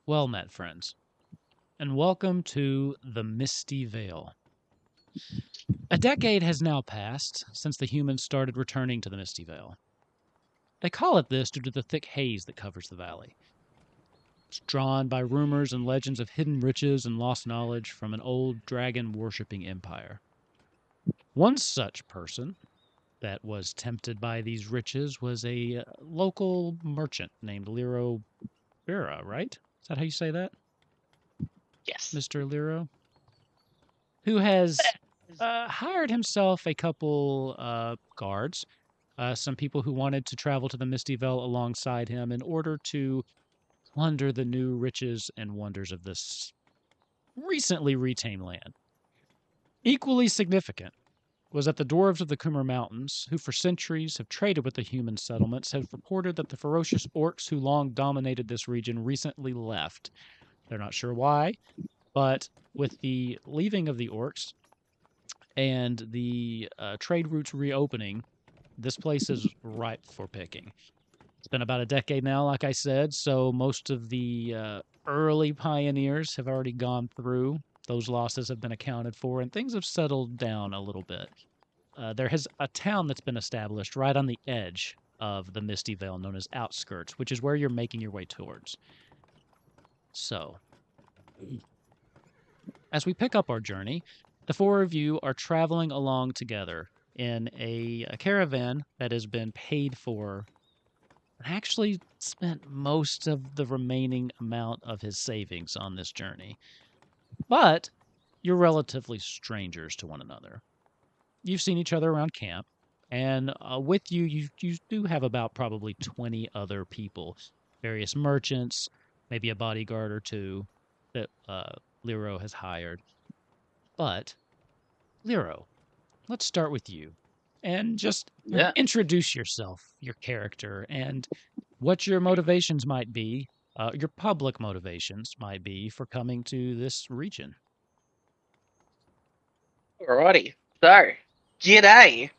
Well met, friends, and welcome to the Misty Vale. A decade has now passed since the humans started returning to the Misty Vale. They call it this due to the thick haze that covers the valley. It's drawn by rumors and legends of hidden riches and lost knowledge from an old dragon-worshipping empire. One such person that was tempted by these riches was a local merchant named Liro Vera, right? Is that how you say that? Yes. Mr. Liro? Who has hired himself a couple guards, some people who wanted to travel to the Misty Vale alongside him in order to plunder the new riches and wonders of this recently retained land. Equally significant was that the dwarves of the Kummer Mountains, who for centuries have traded with the human settlements, have reported that the ferocious orcs who long dominated this region recently left. They're not sure why, but with the leaving of the orcs and the trade routes reopening, this place is ripe for picking. It's been about a decade now, like I said, so most of the early pioneers have already gone through. Those losses have been accounted for, and things have settled down a little bit. There has a town that's been established right on the edge of the Misty Vale known as Outskirts, which is where you're making your way towards. So, as we pick up our journey, the four of you are traveling along together in a caravan that has been paid for. Actually spent most of the remaining amount of his savings on this journey. But you're relatively strangers to one another. You've seen each other around camp, and with you, you do have about probably 20 other people, various merchants, maybe a bodyguard or two that Liro has hired. But, Liro, let's start with you. And just introduce yourself, your character, and what your motivations might be, your public motivations might be for coming to this region. Alrighty. So, g'day.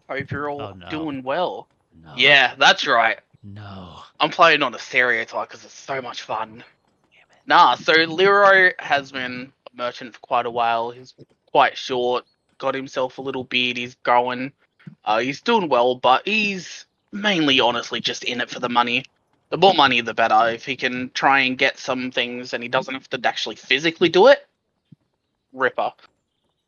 Hope you're all Oh, no. doing well. No. Yeah, that's right. No. I'm playing on a stereotype because it's so much fun. Nah, so Lero has been a merchant for quite a while. He's quite short, got himself a little beard, he's growing. He's doing well, but he's mainly honestly just in it for the money. The more money, the better. If he can try and get some things and he doesn't have to actually physically do it, ripper.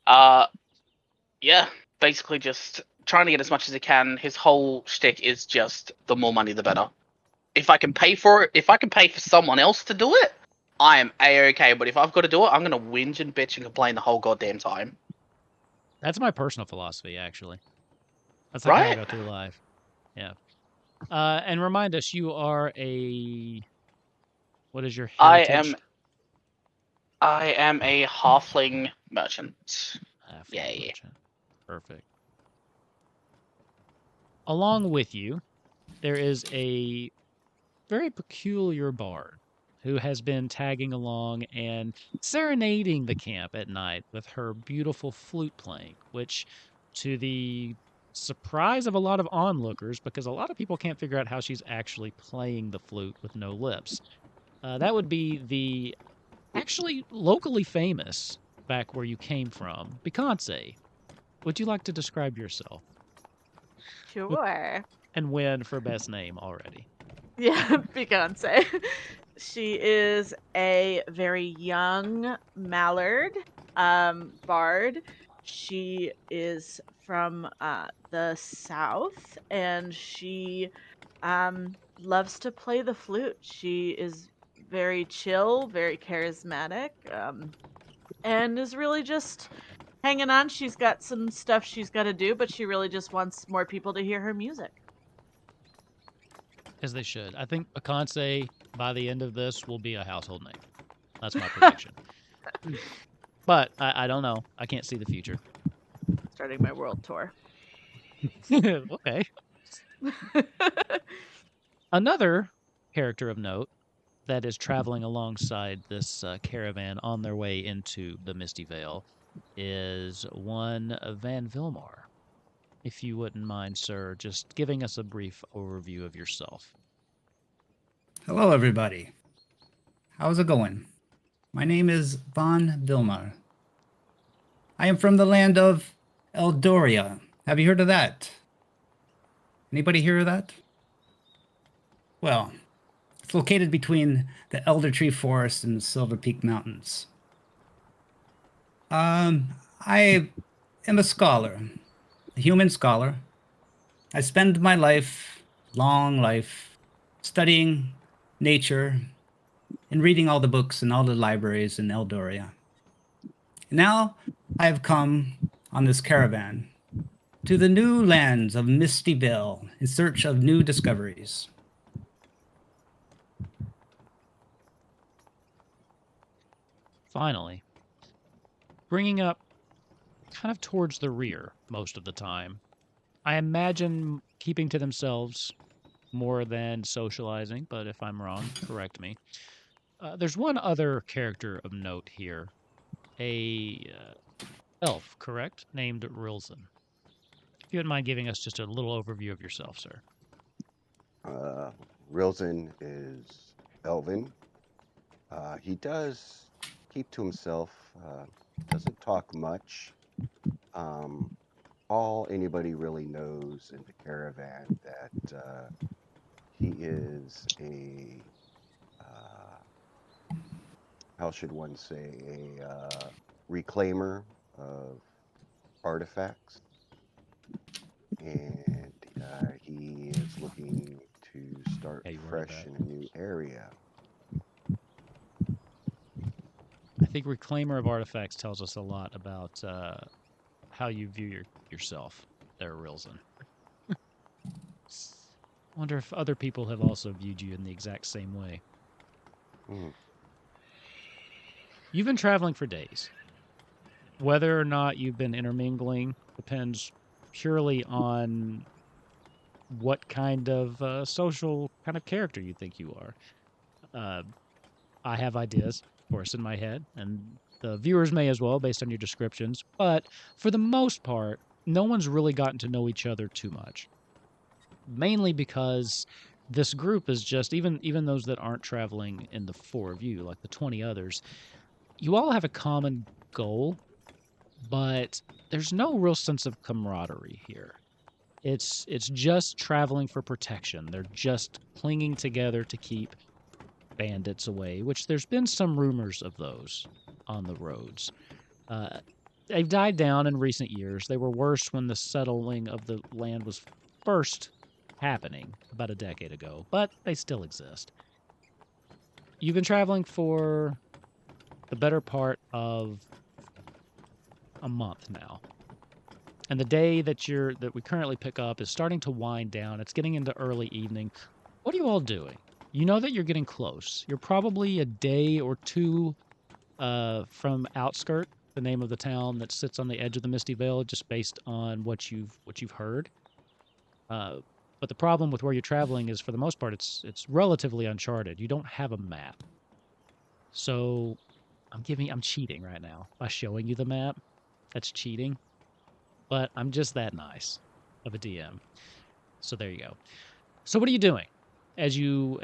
Yeah, basically just trying to get as much as he can. His whole shtick is just the more money, the better. If I can pay for it, if I can pay for someone else to do it, I am A-okay. But if I've got to do it, I'm going to whinge and bitch and complain the whole goddamn time. That's my personal philosophy, actually. That's like how I Right? go through life. Yeah. And remind us, you are a... What is your heritage? I am a halfling merchant. Halfling Yay. merchant. Perfect. Along with you, there is a very peculiar bard who has been tagging along and serenading the camp at night with her beautiful flute playing, which, to the surprise of a lot of onlookers, because a lot of people can't figure out how she's actually playing the flute with no lips, that would be the actually locally famous, back where you came from, Beyonce. Would you like to describe yourself? Sure. And win for best name already. Yeah, Beyonce. She is a very young mallard bard. She is from the south, and she loves to play the flute. She is very chill, very charismatic, and is really just hanging on. She's got some stuff she's got to do, but she really just wants more people to hear her music. As they should. I think Beyonce, by the end of this, will be a household name. That's my prediction. But I don't know. I can't see the future. Starting my world tour. Okay. Another character of note that is traveling alongside this caravan on their way into the Misty Vale is one Van Vilmar. If you wouldn't mind, sir, just giving us a brief overview of yourself. Hello, everybody. How's it going? My name is Von Vilmar. I am from the land of Eldoria. Have you heard of that? Anybody hear of that? Well, it's located between the Elder Tree Forest and the Silver Peak Mountains. I am a scholar, a human scholar. I spend my life, long life, studying nature and reading all the books in all the libraries in Eldoria. Now I have come on this caravan to the new lands of Misty Vale in search of new discoveries. Finally, bringing up kind of towards the rear most of the time. I imagine keeping to themselves more than socializing, but if I'm wrong, correct me. There's one other character of note here, a elf, correct? Named Rilzen. If you wouldn't mind giving us just a little overview of yourself, sir. Uh, Rilzen is Elvin. He does keep to himself, doesn't talk much. Um, all anybody really knows in the caravan that he is a, how should one say, a reclaimer of artifacts. And he is looking to start Yeah, you worded fresh that. in a new area. I think Reclaimer of Artifacts tells us a lot about how you view yourself there, Rilzen. Wonder if other people have also viewed you in the exact same way. Mm. You've been traveling for days. Whether or not you've been intermingling depends purely on what kind of social kind of character you think you are. Uh, I have ideas, of course, in my head, and the viewers may as well, based on your descriptions. But for the most part, no one's really gotten to know each other too much. Mainly because this group is just even those that aren't traveling in the four of you, like the 20 others, you all have a common goal, but there's no real sense of camaraderie here. It's just traveling for protection. They're just clinging together to keep bandits away, which there's been some rumors of those on the roads. Uh, they've died down in recent years. They were worse when the settling of the land was first happening about a decade ago, but they still exist. You've been traveling for the better part of a month now. And the day that we currently pick up is starting to wind down. It's getting into early evening. What are you all doing? You know that you're getting close. You're probably a day or two from Outskirt, the name of the town that sits on the edge of the Misty Vale, just based on what you've heard. But the problem with where you're traveling is, for the most part, it's relatively uncharted. You don't have a map, so I'm cheating right now by showing you the map. That's cheating, but I'm just that nice of a DM. So there you go. So what are you doing as you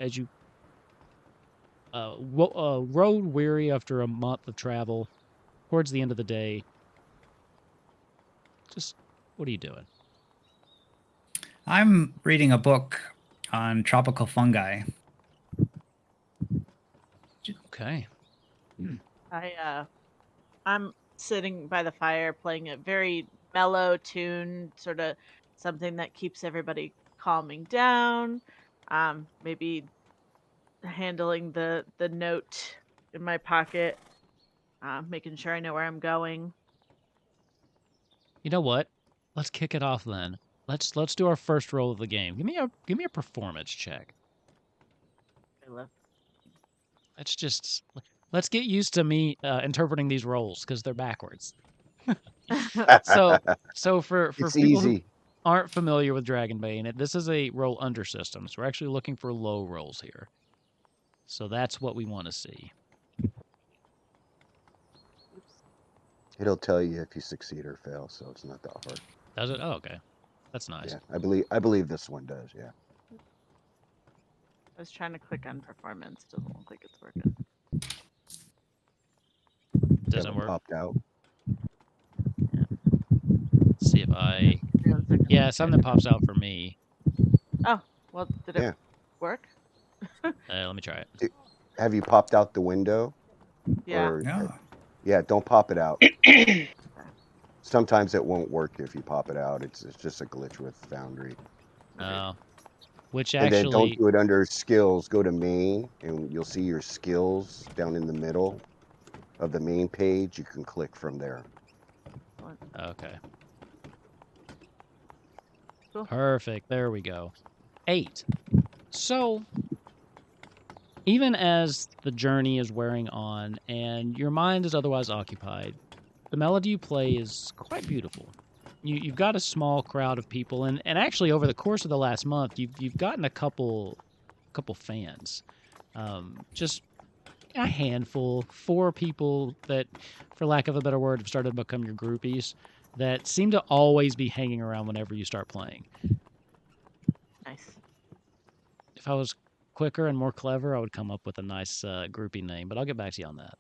road weary after a month of travel towards the end of the day? Just what are you doing? I'm reading a book on tropical fungi. Okay. I'm sitting by the fire playing a very mellow tune, sort of something that keeps everybody calming down. Maybe handling the note in my pocket, making sure I know where I'm going. You know what? Let's kick it off then. Let's do our first roll of the game. Give me a performance check. I love. Let's get used to me interpreting these rolls because they're backwards. So for It's people who easy. aren't familiar with Dragonbane, this is a roll under system. So we're actually looking for low rolls here. So that's what we want to see. It'll tell you if you succeed or fail, so it's not that hard. Does it? Oh, okay. That's nice. Yeah, I believe this one does. Yeah. I was trying to click on performance. Doesn't look like it's working. Doesn't Haven't work. popped out. Let's see if I. Yeah, something pops out for me. Oh, well, did it Yeah. work? Let me try it. Have you popped out the window? Yeah. Or, Yeah. yeah, don't pop it out. Sometimes it won't work if you pop it out. It's just a glitch with Foundry. Which And then don't actually, do it under skills. Go to main, and you'll see your skills down in the middle of the main page. You can click from there. okay. Cool. Perfect. There we go. 8. So, even as the journey is wearing on and your mind is otherwise occupied, the melody you play is quite beautiful. You've got a small crowd of people, and actually over the course of the last month, you've gotten a couple fans. Just a handful, 4 people that, for lack of a better word, have started to become your groupies that seem to always be hanging around whenever you start playing. Nice. If I was quicker and more clever, I would come up with a nice groupie name, but I'll get back to you on that.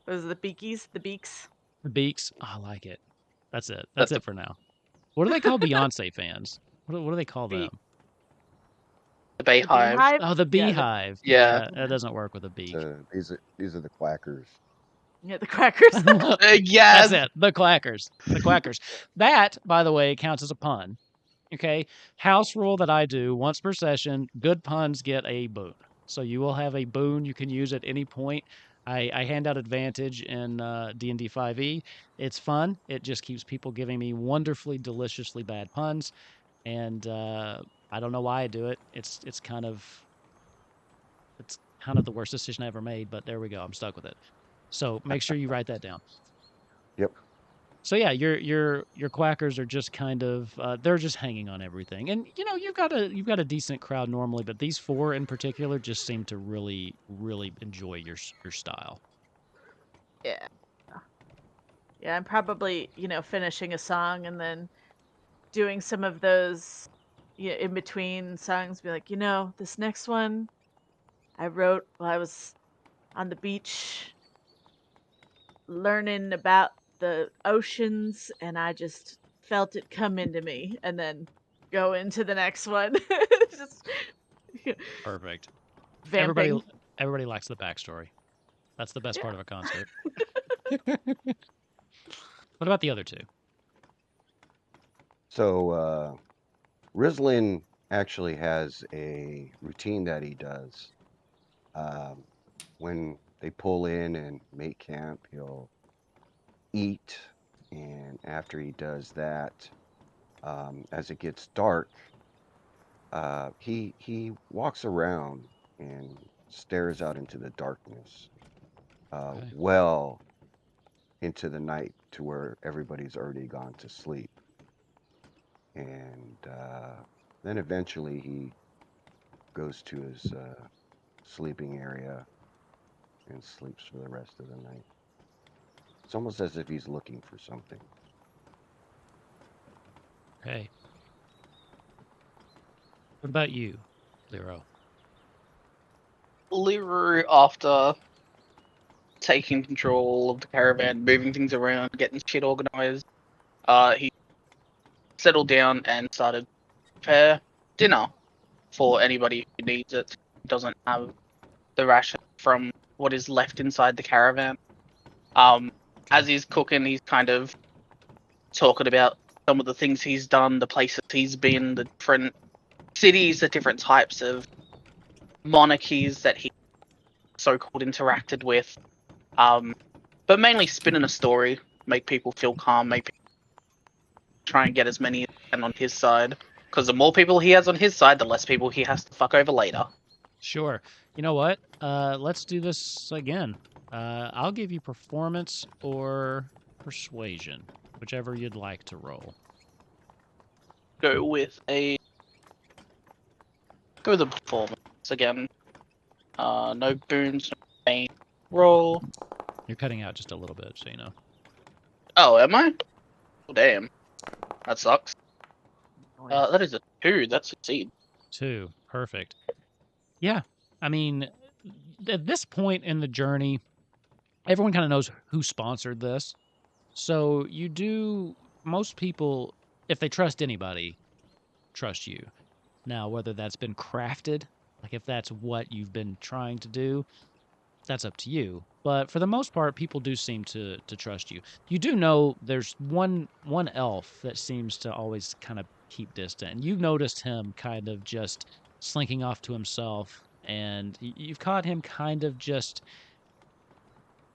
Those are the beakies, the beaks. The Beaks, oh, I like it. That's it. That's it for now. What do they call Beyonce fans? What do they call them? The Bayhive. Beehive? Oh, the Yeah, Beehive. Yeah. That doesn't work with a beak. These are the quackers. Yeah, the crackers. Yes. That's it. The Quackers. The Quackers. That, by the way, counts as a pun. Okay. House rule that I do once per session, good puns get a boon. So you will have a boon you can use at any point. I hand out advantage in D&D 5e. It's fun. It just keeps people giving me wonderfully, deliciously bad puns. And I don't know why I do it. It's kind of the worst decision I ever made, but there we go. I'm stuck with it. So make sure you write that down. Yep. So yeah, your quackers are just kind of they're just hanging on everything, and you've got a decent crowd normally, but these 4 in particular just seem to really enjoy your style. Yeah. Yeah, I'm probably, finishing a song and then doing some of those in between songs, be like, this next one I wrote while I was on the beach learning about the oceans, and I just felt it come into me, and then go into the next one. Just Perfect. vamping. Everybody likes the backstory. That's the best Yeah. part of a concert. What about the other 2? So Rislin actually has a routine that he does. When they pull in and make camp, he'll eat, and after he does that, as it gets dark, he walks around and stares out into the darkness, Okay. well into the night to where everybody's already gone to sleep. And then eventually he goes to his sleeping area and sleeps for the rest of the night. It's almost as if he's looking for something. Okay. What about you, Lero? Liru, after taking control of the caravan, moving things around, getting shit organized, he settled down and started to prepare dinner for anybody who needs it. doesn't have the ration from what is left inside the caravan. As he's cooking, he's kind of talking about some of the things he's done, the places he's been, the different cities, the different types of monarchies that he so-called interacted with. But mainly spinning a story, make people feel calm, make people try and get as many as he can on his side. Because the more people he has on his side, the less people he has to fuck over later. Sure. You know what? Let's do this again. I'll give you performance or persuasion, whichever you'd like to roll. Go with a performance again. No boons, no pain. Roll. You're cutting out just a little bit, so you know. Oh, am I? Oh, damn. That sucks. Noise. That is a 2. That succeeds. 2. Perfect. Yeah. I mean, at this point in the journey, everyone kind of knows who sponsored this. So most people, if they trust anybody, trust you. Now, whether that's been crafted, like if that's what you've been trying to do, that's up to you. But for the most part, people do seem to trust you. You do know there's one elf that seems to always kind of keep distant. And you've noticed him kind of just slinking off to himself, and you've caught him kind of just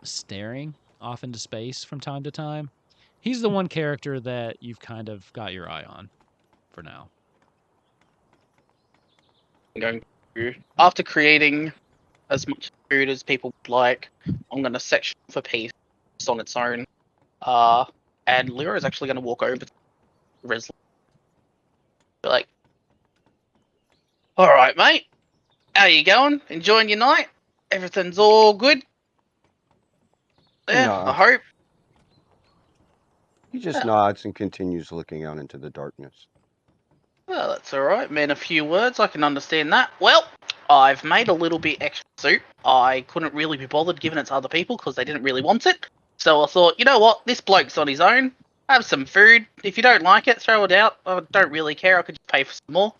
staring off into space from time to time. He's the one character that you've kind of got your eye on for now. I'm going to, after creating as much food as people would like, I'm going to section for peace just on its own. And Lyra is actually going to walk over to Risley. Be like, alright, mate. How you going? Enjoying your night? Everything's all good? Yeah, No. I hope. He just Yeah. nods and continues looking out into the darkness. Well, that's alright. Man, a few words, I can understand that. Well, I've made a little bit extra soup. I couldn't really be bothered giving it to other people because they didn't really want it. So I thought, you know what? This bloke's on his own. Have some food. If you don't like it, throw it out. I don't really care. I could just pay for some more.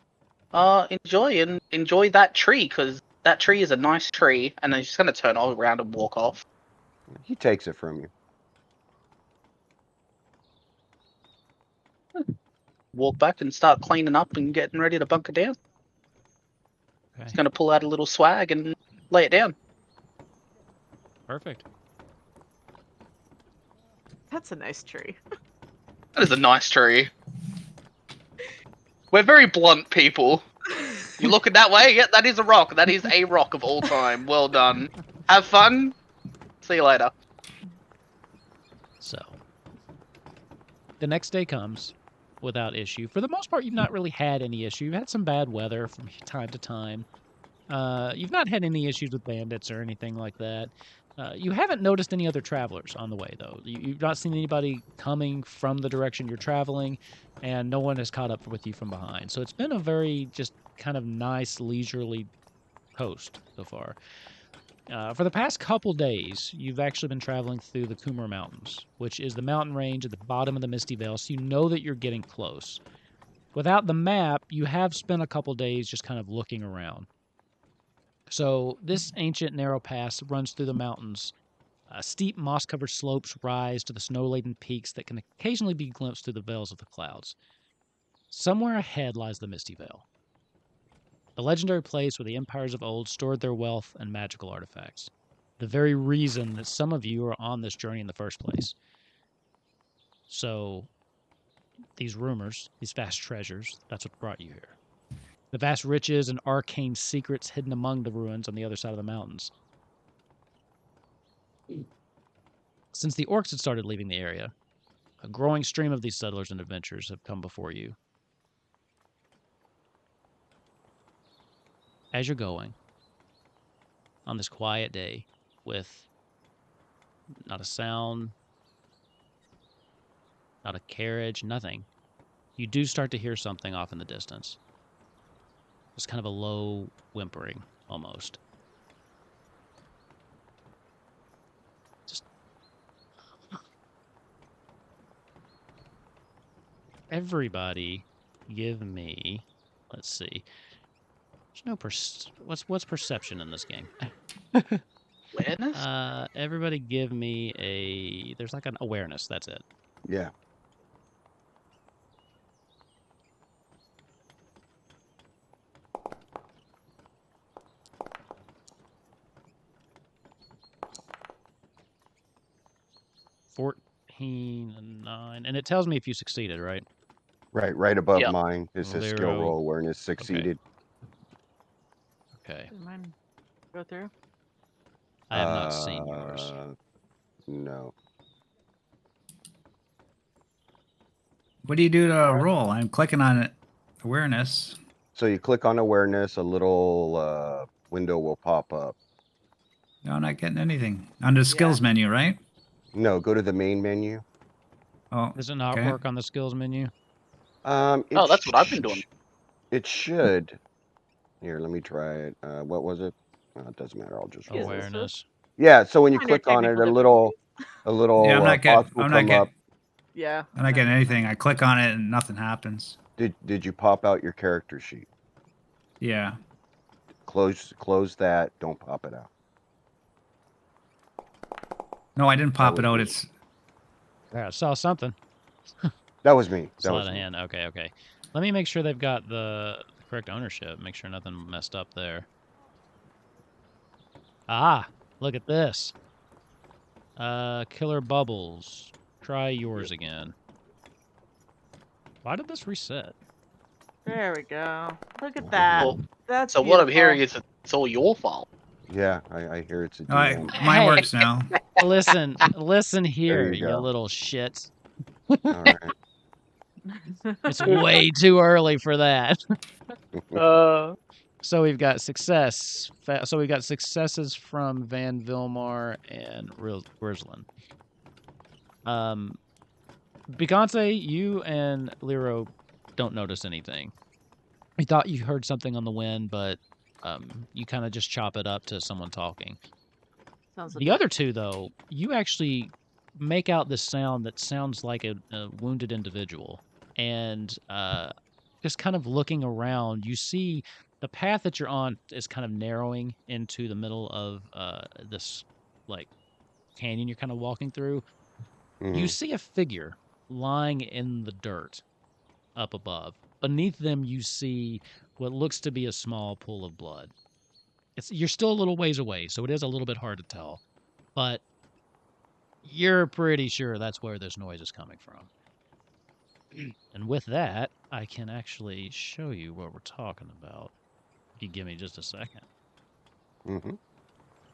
Enjoy that tree, because that tree is a nice tree. And then he's just going to turn all around and walk off. He takes it from you. Walk back and start cleaning up and getting ready to bunker down. Okay. He's going to pull out a little swag and lay it down. Perfect. That's a nice tree. That is a nice tree. We're very blunt people. You looking that way? Yeah, that is a rock. That is a rock of all time. Well done. Have fun. See you later. So, the next day comes without issue. For the most part, you've not really had any issue. You've had some bad weather from time to time. You've not had any issues with bandits or anything like that. You haven't noticed any other travelers on the way, though. You've not seen anybody coming from the direction you're traveling, and no one has caught up with you from behind. So it's been a very just kind of nice, leisurely coast so far. For the past couple days, you've actually been traveling through the Kumar Mountains, which is the mountain range at the bottom of the Misty Vale, so you know that you're getting close. Without the map, you have spent a couple days just kind of looking around. So this ancient narrow pass runs through the mountains. Steep moss-covered slopes rise to the snow-laden peaks that can occasionally be glimpsed through the veils of the clouds. Somewhere ahead lies the Misty Vale, a legendary place where the empires of old stored their wealth and magical artifacts. The very reason that some of you are on this journey in the first place. So, these rumors, these vast treasures, that's what brought you here. The vast riches and arcane secrets hidden among the ruins on the other side of the mountains. Since the orcs had started leaving the area, a growing stream of these settlers and adventurers have come before you. As you're going, on this quiet day, with not a sound, not a carriage, nothing, you do start to hear something off in the distance. It's kind of a low whimpering, almost. Just everybody give me, let's see, There's no what's perception in this game? Awareness? Everybody give me a. There's like an awareness. That's it. Yeah. And 9, and it tells me if you succeeded, right? Right above Yep. mine. It says skill Lero. roll awareness succeeded. Okay. Did mine go through? I have not seen yours. No. What do you do to Alright. roll? I'm clicking on it. Awareness. So you click on awareness, a little window will pop up. No, I'm not getting anything. Under skills menu, right? No, go to the main menu. Oh, Does it not okay. work on the skills menu? It Oh, that's what I've been doing. It should. Here, let me try it. What was it? It doesn't matter. I'll just roll it. Awareness. Yeah, so when you Minor click on it, technical a little Yeah, I'm not box getting. will I'm not come getting. up. Yeah. I'm not getting anything. I click on it and nothing happens. Did you pop out your character sheet? Yeah. Close that. Don't pop it out. No, I didn't pop was it out. me. It's Yeah, I saw something. That was me. That Sleight was of me. hand. Okay. Let me make sure they've got the correct ownership. Make sure nothing messed up there. Ah, look at this. Killer Bubbles. Try yours again. Why did this reset? There we go. Look at Mhm. that. Well, That's so what I'm beautiful. hearing is it's all your fault. Yeah, I hear it's a no, DM. mine Hey. works now. Listen here, you you go. little shit. All right. It's way too early for that. Uh, So we've got success. So we got successes from Van Vilmar and Rizlin. Bigante, you and Lero don't notice anything. You thought you heard something on the wind, but you kind of just chop it up to someone talking. Sounds a The bit- other two, though, you actually make out this sound that sounds like a wounded individual. And just kind of looking around, you see the path that you're on is kind of narrowing into the middle of this like canyon you're kind of walking through. You Mhm. see a figure lying in the dirt up above. Beneath them, you see what looks to be a small pool of blood. You're still a little ways away, so it is a little bit hard to tell, but you're pretty sure that's where this noise is coming from. And with that, I can actually show you what we're talking about. If you give me just a second. Mhm.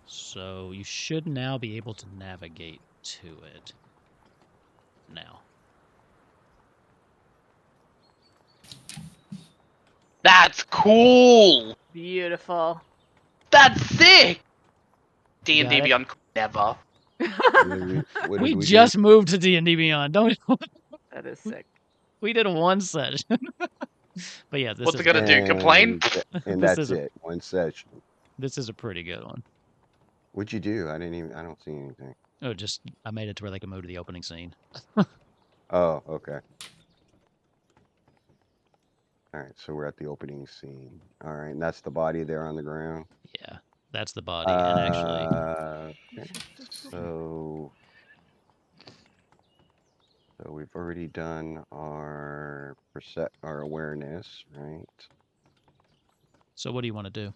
So you should now be able to navigate to it. Now. that's cool. Beautiful. That's sick. D and Got D it? Beyond could never. What We did we just moved to D&D Beyond. Don't That is sick. we did one session. But yeah, this What's is it gonna do? Complain? And this that's is it. One session. this is a pretty good one. What'd you do? I don't see anything. Oh, just I made it to where they can move to the opening scene. Oh, okay. All right, so we're at the opening scene. All right, and that's the body there on the ground. Yeah, that's the body. And actually, Okay. So we've already done our awareness, right? so what do you want to do?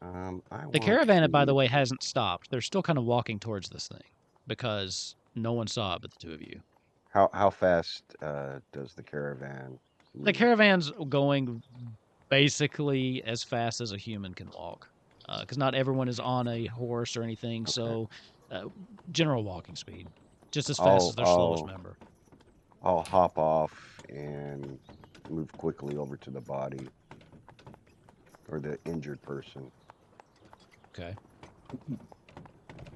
I The want caravan, by the to. way, hasn't stopped. They're still kind of walking towards this thing because no one saw it but the two of you. How fast does the caravan The move? caravan's going basically as fast as a human can walk, because not everyone is on a horse or anything. Okay. So, general walking speed, just as fast as their slowest member. I'll hop off and move quickly over to the body or the injured person. Okay.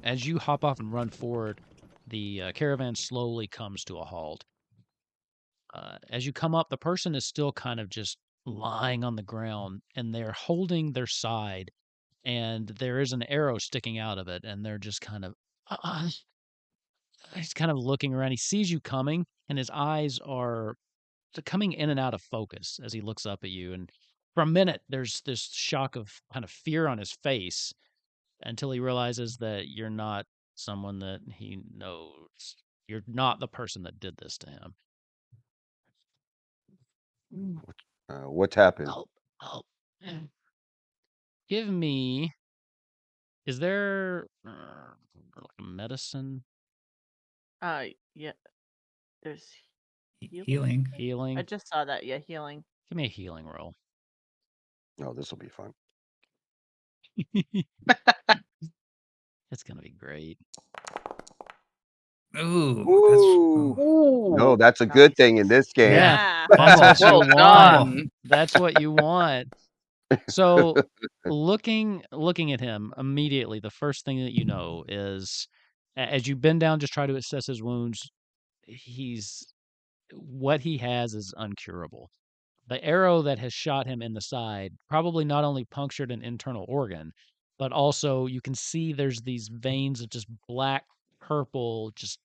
As you hop off and run forward, the caravan slowly comes to a halt. As you come up, the person is still kind of just lying on the ground, and they're holding their side, and there is an arrow sticking out of it, and they're just kind of he's kind of looking around. He sees you coming, and his eyes are coming in and out of focus as he looks up at you, and For a minute, there's this shock of kind of fear on his face until he realizes that you're not someone that he knows. You're not the person that did this to him. What's happened? Oh. Give me. Is there like a medicine Yeah. There's Healing. I healing? just saw that. Yeah, healing. Give me a healing roll. Oh, this will be fun. It's gonna be great. Ooh, No, that's a good Nice. thing in this game. Yeah, Yeah. that's what you Well want. done. That's what you want. So, looking at him immediately, the first thing that you know is, as you bend down, just try to assess his wounds. What he has is uncurable. The arrow that has shot him in the side probably not only punctured an internal organ, but also you can see there's these veins of just black, purple, just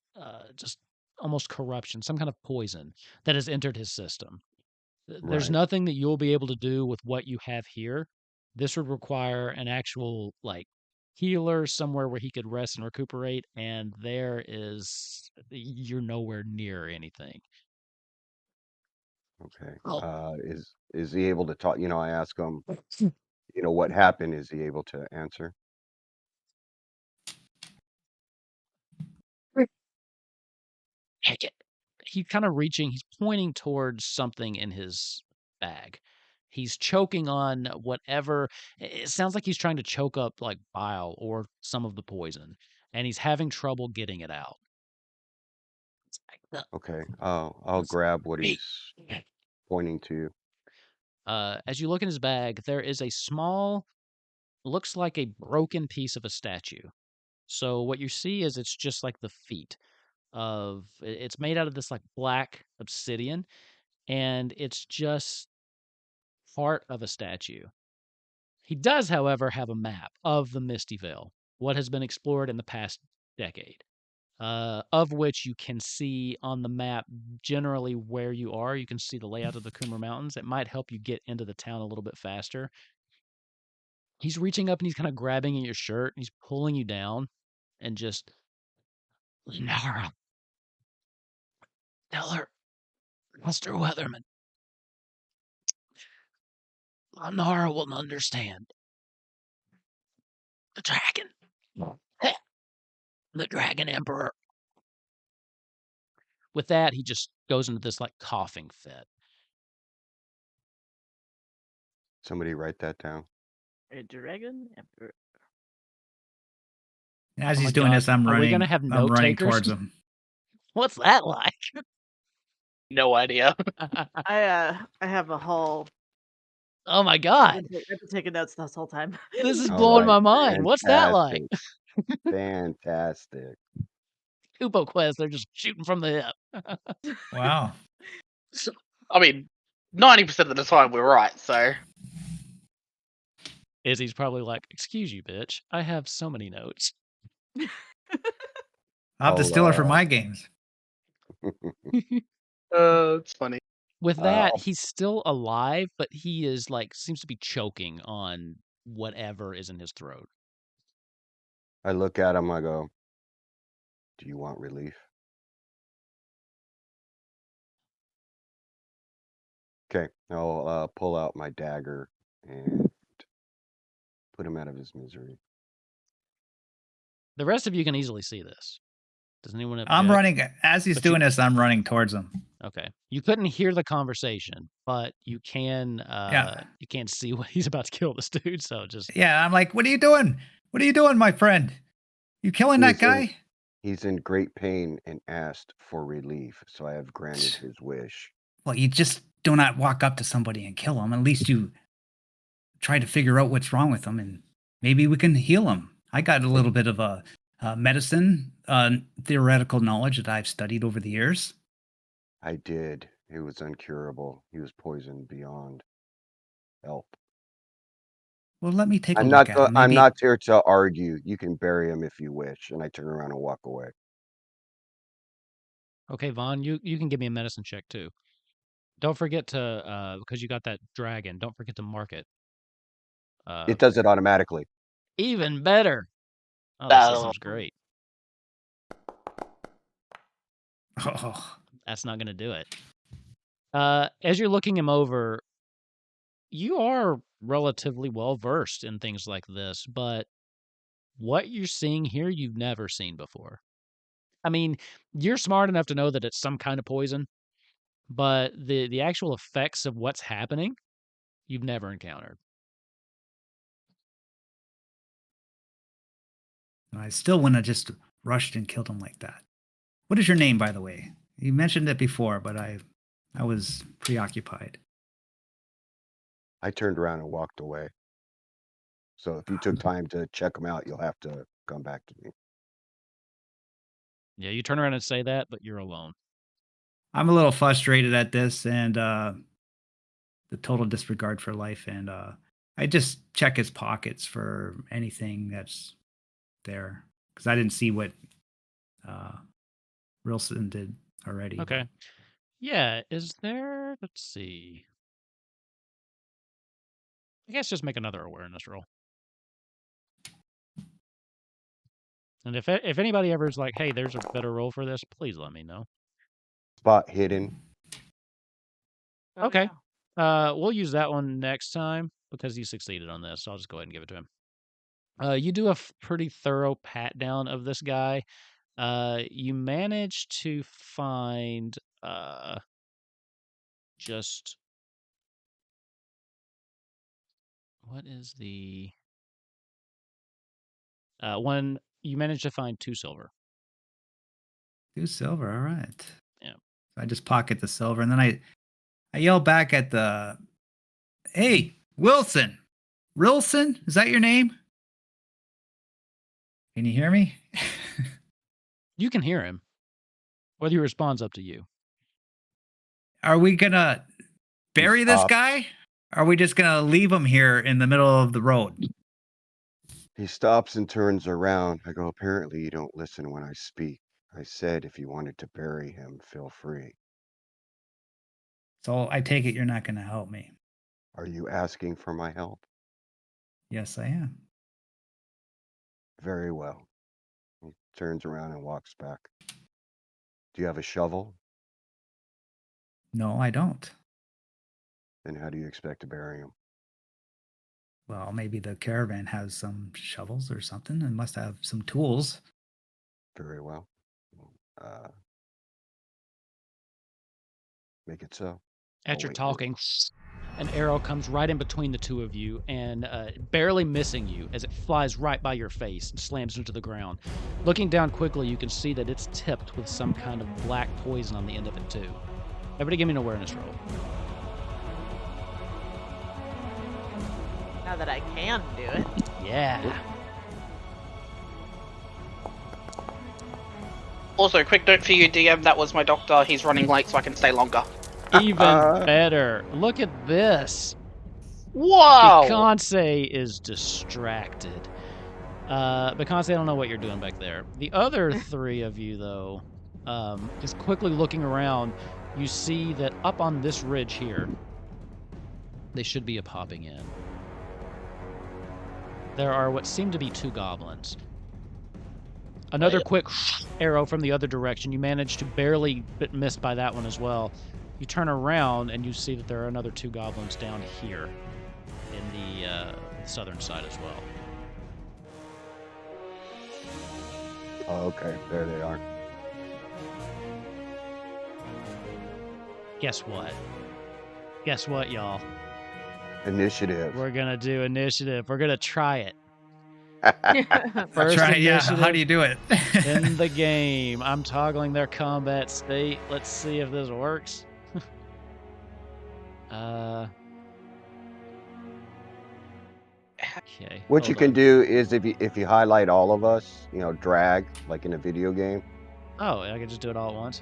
almost corruption, some kind of poison that has entered his system. There's Right. nothing that you'll be able to do with what you have here. This would require an actual like healer somewhere where he could rest and recuperate, and you're nowhere near anything. Okay. Oh. Is he able to talk? I ask him, what happened? Is he able to answer? Heck it. He's kind of he's pointing towards something in his bag. He's choking on whatever. It sounds like he's trying to choke up like bile or some of the poison, and he's having trouble getting it out. It's like Okay. I'll grab what he's pointing to. As you look in his bag, there is a small, looks like a broken piece of a statue. So what you see is it's just like the feet it's made out of this like black obsidian, and it's just part of a statue. He does, however, have a map of the Misty Vale, what has been explored in the past decade, of which you can see on the map generally where you are. You can see the layout of the Coomer Mountains. It might help you get into the town a little bit faster. He's reaching up and he's kind of grabbing at your shirt and he's pulling you down and just, Lenara, tell her, Mr. Weatherman, Lenara will understand. The dragon. The Dragon Emperor. With that, he just goes into this like coughing fit. Somebody write that down. A dragon emperor. As Oh my he's doing God. this, I'm Are we running. gonna have I'm note running takers? towards him. What's that like? No idea. I have a whole. Oh my I've God. been taking notes this whole time. This is All blowing right. my mind. What's that like? Fantastic. Kupo Quest, they're just shooting from the hip. Wow. I mean, 90% of the time we're right, so. Izzy's probably like, excuse you, bitch. I have so many notes. I'll have to steal her for my games. It's funny. With that, he's still alive, but he is like seems to be choking on whatever is in his throat. I look at him. I go, "Do you want relief?" Okay. I'll pull out my dagger and put him out of his misery. The rest of you can easily see this. Does anyone object? I'm running as he's doing this. I'm running towards him. Okay. You couldn't hear the conversation, but you can you can see what he's about to kill this dude, so just I'm like, what are you doing? What are you doing, my friend? You killing that guy? He's in great pain and asked for relief, so I have granted his wish. Well, you just do not walk up to somebody and kill him. At least you try to figure out what's wrong with him, and maybe we can heal him. I got a little bit of a medicine theoretical knowledge that I've studied over the years. I did. It was uncurable. He was poisoned beyond help. Well, let me take a I'm look not. at him. I'm Maybe- not here to argue. You can bury him if you wish. And I turn around and walk away. okay, Vaughn, you can give me a medicine check too. Don't forget to because you got that dragon. Don't forget to mark it. It does it automatically. Even better. Oh, the Oh. system's great. Oh, That's not going to do it. As you're looking him over, you are relatively well versed in things like this, but what you're seeing here, you've never seen before. I mean, you're smart enough to know that it's some kind of poison, but the actual effects of what's happening, you've never encountered. I still wouldn't have just rushed and killed him like that. What is your name, by the way? You mentioned it before, but I was preoccupied. I turned around and walked away. So if you took time to check them out, you'll have to come back to me. Yeah, you turn around and say that, but you're alone. I'm a little frustrated at this and the total disregard for life, and I just check his pockets for anything that's there because I didn't see what Rilson did already. Okay. Yeah, is there, let's see. I guess just make another awareness roll. And if anybody ever is like, hey, there's a better roll for this, please let me know. Spot hidden. Oh, Okay. yeah. We'll use that one next time because he succeeded on this. So I'll just go ahead and give it to him. You do a pretty thorough pat down of this guy. You manage to find just what is the one you managed to find 2 silver. 2 silver, all right. Yeah. I just pocket the silver and then I yell back at the, hey, Wilson, Rilson, is that your name? Can you hear me? You can hear him. Whether he responds up to you. Are we gonna bury this stopped. guy? Are we just gonna leave him here in the middle of the road? He stops and turns around. I go, apparently you don't listen when I speak. I said if you wanted to bury him, feel free. So I take it you're not gonna help me. Are you asking for my help? Yes, I am. Very well. He turns around and walks back. Do you have a shovel? No, I don't. Then how do you expect to bury him? Well, maybe the caravan has some shovels or something and must have some tools. Very well. Uh, make it so. As I'll you're wait here. talking, an arrow comes right in between the two of you and barely missing you as it flies right by your face and slams into the ground. Looking down quickly, you can see that it's tipped with some kind of black poison on the end of it too. Everybody give me an awareness roll. Now that I can do it. Yeah. Also, quick note for you, DM, that was my doctor. He's running late so I can stay longer. Even better. Look at this. Wow! Beyonce is distracted. Beyonce, I don't know what you're doing back there. The other 3 of you, though, just quickly looking around, you see that up on this ridge here, they should be popping in. There are what seem to be 2 goblins. Another quick arrow from the other direction. You manage to barely miss by that one as well. You turn around and you see that there are another 2 goblins down here in the southern side as well. Oh, okay, there they are. Guess what? Guess what, y'all? Initiative. We're gonna do initiative. We're gonna try it. That's First right, yeah. initiative How do you do it? in the game. I'm toggling their combat state. Let's see if this works. Okay. What you can do is if you highlight all of us, drag like in a video game. Oh, I can just do it all at once.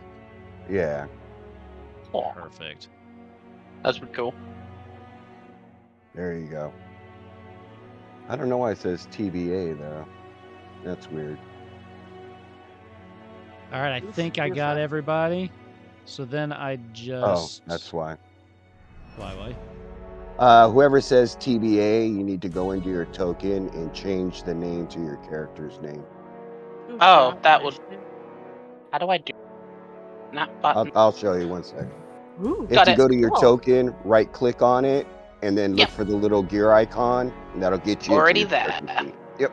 Yeah. Oh, Perfect. that's pretty cool. There you go. I don't know why it says TBA though. That's weird. All right, I think I got everybody. So then I Oh, just that's why. Why? Whoever says TBA, you need to go into your token and change the name to your character's name. Ooh, Oh, drop that would. initiative. How do I do that button? I'll show you 1 second. Ooh, If Got you it. go to your cool. token, right click on it, and then look Yep. for the little gear icon, and that'll get you Already into your there. character sheet. Yep.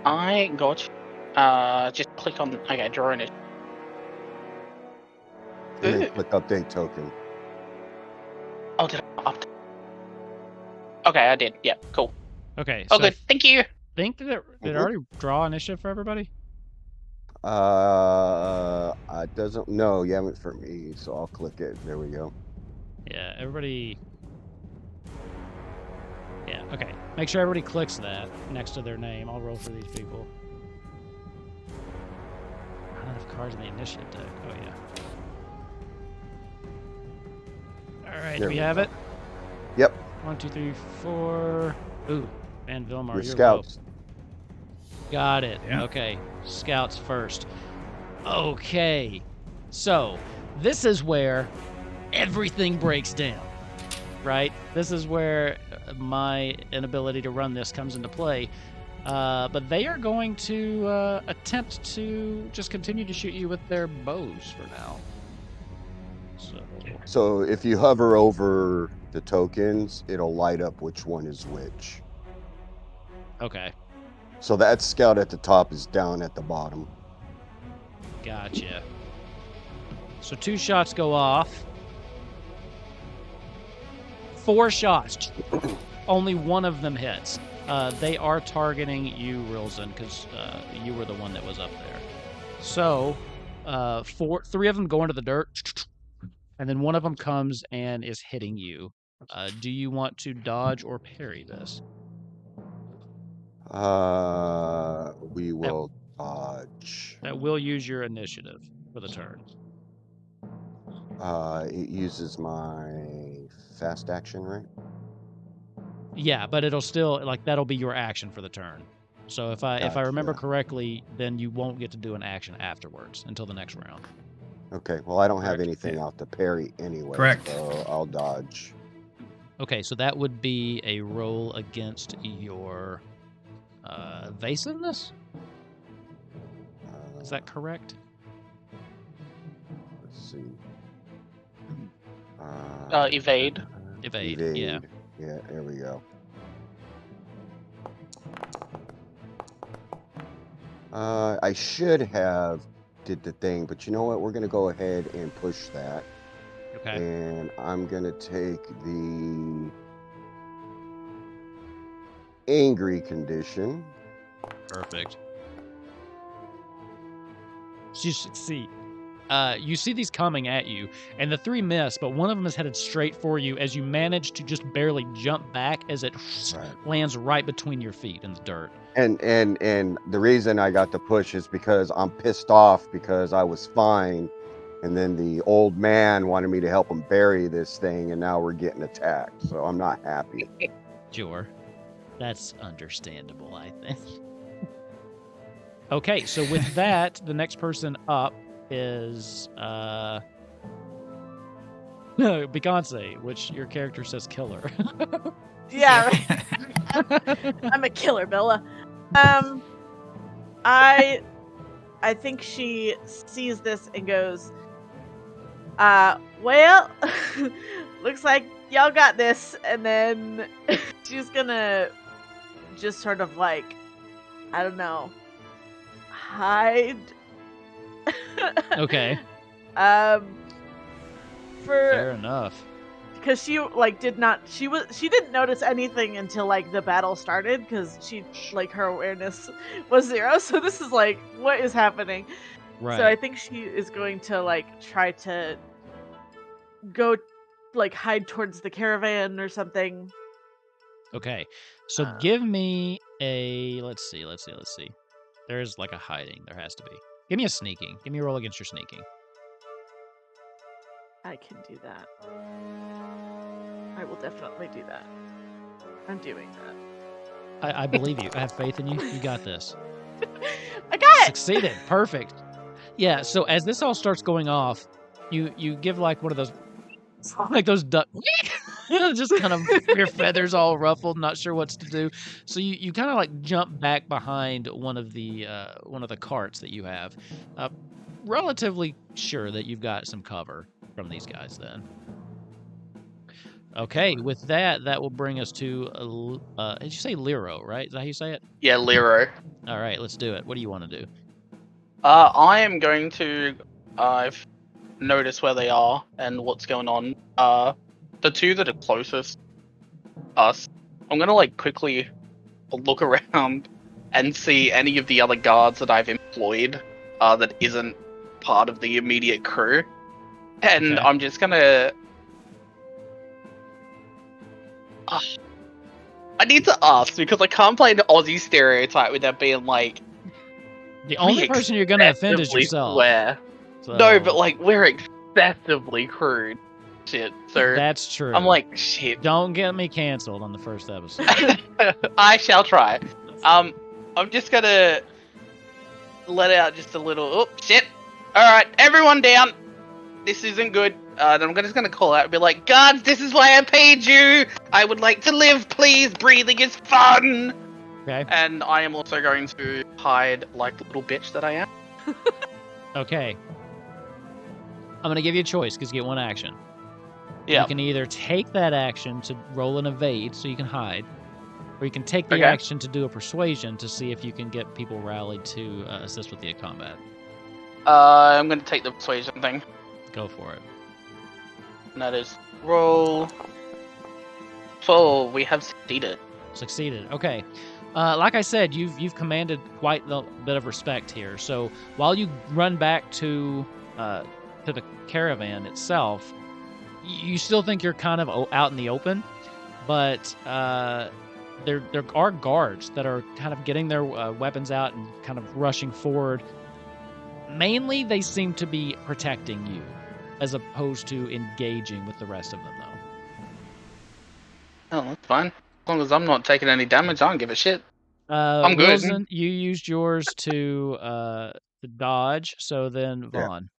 I got you. Just click on. Okay, draw initiative. And then Ooh. click update token. Oh, did I up? Okay, I did. Yeah, cool. Okay, Oh, so good. Thank you. did it Mhm. already draw initiative for everybody? It doesn't. No, you haven't for me, so I'll click it. There we go. Yeah, everybody. Yeah, okay. Make sure everybody clicks that next to their name. I'll roll for these people. Not enough cards in the initiative deck. Oh, yeah. All right, There do we we have go. it? Yep. 1, 2, 3, 4. Ooh, Van Vilmar, Your you're scouts. low. Got it. Yeah. Okay, scouts first. Okay, so this is where everything breaks down, right? This is where my inability to run this comes into play. But they are going to attempt to just continue to shoot you with their bows for now. So if you hover over the tokens, it'll light up which one is which. Okay, So that scout at the top is down at the bottom. gotcha. So 2 shots go off. 4 shots. Only one of them hits. They are targeting you, Rilzen, because you were the one that was up there. So, 3 of them go into the dirt, and then one of them comes and is hitting you. Do you want to dodge or parry this? We will dodge. That will use your initiative for the turn. It uses my fast action, right? Yeah, but it'll still that'll be your action for the turn. So if I remember Gotcha. correctly, then you won't get to do an action afterwards until the next round. Okay. Well, I don't have Correct. anything Yeah. out to parry anyway. Correct. So I'll dodge. Okay, so that would be a roll against your evasiveness. Is that correct? Let's see. Evade. Evade, yeah. Yeah, there we go. I should have did the thing, but you know what? We're going to go ahead and push that. Okay. And I'm going to take the angry condition. Perfect. So you should see. You see these coming at you, and the 3 miss, but one of them is headed straight for you as you manage to just barely jump back as it lands right between your feet in the dirt. And the reason I got the push is because I'm pissed off because I was fine, and then the old man wanted me to help him bury this thing, and now we're getting attacked. So I'm not happy. Sure. That's understandable, I think. Okay, so with that, the next person up is Beyonce, which your character says killer. Yeah, right. I'm a killer, Bella. I think she sees this and goes, well, looks like y'all got this, and then she's gonna just sort of like, I don't know, hide. Okay. Fair enough. Because she didn't notice anything until like the battle started, because she her awareness was 0. So this is like, what is happening? Right. So I think she is going to try to go hide towards the caravan or something. Okay. So give me a let's see. There's a hiding. There has to be. Give me a sneaking. Give me a roll against your sneaking. I can do that. I will definitely do that. I'm doing that. I believe you. I have faith in you. You got this. I got it! Succeeded. Perfect. Yeah, so as this all starts going off, you give like one of those like those duck just kind of your feathers all ruffled, not sure what to do. So you kind of like jump back behind one of the carts that you have, relatively sure that you've got some cover from these guys. Then, okay, with that will bring us to did you say Lero, right? Is that how you say it? Yeah, Lero. All right, let's do it. What do you want to do? I am going to notice where they are and what's going on. The two that are closest us, I'm gonna like quickly look around and see any of the other guards that I've employed that isn't part of the immediate crew, and Okay. I'm just gonna. I need to ask because I can't play an Aussie stereotype without being like. The only person you're gonna offend is excessively yourself. swear. So No, but like we're excessively crude. Shit, so that's true. I'm like shit. Don't get me canceled on the first episode. I shall try. I'm just gonna let out just a little. Oh shit! All right, everyone down. This isn't good. Then I'm just gonna call out and be like, "Guards, this is why I paid you. I would like to live, please. Breathing is fun." Okay. And I am also going to hide like the little bitch that I am. Okay. I'm gonna give you a choice because you get one action. Yeah. You can either take that action to roll an evade so you can hide, or you can take the Okay. action to do a persuasion to see if you can get people rallied to assist with the combat. I'm gonna take the persuasion thing. Go for it. And that is roll. Oh, we have succeeded. Succeeded. Okay. Like I said, you've commanded quite a bit of respect here. So while you run back to the caravan itself, you still think you're kind of out in the open, but there are guards that are kind of getting their weapons out and kind of rushing forward. Mainly, they seem to be protecting you, as opposed to engaging with the rest of them, though. Oh, that's fine. As long as I'm not taking any damage, I don't give a shit. I'm good. Wilson, you used yours to dodge, so then Yeah. Vaughn.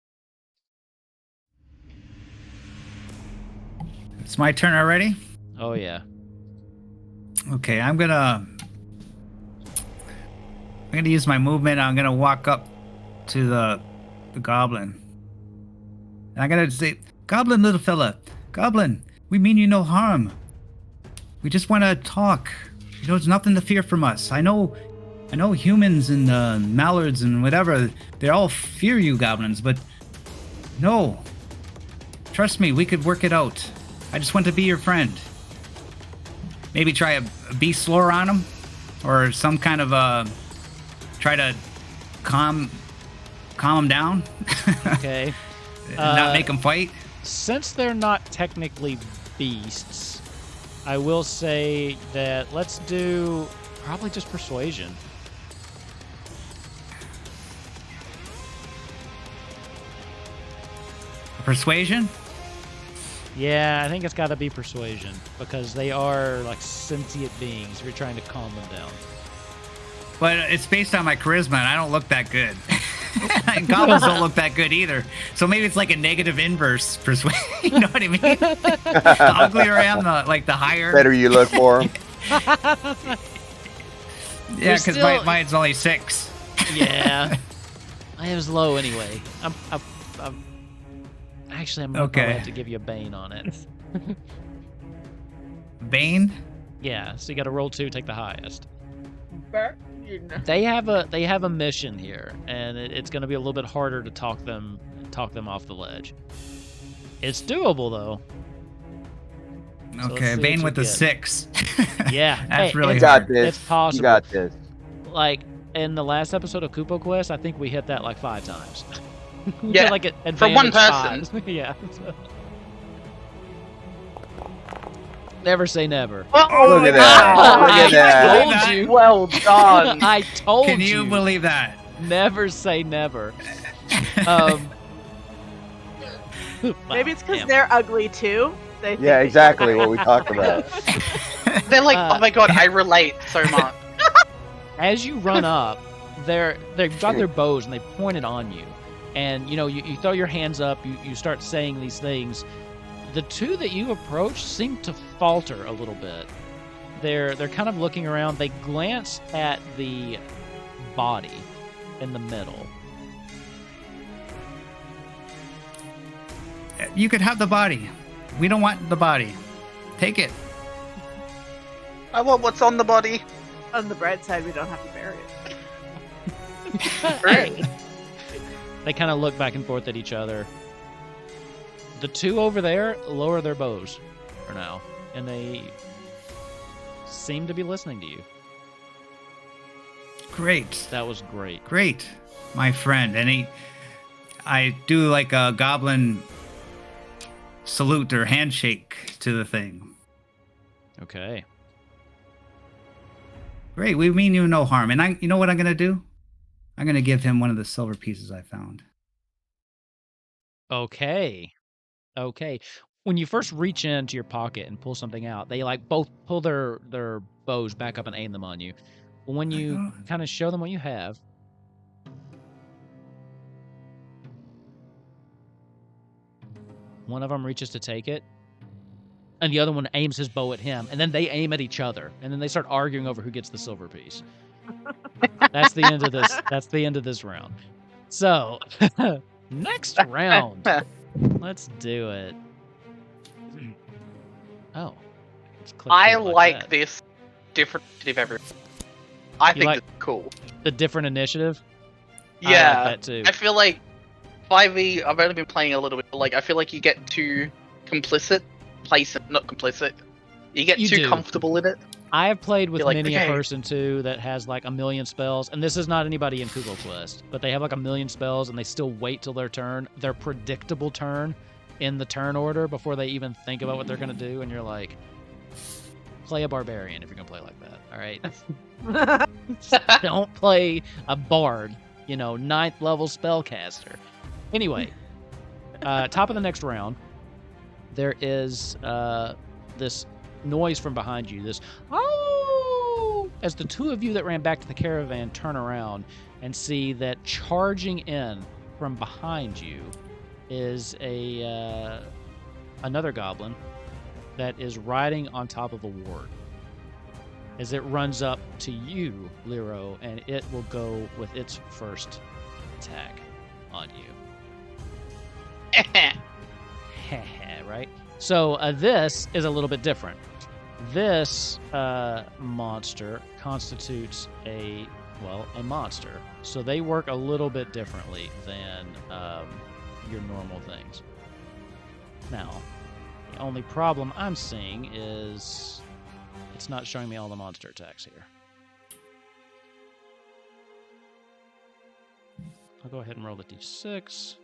It's my turn already? Oh yeah. Okay, I'm gonna use my movement. I'm gonna walk up to the goblin. And I'm gonna say, "Goblin, little fella, Goblin, we mean you no harm. We just want to talk. You know, there's nothing to fear from us. I know humans and mallards and whatever, they all fear you, goblins, but no. Trust me, we could work it out. I just want to be your friend. Maybe try a beast lore on him, or some kind of try to calm him down. Okay. Not make him fight. Since they're not technically beasts, I will say that let's do probably just persuasion. Persuasion? Yeah, I think it's got to be persuasion because they are like sentient beings. If you're trying to calm them down. But it's based on my charisma, and I don't look that good. And goblins don't look that good either. So maybe it's like a negative inverse persuasion. You know what I mean? The uglier I am, the higher. Better you look for him. Yeah, because still- mine's only 6. Yeah, I was low anyway. I'm actually I'm gonna Okay. probably have to give you a bane on it. Bane? Yeah, so you got to roll 2, take the highest. You know. They have a mission here, and it's going to be a little bit harder to talk them off the ledge. It's doable though. So let's Okay, see Bane what with you the get. 6. Yeah, That's hey, really You it's- got hard. this. It's possible. You got this. Like in the last episode of Kupo Quest, I think we hit that like 5 times. We Yeah, had, like an for one advantage person. 5. Yeah. so- Never say never. Oh, Look at that. I Look at that. told you. Well done. I told Can you believe that? Never say never. Maybe it's because Damn. they're ugly too. They think Yeah, they- exactly what we talked about. They're like, Uh, oh my god, I relate so much. As you run up, they've got their bows and they point it on you. And, you throw your hands up, you start saying these things. The two that you approach seem to falter a little bit. They're kind of looking around. They glance at the body in the middle. You could have the body. We don't want the body. Take it. I want what's on the body. On the bright side, we don't have to bury it. Right. They kind of look back and forth at each other. The two over there lower their bows for now, and they seem to be listening to you. Great. That was great. Great, my friend. And I do like a goblin salute or handshake to the thing. Okay. Great. We mean you no harm. And you know what I'm going to do? I'm going to give him one of the silver pieces I found. Okay. When you first reach into your pocket and pull something out, they like both pull their bows back up and aim them on you. But when you kind of show them what you have, one of them reaches to take it, and the other one aims his bow at him, and then they aim at each other, and then they start arguing over who gets the silver piece. That's the end of this. That's the end of this round. So, next round. Let's do it. Oh. Let's click I through like that. this different initiative every. I think like- it's cool. The different initiative? Yeah, I like that too. I feel like 5e. I've only been playing a little bit. Like I feel like you get too complicit, not complicit. You get You too do. comfortable in it. I have played with You're like, many okay. a person too that has like a million spells, and this is not anybody in Kugel Quest, but they have like a million spells and they still wait till their turn, their predictable turn in the turn order before they even think about what they're gonna do, and you're like, play a barbarian if you're gonna play like that, all right? Don't play a bard, 9th level spellcaster. Anyway, top of the next round, there is this noise from behind you, this oh, as the two of you that ran back to the caravan turn around and see that charging in from behind you is another goblin that is riding on top of a ward. As it runs up to you, Lero, and it will go with its first attack on you. Right? So this is a little bit different. This monster constitutes a monster. So they work a little bit differently than your normal things. Now, the only problem I'm seeing is it's not showing me all the monster attacks here. I'll go ahead and roll the d6.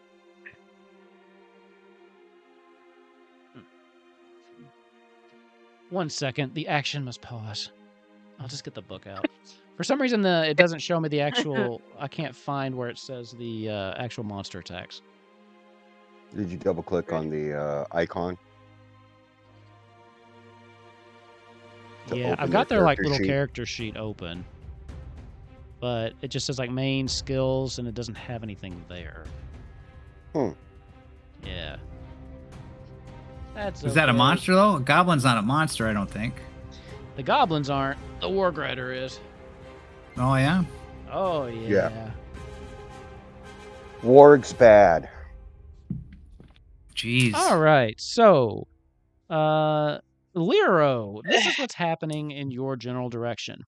One second, the action must pause. I'll just get the book out. For some reason, it doesn't show me the actual. I can't find where it says the actual monster attacks. Did you double click on the icon? To Yeah, open I've the got their like character little sheet? character sheet open, but it just says like main skills, and it doesn't have anything there. Hmm. Yeah. That's Is that a okay. monster, though? A goblin's not a monster, I don't think. The goblins aren't. The Wargrider is. Oh, yeah? Oh yeah. Warg's bad. Jeez. All right. So, Lero, this is what's happening in your general direction.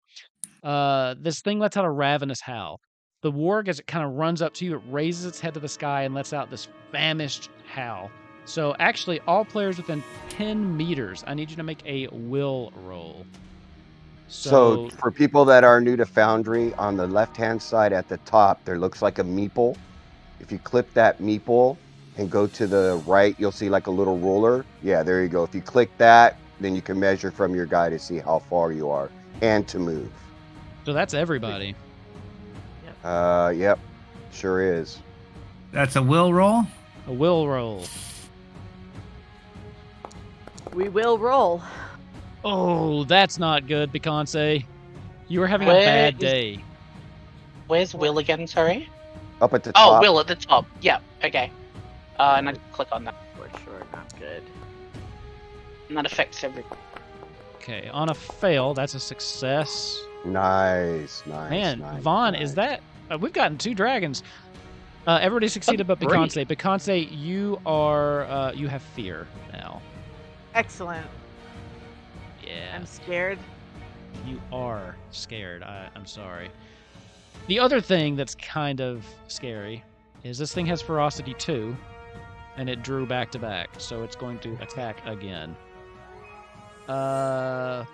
This thing lets out a ravenous howl. The warg, as it kind of runs up to you, it raises its head to the sky and lets out this famished howl. So actually, all players within 10 meters, I need you to make a will roll. So for people that are new to Foundry, on the left-hand side at the top, there looks like a meeple. If you click that meeple and go to the right, you'll see like a little ruler. Yeah, there you go. If you click that, then you can measure from your guy to see how far you are and to move. So that's everybody. Yep, sure is. That's a will roll? A will roll. We will roll. Oh, that's not good, Beyonce. You were having a Where bad is- day. Where's Will again? Sorry. Up at the Oh, top. will at the top. Yeah. Okay. And I click on that, For sure, not good. and that affects everyone. Okay, on a fail, that's a success. Nice. Man, nice, Vaughn, nice. is that... we've gotten 2 dragons. Everybody succeeded but great. Beyonce. Beyonce, you are... you have fear now. Excellent. Yeah. I'm scared. You are scared. I'm sorry. The other thing that's kind of scary is this thing has ferocity 2, and it drew back to back, so it's going to attack again. As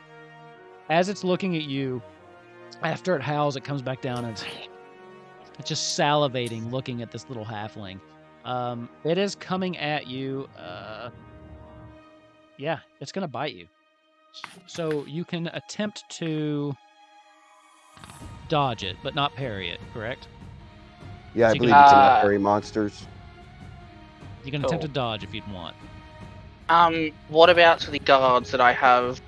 it's looking at you, after it howls, it comes back down and it's just salivating, looking at this little halfling. It is coming at you. Yeah, it's gonna bite you. So you can attempt to dodge it, but not parry it, correct? Yeah, I So you believe can- it's an fairy monsters. You can attempt to Cool. dodge if you'd want. What about the guards that I have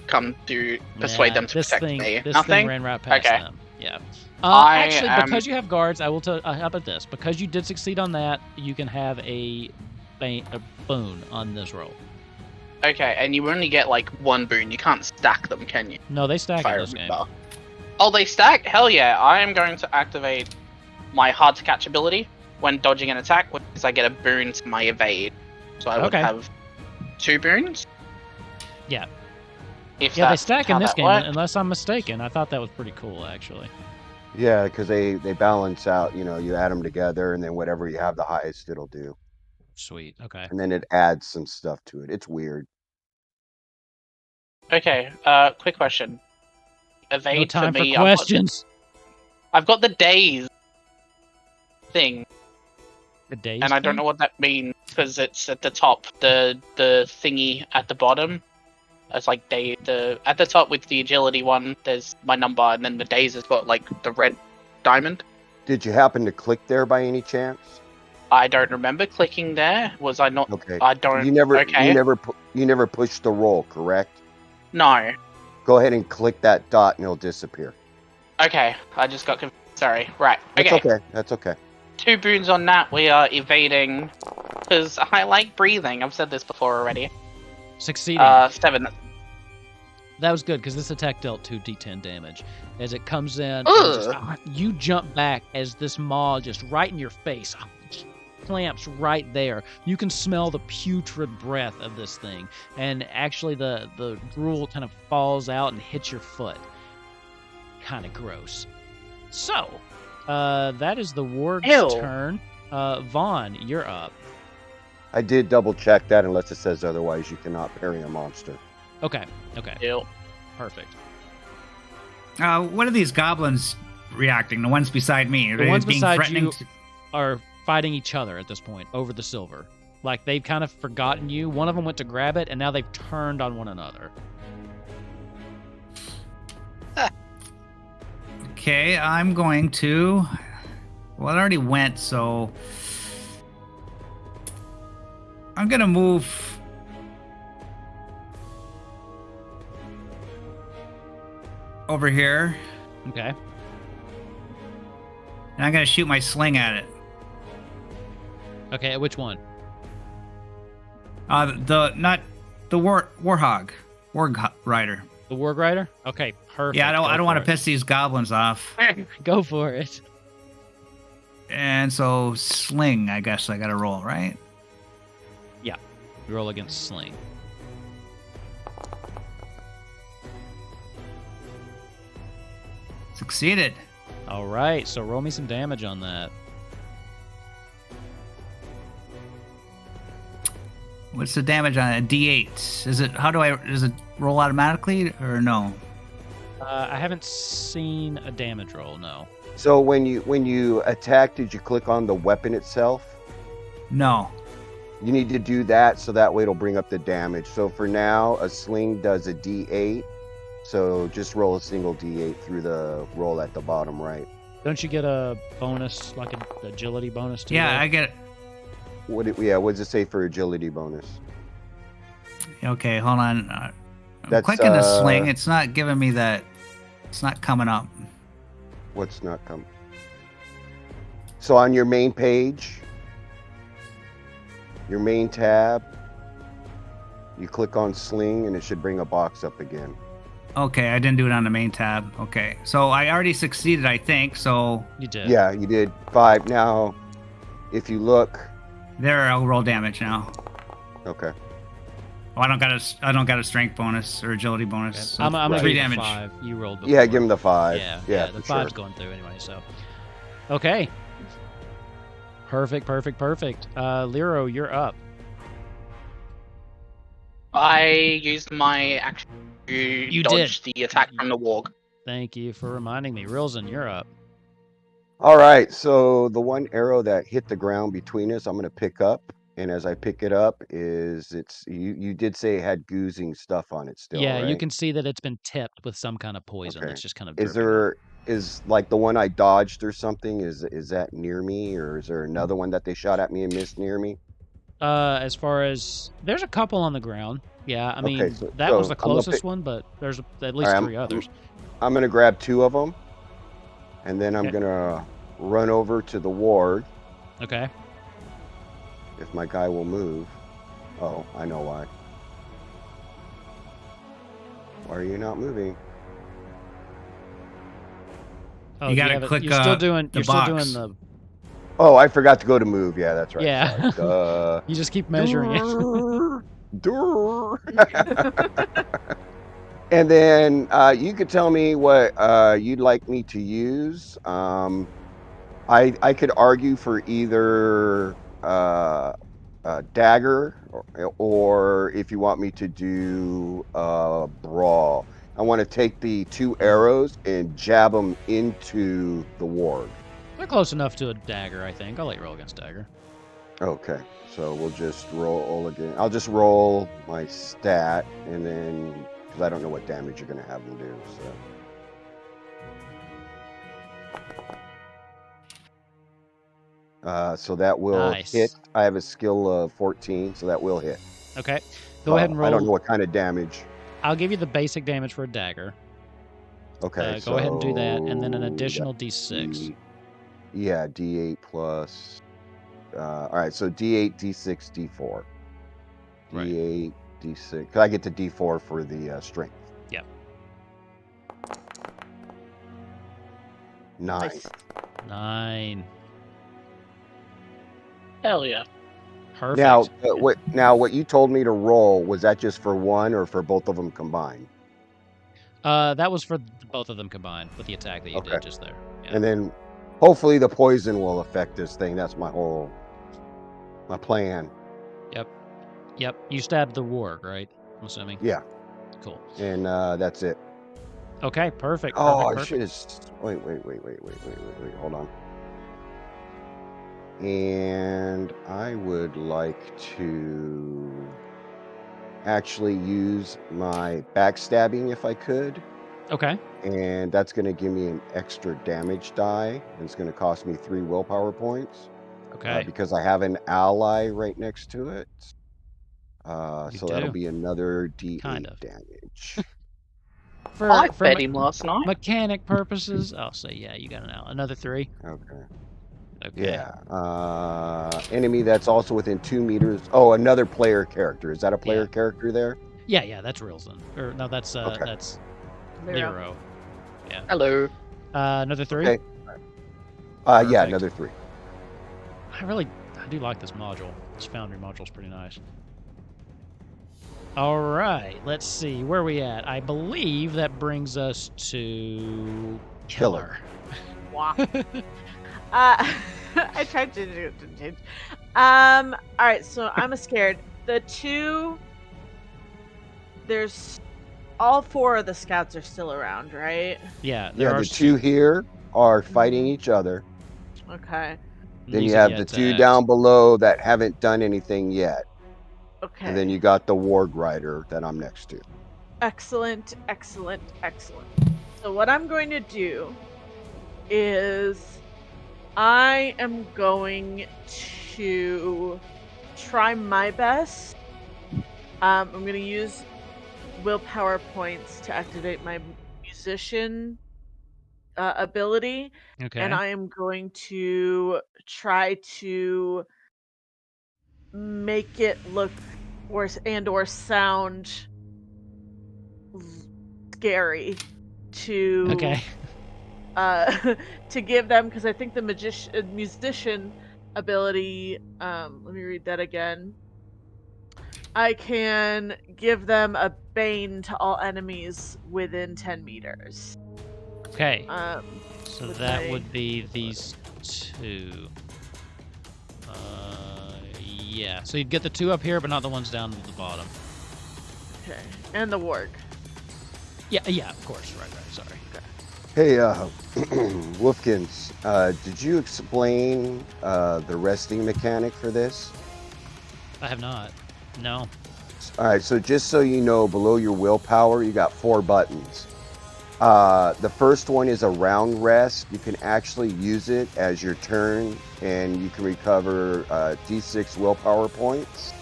come to persuade Nah, them to this protect thing, me? This Nothing? thing ran right past Okay. them. Yeah. I Actually, am- because you have guards, I will tell. How about this? Because you did succeed on that, you can have a boon on this roll. Okay, and you only get like 1 boon. You can't stack them, can you? No, they If stack I in this game. remember. Oh, they stack? Hell yeah. I am going to activate my hard to catch ability when dodging an attack, which is I get a boon to my evade. So I would Okay. have 2 boons? Yeah. If Yeah, they that's stack how in this that game, works. unless I'm mistaken. I thought that was pretty cool, actually. Yeah, because they balance out. You know, you add them together, and then whatever you have the highest, it'll do, Sweet. Okay. and then it adds some stuff to it. It's weird. Okay, quick question. Evade No time for me. for questions. I've got the days thing, The days. and I don't know what that means because it's at the top. The thingy at the bottom. It's like at the top with the agility one. There's my number, and then the days has got like the red diamond. Did you happen to click there by any chance? I don't remember clicking there. Was I not? Okay. I don't. You never. Okay. You never pushed the roll, correct? No. Go ahead and click that dot, and it'll disappear. Okay. I just got confused. Sorry. Right. That's Okay. okay. That's okay. 2 boons on that. We are evading because I like breathing. I've said this before already. Succeeding. 7. That was good because this attack dealt 2d10 damage. As it comes in, and Ugh. you jump back as this maw just right in your face clamps right there. You can smell the putrid breath of this thing, and actually the drool kind of falls out and hits your foot. Kind of gross. So, that is the ward's Ew. turn. Vaughn, you're up. I did double check that. Unless it says otherwise, you cannot parry a monster. Okay. Ew. Perfect. What are these goblins reacting? The ones beside me? Are The they ones being beside threatening you to- are fighting each other at this point over the silver. Like they've kind of forgotten you. One of them went to grab it, and now they've turned on one another. Okay, I'm going to. Well, it already went, so I'm gonna move over here, Okay. and I'm gonna shoot my sling at it. Okay. Which one? Not the warhog, warg rider. The Warg Rider? Okay. Perfect. Yeah, I Go don't want to for it. piss these goblins off. Go for it. And so sling, I guess I gotta roll, right? You roll against Sling. Succeeded. All right. So roll me some damage on that. What's the damage on it? D8. Is it? Does it roll automatically or no? I haven't seen a damage roll. No. So when you attack, did you click on the weapon itself? No. You need to do that so that way it'll bring up the damage. So for now, a sling does a D8. So just roll a single D8 through the roll at the bottom right. Don't you get a bonus, like an agility bonus? To Yeah, that? I get it. What does it say for agility bonus? Okay, hold on. I'm That's, clicking the sling. It's not giving me that. It's not coming up. What's not coming? So on your main page, your main tab, you click on sling and it should bring a box up again. Okay, I didn't do it on the main tab. Okay, so I already succeeded, I think. So You did. Yeah, you did 5. Now, if you look, there, I'll roll damage now. okay. Oh, I don't got a strength bonus or agility bonus. Okay. So I'm gonna three give you the damage. 5. You rolled before. Yeah, give him the 5. Yeah, the for 5's sure. going through anyway, so. Okay. Perfect. Lero, you're up. I used my action to You dodge the attack from the warg. Thank you for reminding me. Rilzen, you're up. All right, so the one arrow that hit the ground between us, I'm going to pick up. And as I pick it up, you did say it had goozing stuff on it still, Yeah, right? you can see that it's been tipped with some kind of poison Okay. that's just kind of Is dripping. like the one I dodged or something? Is that near me, or is there another one that they shot at me and missed near me? As far as there's a couple on the ground. Yeah, I mean Okay, that was so the I'm gonna closest pick. one, but there's at All least right, 3 others. I'm gonna grab 2 of them, and then I'm Okay. gonna run over to the ward. Okay. If my guy will move. Oh, I know why. Why are you not moving? Oh, You do gotta have it? click, You're still doing. the You're still doing box. the. Oh, I forgot to go to move. Yeah, that's right. Yeah. Sorry. Duh. You just keep measuring it. Durr. And then you could tell me what you'd like me to use. I could argue for either dagger or if you want me to do brawl. I want to take the 2 arrows and jab them into the warg. They're close enough to a dagger, I think. I'll let you roll against dagger. Okay, so we'll just roll again. I'll just roll my stat and then because I don't know what damage you're gonna have them do. So that will Nice. hit. I have a skill of 14, so that will hit. Okay. Go ahead and roll. I don't know what kind of damage. I'll give you the basic damage for a dagger. Okay, Go ahead and do that, and then an so additional that's D6. Yeah, D8 plus. All right, so D8, D6, D4. Right. D8, D6. 'Cause I get to D4 for the strength. Yep. 9. Nice. 9. Hell yeah. Perfect. Now, what you told me to roll, was that just for one or for both of them combined? That was for both of them combined with the attack that you Okay. did just there. Yeah. And then hopefully the poison will affect this thing. That's my plan. Yep. You stabbed the warg, right? I'm assuming. Yeah. Cool. And that's it. Okay. Perfect. Oh, I Perfect. should have. Wait. Hold on. And I would like to actually use my backstabbing if I could. Okay. And that's going to give me an extra damage die. And it's going to cost me 3 willpower points. Okay. Because I have an ally right next to it. You So that'll do. be another D8 Kind of. damage. I For fed him last night. mechanic purposes, I'll say yeah. You got another 3. Okay. Okay. Yeah. Enemy that's also within 2 meters. Oh, another player character. Is that a player character there? Yeah. That's Rilzen. Or no, that's Okay. that's Lero. Lero. Yeah. Hello. Another 3. Okay. Yeah, Perfect. another 3. I do like this module. This Foundry module's pretty nice. All right, let's see where we at. I believe that brings us to Killer. Wow. I tried to do it, didn't change. All right, so I'm scared. There's all 4 of the scouts are still around, right? Yeah, there Yeah, are the 2 here are fighting each other. Okay. Then These you have have the yet to 2 act. down below that haven't done anything yet. Okay. And then you got the Warg Rider that I'm next to. Excellent. So what I'm going to do is I am going to try my best. I'm going to use willpower points to activate my musician ability, Okay. and I am going to try to make it look or sound scary to Okay. to give them, because I think the musician ability, let me read that again. I can give them a bane to all enemies within 10 meters. Okay. Um, So with that my would be these two. Yeah. So you'd get the two up here, but not the ones down at the bottom. okay, and the warg. Yeah, of course. Right. Sorry. Hey, Wolfkins, did you explain the resting mechanic for this? I have not. No. All right, so just so you know, below your willpower, you got 4 buttons. The first one is a round rest. You can actually use it as your turn, and you can recover D6 willpower points.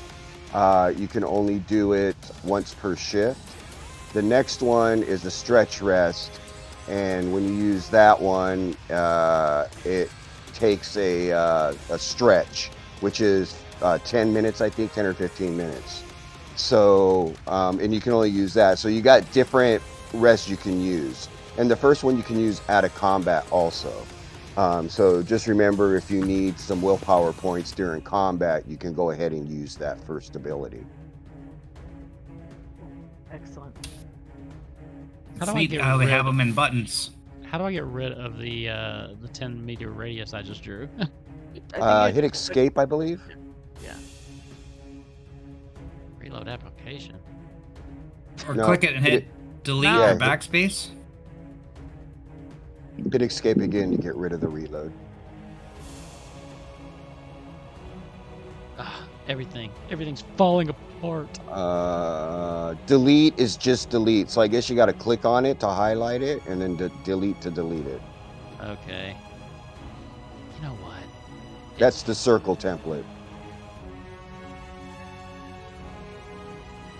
You can only do it once per shift. The next one is a stretch rest, and when you use that one, it takes a stretch, which is 10 minutes, I think, 10 or 15 minutes. So, and you can only use that. So you got different rests you can use. And the first one you can use out of combat also. So just remember, if you need some willpower points during combat, you can go ahead and use that first ability. Excellent. How do I Sweet get how they rid- have them in buttons. How do I get rid of the 10-meter radius I just drew? I think Hit escape, I believe. yeah. Reload application. Or No, click it and hit delete No. or backspace. Hit escape again to get rid of the reload. Everything's falling apart. Delete is just delete. So I guess you got to click on it to highlight it, and then delete to delete it. Okay. You know what? That's the circle template.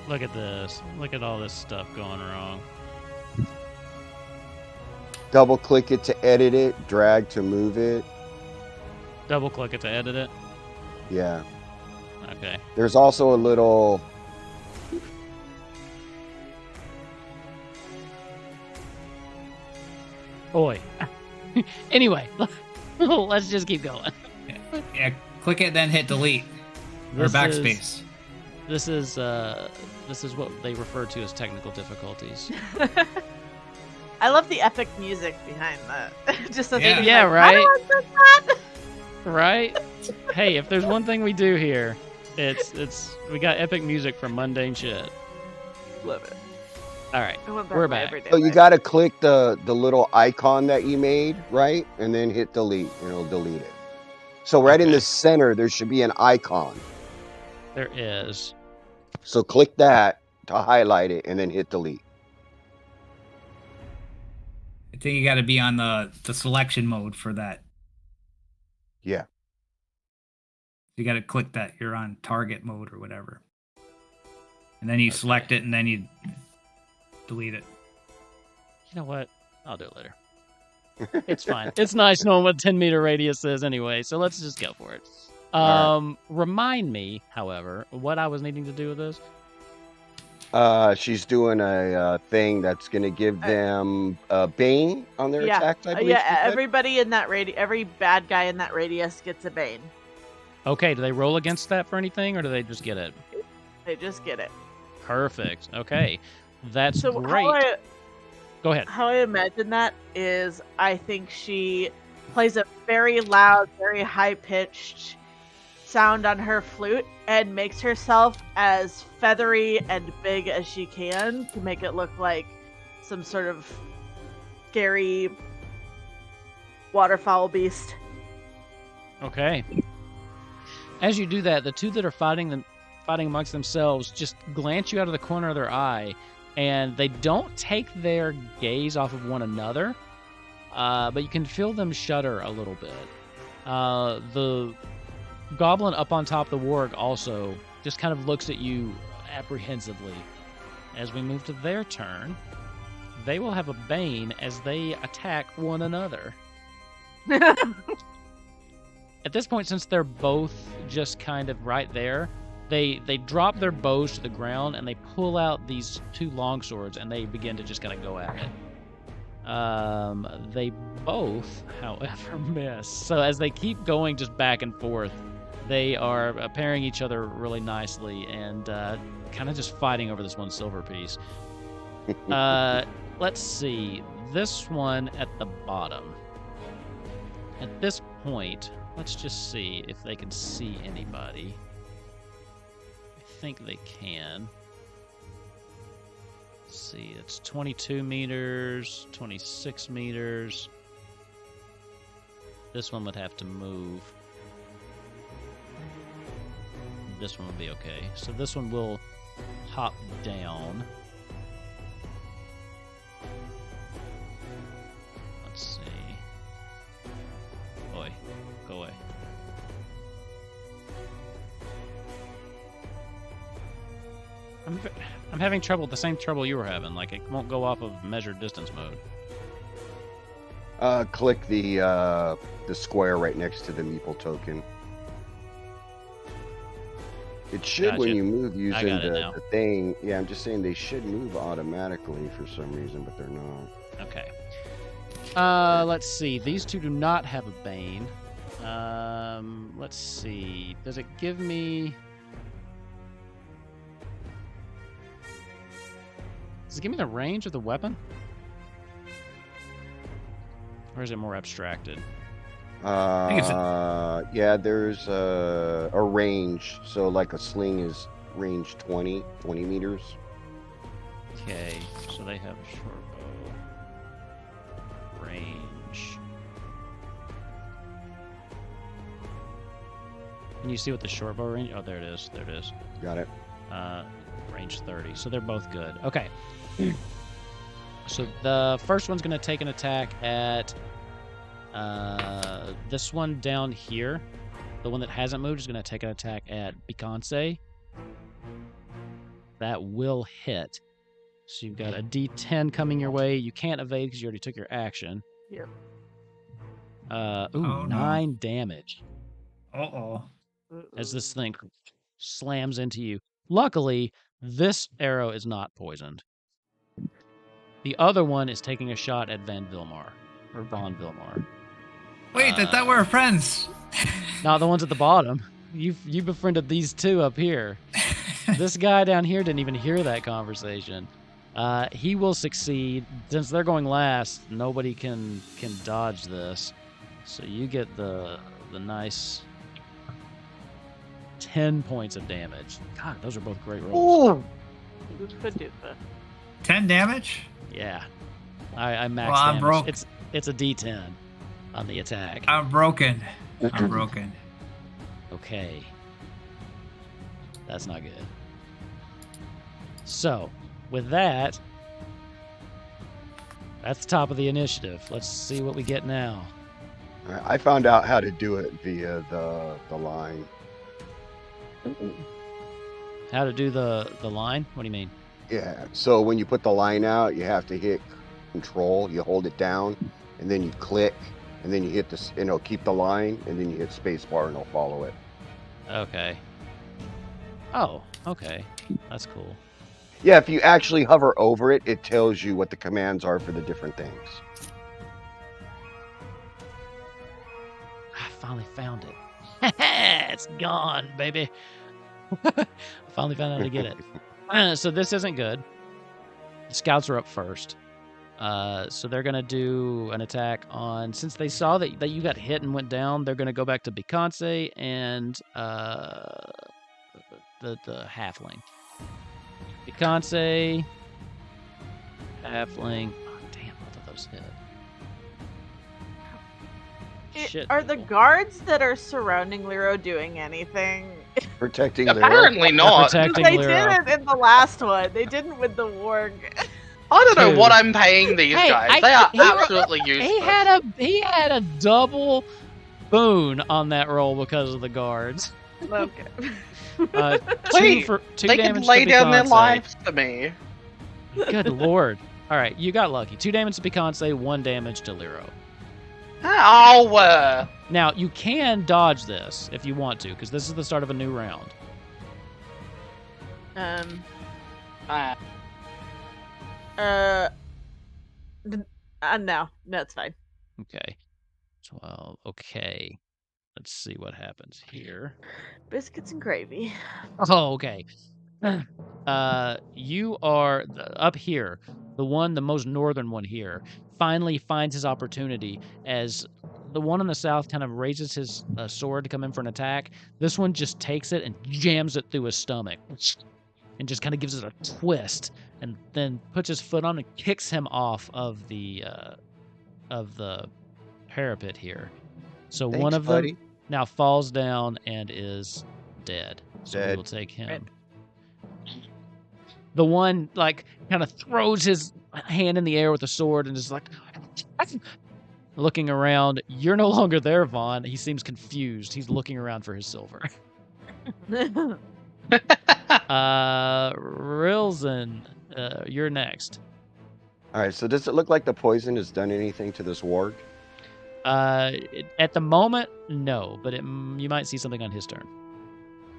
Look at this. Look at all this stuff going wrong. Double click it to edit it, drag to move it. Double click it to edit it. Yeah. Okay. There's also a little. Boy. Anyway, let's just keep going. Yeah, click it then hit delete or This backspace. This is what they refer to as technical difficulties. I love the epic music behind that. Just the Yeah. thing. Yeah, Like, right? How do I fix that? Right? Hey, if there's one thing we do here, it's we got epic music for mundane shit. Love it. All right. I went back We're to my back. everyday So you life. got to click the little icon that you made, right? And then hit delete, and it'll delete it. So right in Okay. the center, there should be an icon. There is. So click that to highlight it, and then hit delete. I think you got to be on the selection mode for that. Yeah. You got to click that you're on target mode or whatever. And then you select it and then you delete it. You know what? I'll do it later. It's fine. It's nice knowing what 10-meter radius is anyway, so let's just go for it. All Remind me, however, what I was needing to do with this. She's doing a thing that's going to give them Bane on their Yeah. attacks, I believe. Yeah, she said. everybody in that every bad guy in that radius gets a bane. Okay, do they roll against that for anything, or do they just get it? They just get it. Perfect. Okay. That's So great. Go ahead. how I imagine that is, I think she plays a very loud, very high-pitched sound on her flute and makes herself as feathery and big as she can to make it look like some sort of scary waterfowl beast. Okay. As you do that, the two that are fighting amongst themselves just glance you out of the corner of their eye, and they don't take their gaze off of one another, but you can feel them shudder a little bit. The goblin up on top of the warg also just kind of looks at you apprehensively. As we move to their turn, they will have a bane as they attack one another. At this point, since they're both just kind of right there, they drop their bows to the ground and they pull out these two longswords and they begin to just kind of go at it. They both, however, miss. So as they keep going just back and forth, they are pairing each other really nicely and kind of just fighting over this one silver piece. Let's see. This one at the bottom. At this point, let's just see if they can see anybody. I think they can. Let's see, it's 22 meters, 26 meters. This one would have to move. This one will be okay. So this one will hop down. Let's see. Boy, go away. I'm having trouble, the same trouble you were having. Like, it won't go off of measured distance mode. Click the square right next to the meeple token. It should Gotcha. when you move using now. the thing. Yeah, I'm just saying they should move automatically for some reason, but they're not. Okay. Let's see. These two do not have a bane. Let's see. Does it give me... Does it give me the range of the weapon? Or is it more abstracted? Yeah, there's a range. So like a sling is range 20 meters. Okay, so they have a short bow. Range. Can you see what the short bow range? Oh, there it is. There it is. Got it. Range 30. So they're both good. Okay. So the first one's going to take an attack at this one down here. The one that hasn't moved is going to take an attack at Bicance. That will hit. So you've got a D10 coming your way. You can't evade because you already took your action. Yep. Oh, no. 9 damage Uh-oh. as this thing slams into you. Luckily, this arrow is not poisoned. The other one is taking a shot at Von Vilmar. Wait, I thought we were friends. Not the ones at the bottom. You befriended these two up here. This guy down here didn't even hear that conversation. He will succeed. Since they're going last, nobody can dodge this. So you get the nice 10 points of damage. God, those are both great rolls. Ooh. Oofa doofa. 10 damage? Yeah. I maxed Well, I'm damage. broke. It's a D10 on the attack. I'm broken. I'm broken. Okay. That's not good. So, with that, that's the top of the initiative. Let's see what we get now. I found out how to do it via the line. How to do the line? What do you mean? Yeah. So when you put the line out, you have to hit Control. You hold it down, and then you click, and then you hit this. And it'll keep the line, and then you hit spacebar, and it'll follow it. Okay. Oh, okay. That's cool. Yeah. If you actually hover over it, it tells you what the commands are for the different things. I finally found it. It's gone, baby. I finally found out how to get it. So this isn't good. The scouts are up first. So they're going to do an attack on... Since they saw that you got hit and went down, they're going to go back to Bicance and the halfling. Bicance, halfling. Oh, damn, both of those hit. Shit, Are the people. guards that are surrounding Lero doing anything? Protecting their Apparently not. Protecting They Lero. didn't in the last one. They didn't with the warg. I don't know Dude. what I'm paying these Hey, guys. They are he absolutely useless. He had a double boon on that roll because of the guards. Okay. Two Wait, for two they damage can lay to down their Bicance. lives for me. Good lord. All right, you got lucky. 2 damage to Beyonce, 1 damage to Lero. Oh, Now, you can dodge this if you want to, because this is the start of a new round. No, it's fine. Okay. 12. Okay. Let's see what happens here. Biscuits and gravy. Oh, okay. You are up here. The most northern one here, finally finds his opportunity as the one on the south kind of raises his sword to come in for an attack. This one just takes it and jams it through his stomach and just kind of gives it a twist and then puts his foot on and kicks him off of the parapet here. So Thanks, one of buddy. them now falls down and is dead. So we Dead. will take him. Rip. The one like kind of throws his hand in the air with a sword and is like looking around. You're no longer there, Vaughn. He seems confused. He's looking around for his silver. Rilzen, you're next. All right. So does it look like the poison has done anything to this warg? At the moment, no, but you might see something on his turn.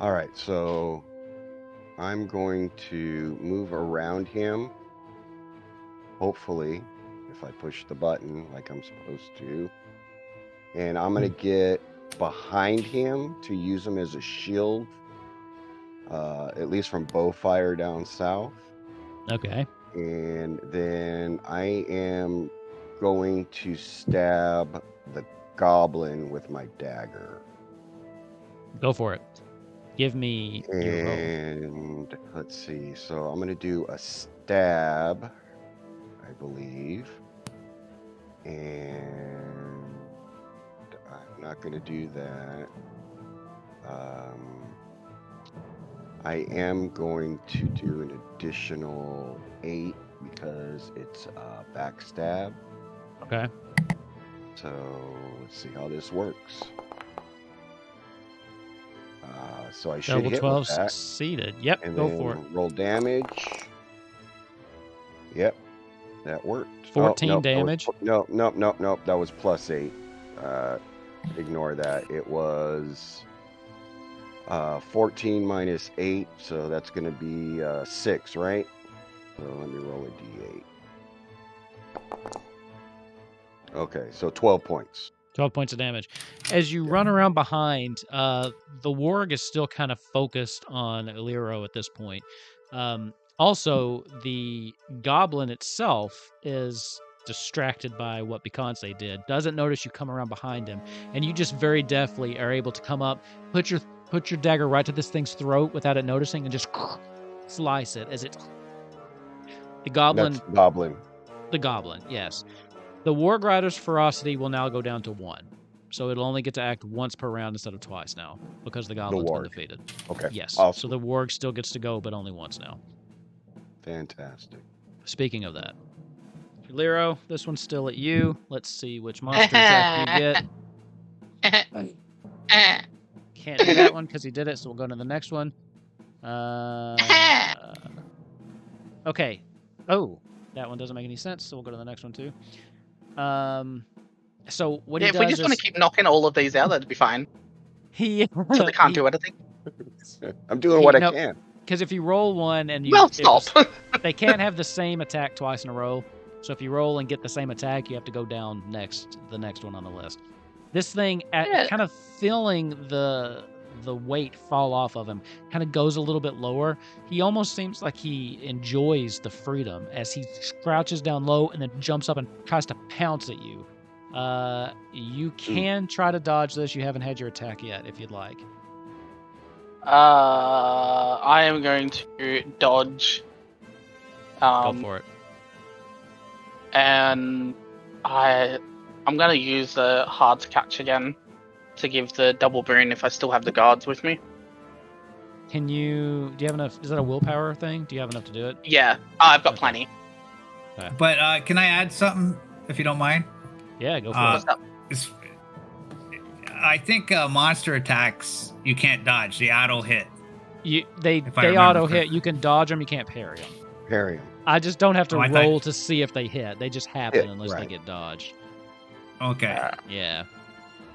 All right. So I'm going to move around him. Hopefully, if I push the button like I'm supposed to. And I'm going to get behind him to use him as a shield. At least from bow fire down south. Okay. And then I am going to stab the goblin with my dagger. Go for it. Give me your roll. And let's see. So I'm going to do a stab, I believe. And I'm not going to do that. I am going to do an additional 8 because it's a backstab. Okay. So let's see how this works. So I should Double hit 12 with that. succeeded. Yep, And go then for it. roll damage. Yep, that worked. 14 nope, damage. Nope. That was plus 8. Ignore that. It was 14 minus 8, so that's going to be 6, right? So let me roll a d8. Okay, so 12 points. 12 points of damage. As you run around behind, the warg is still kind of focused on Lero at this point. Also, the goblin itself is distracted by what Beyonce did, doesn't notice you come around behind him, and you just very deftly are able to come up, put your dagger right to this thing's throat without it noticing, and just slice it as it... The goblin... That's goblin. The goblin, yes. The Warg Rider's ferocity will now go down to 1. So it'll only get to act once per round instead of twice now, because the goblin's been warg. defeated. Okay. Yes. Awesome. So the Warg still gets to go, but only once now. Fantastic. Speaking of that. Lero, this one's still at you. Let's see which monster attack you get. Can't do that one because he did it, so we'll go to the next one. Okay. Oh, that one doesn't make any sense, so we'll go to the next one too. So what he if does we just want is to keep knocking all of these out, that'd be fine. he So they can't do anything. I'm doing what I no, can. because if you roll one and you Well, stop. they can't have the same attack twice in a row. So if you roll and get the same attack, you have to go down the next one on the list. This thing, Yeah. kind of feeling the weight fall off of him, kind of goes a little bit lower. He almost seems like he enjoys the freedom as he crouches down low and then jumps up and tries to pounce at you. You can try to dodge this. You haven't had your attack yet, if you'd like. I am going to dodge. Go for it. And I'm going to use the hard to catch again to give the double boon if I still have the guards with me. Do you have enough? Is that a willpower thing? Do you have enough to do it? Yeah, I've got Okay. plenty. But can I add something, if you don't mind? Yeah, go for What's up? I think monster attacks you can't dodge. The auto hit. it. They if I remember auto hit. correctly. You can dodge them. You can't parry them. Parry him. I just don't have to Oh, I roll thought- to see if they hit. They just happen unless they right. get dodged. Okay. Yeah.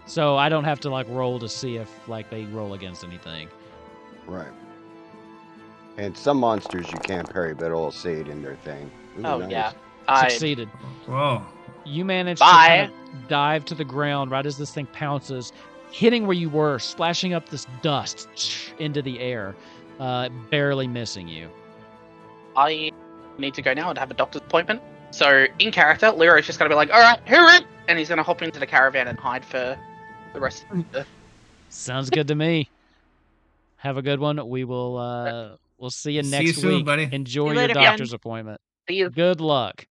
So I don't have to like roll to see if like they roll against anything. Right. And some monsters you can't parry, but it'll say it in their thing. Ooh, Oh nice. yeah. I Succeeded. Whoa. You managed Bye. to kind of dive to the ground right as this thing pounces, hitting where you were, splashing up this dust into the air, barely missing you. I need to go now and have a doctor's appointment. So in character, Leroy's just gonna be like, all right, hooray! And he's gonna hop into the caravan and hide for the rest of the Sounds good to me. Have a good one. We will we'll see you See next you soon, week. buddy. Enjoy See you your later, doctor's friend. appointment. See you. Good luck.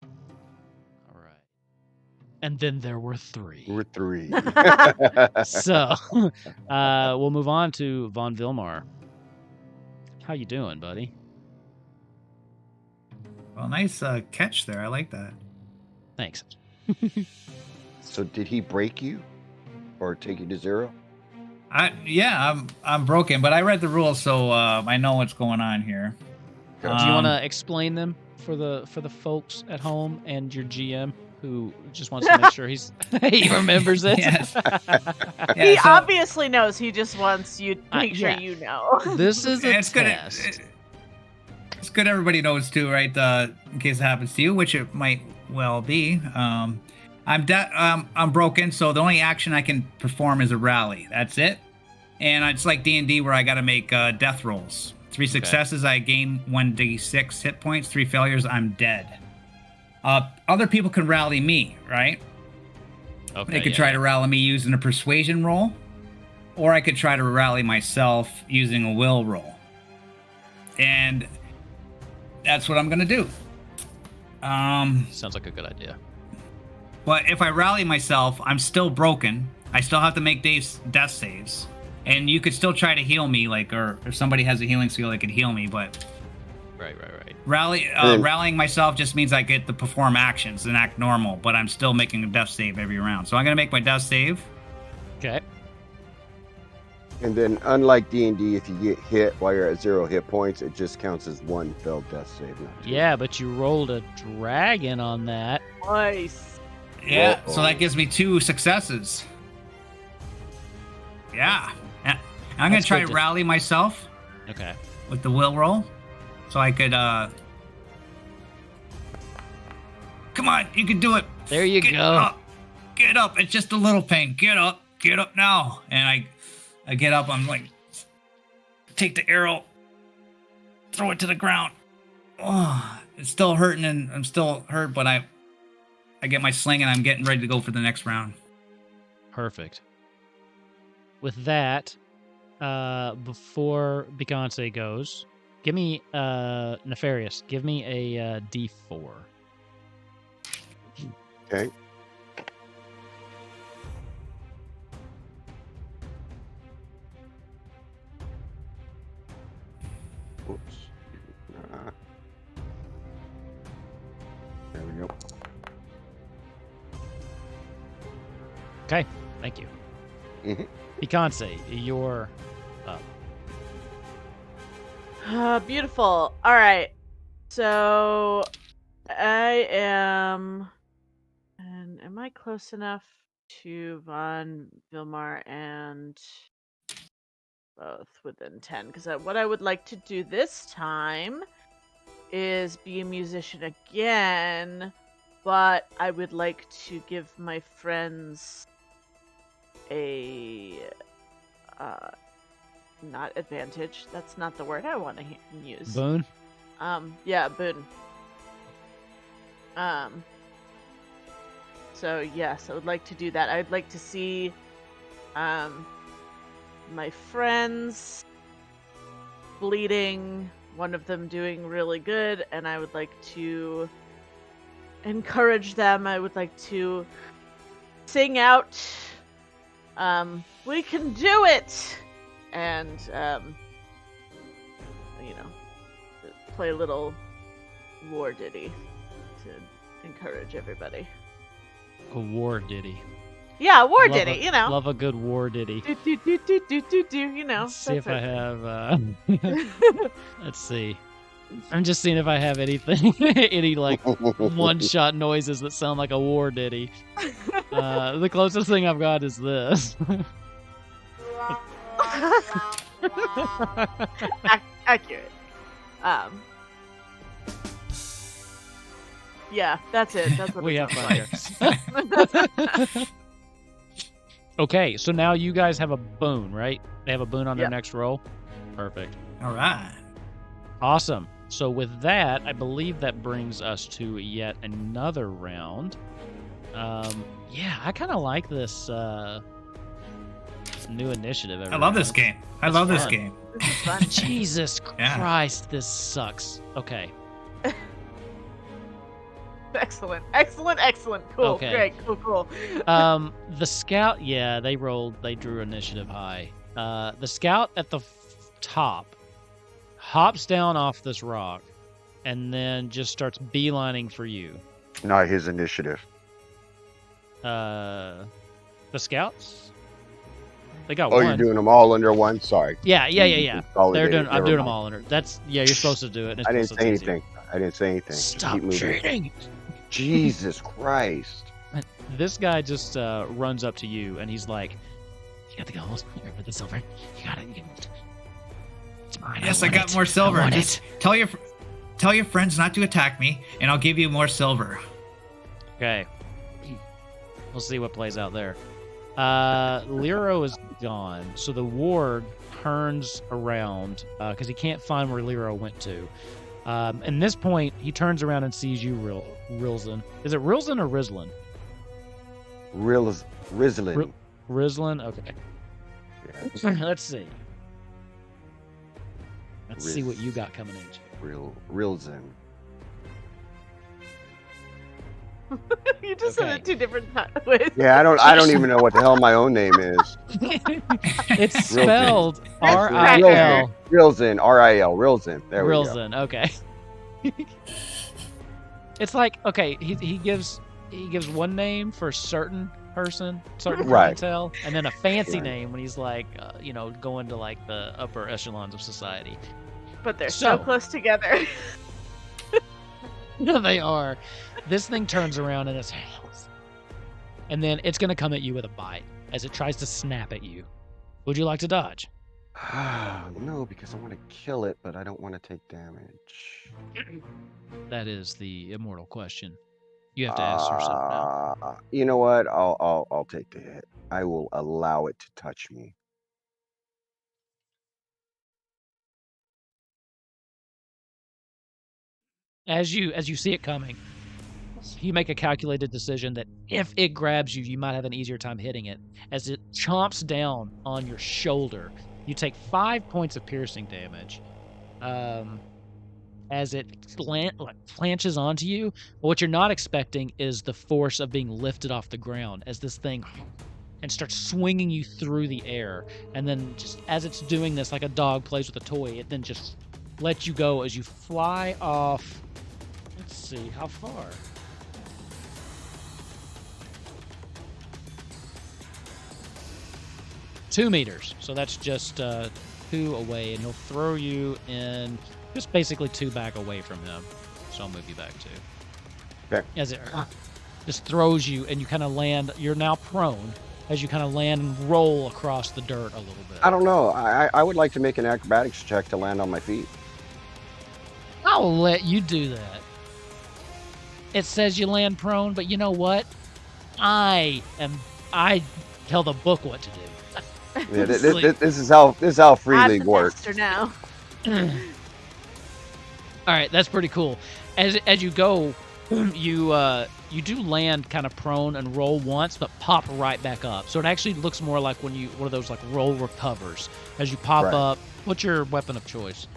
All right. And then there were 3. We're 3. So, we'll move on to Von Vilmar. How you doing, buddy? Well, nice catch there. I like that. Thanks. So did he break you? Or take you to 0? I'm broken, but I read the rules, so I know what's going on here. Do you want to explain them for the folks at home and your GM who just wants to make sure he remembers it? Yes. He Yeah, so obviously knows. He just wants you to make sure yeah. you know. This is a it's good. test. It's good everybody knows too, right? In case it happens to you, which it might well be. I'm broken, so the only action I can perform is a rally. That's it. And it's like D&D where I got to make death rolls. 3 successes, I gain 1d6 hit points. 3 failures, I'm dead. Other people can rally me, right? Okay. They could try to rally me using a persuasion roll, or I could try to rally myself using a will roll. And that's what I'm going to do. Sounds like a good idea. But if I rally myself, I'm still broken. I still have to make death saves. And you could still try to heal me, like, or if somebody has a healing skill, they could heal me. But Right. rallying myself just means I get to perform actions and act normal, but I'm still making a death save every round. So I'm going to make my death save. Okay. And then, unlike D&D, if you get hit while you're at 0 hit points, it just counts as 1 failed death save. Not 2. Yeah, but you rolled a dragon on that. Nice. Yeah, Whoa. so that gives me 2 successes. Yeah. I'm going That's to try good to to- rally myself Okay. with the will roll. So I could, come on, you can do it. There you Get go. Up. Get up. It's just a little pain. Get up. Get up now. And I get up. I'm like, take the arrow, throw it to the ground. Oh, it's still hurting and I'm still hurt, but I get my sling and I'm getting ready to go for the next round. Perfect. With that, before Beyonce goes, give me Nefarious. Give me a D4. Okay. Oops. There we go. Okay. Thank you. Mhm. Beyonce, you're up. Beautiful. All right. So I am. And am I close enough to Von Vilmar and both within 10? Because what I would like to do this time is be a musician again, but I would like to give my friends a not advantage. That's not the word I want to use. Boone? Yeah, boon. So yes, I would like to do that. I'd like to see my friends bleeding, one of them doing really good, and I would like to encourage them. I would like to sing out, we can do it! And, play a little war ditty to encourage everybody. A war ditty. Yeah, war Love ditty, Love a good war ditty. Do, Let's see if I have. Let's see. I'm just seeing if I have anything, any like one-shot noises that sound like a war ditty. The closest thing I've got is this. Accurate. Yeah, that's it. That's what We it have sounds fun like. here. Okay, so now you guys have a boon, right? They have a boon on their Yep. next roll. Perfect. All right. Awesome. So with that, I believe that brings us to yet another round. Yeah, I kind of like this new initiative. I love this game. I It's love this fun. game. This is fun. Jesus Yeah. Christ, this sucks. Okay. Excellent. Cool. Okay. Great. Cool. The scout, yeah, they drew initiative high. The scout at the top hops down off this rock and then just starts beelining for you. Not his initiative. The scouts? They got Oh, one. you're doing them all under one? Sorry. Yeah. They're I'm doing them all under. That's yeah. You're supposed to do it. and it's I didn't supposed say to be easier. anything. I didn't say anything. Just Stop keep moving. cheating. Jesus Christ. This guy just runs up to you and he's like, "You got the gold or the silver? You got it. It's mine. Yes, I want got it. more silver. I want Just it." tell your friends not to attack me, and I'll give you more silver. Okay. We'll see what plays out there. Lero is gone, so the ward turns around because he can't find where Lero went to. And this point, he turns around and sees you, Rilzin. Is it Rilzin or Rizlin? Rizzling. Rizlin? Okay. Yeah. Let's see. Let's see what you got coming at you. Rilzin. You just said Okay. it two different ways. Yeah, I don't even know what the hell my own name is. It's spelled Rilzin. R-I-L. Rilzin. R-I-L. Rilzin. There we go. Rilzin, okay. It's like, okay, he gives one name for a certain person, certain Right. clientele, and then a fancy Right. name when he's like, going to like the upper echelons of society. But they're so So- close together. Yeah, they are. This thing turns around in its hands, and then it's gonna come at you with a bite as it tries to snap at you. Would you like to dodge? No, because I want to kill it, but I don't want to take damage. That is the immortal question. You have to ask yourself now. You know what? I'll take the hit. I will allow it to touch me. As you see it coming, you make a calculated decision that if it grabs you, you might have an easier time hitting it. As it chomps down on your shoulder, you take 5 points of piercing damage. As it flanches onto you, but what you're not expecting is the force of being lifted off the ground as this thing and starts swinging you through the air. And then just as it's doing this, like a dog plays with a toy, it then just lets you go as you fly off. Let's see, how far? Two meters. So that's just 2 away, and he'll throw you in just basically 2 back away from him. So I'll move you back too. Okay. As it just throws you, and you kind of land. You're now prone as you kind of land and roll across the dirt a little bit. I don't know. I would like to make an acrobatics check to land on my feet. I'll let you do that. It says you land prone, but you know what? I tell the book what to do. Yeah, this is how free I'm league the works. master now. All right, that's pretty cool. As you go, you do land kind of prone and roll once, but pop right back up. So it actually looks more like one of those like roll recovers. As you pop Right. up, what's your weapon of choice?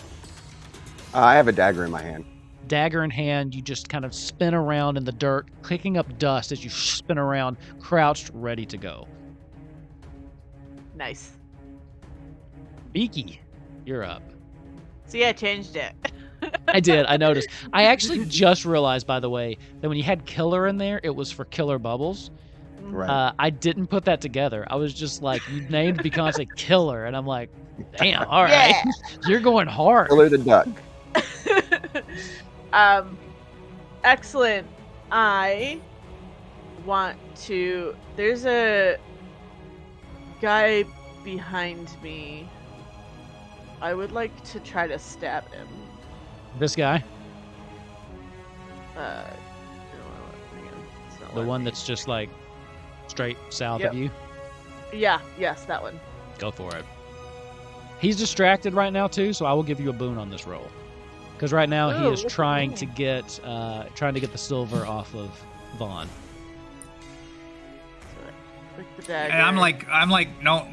I have a dagger in my hand. Dagger in hand, you just kind of spin around in the dirt, kicking up dust as you spin around, crouched, ready to go. Nice. Beaky, you're up. See, I changed it. I did. I noticed. I actually just realized, by the way, that when you had killer in there, it was for killer bubbles. Right. I didn't put that together. I was just like, you named Beyonce killer, and I'm like, damn, all right, Yeah. you're going hard. Killer the duck. Excellent. I want to. There's a guy behind me. I would like to try to stab him. This guy, No, hang on. It's not the letting one me. that's just like straight south Yep. of you. Yeah, yes, that one. Go for it. He's distracted right now too, so I will give you a boon on this roll. Because right now he Ooh, is look at trying me. to get the silver off of Vaughn. So I click the dagger. And I'm like, no,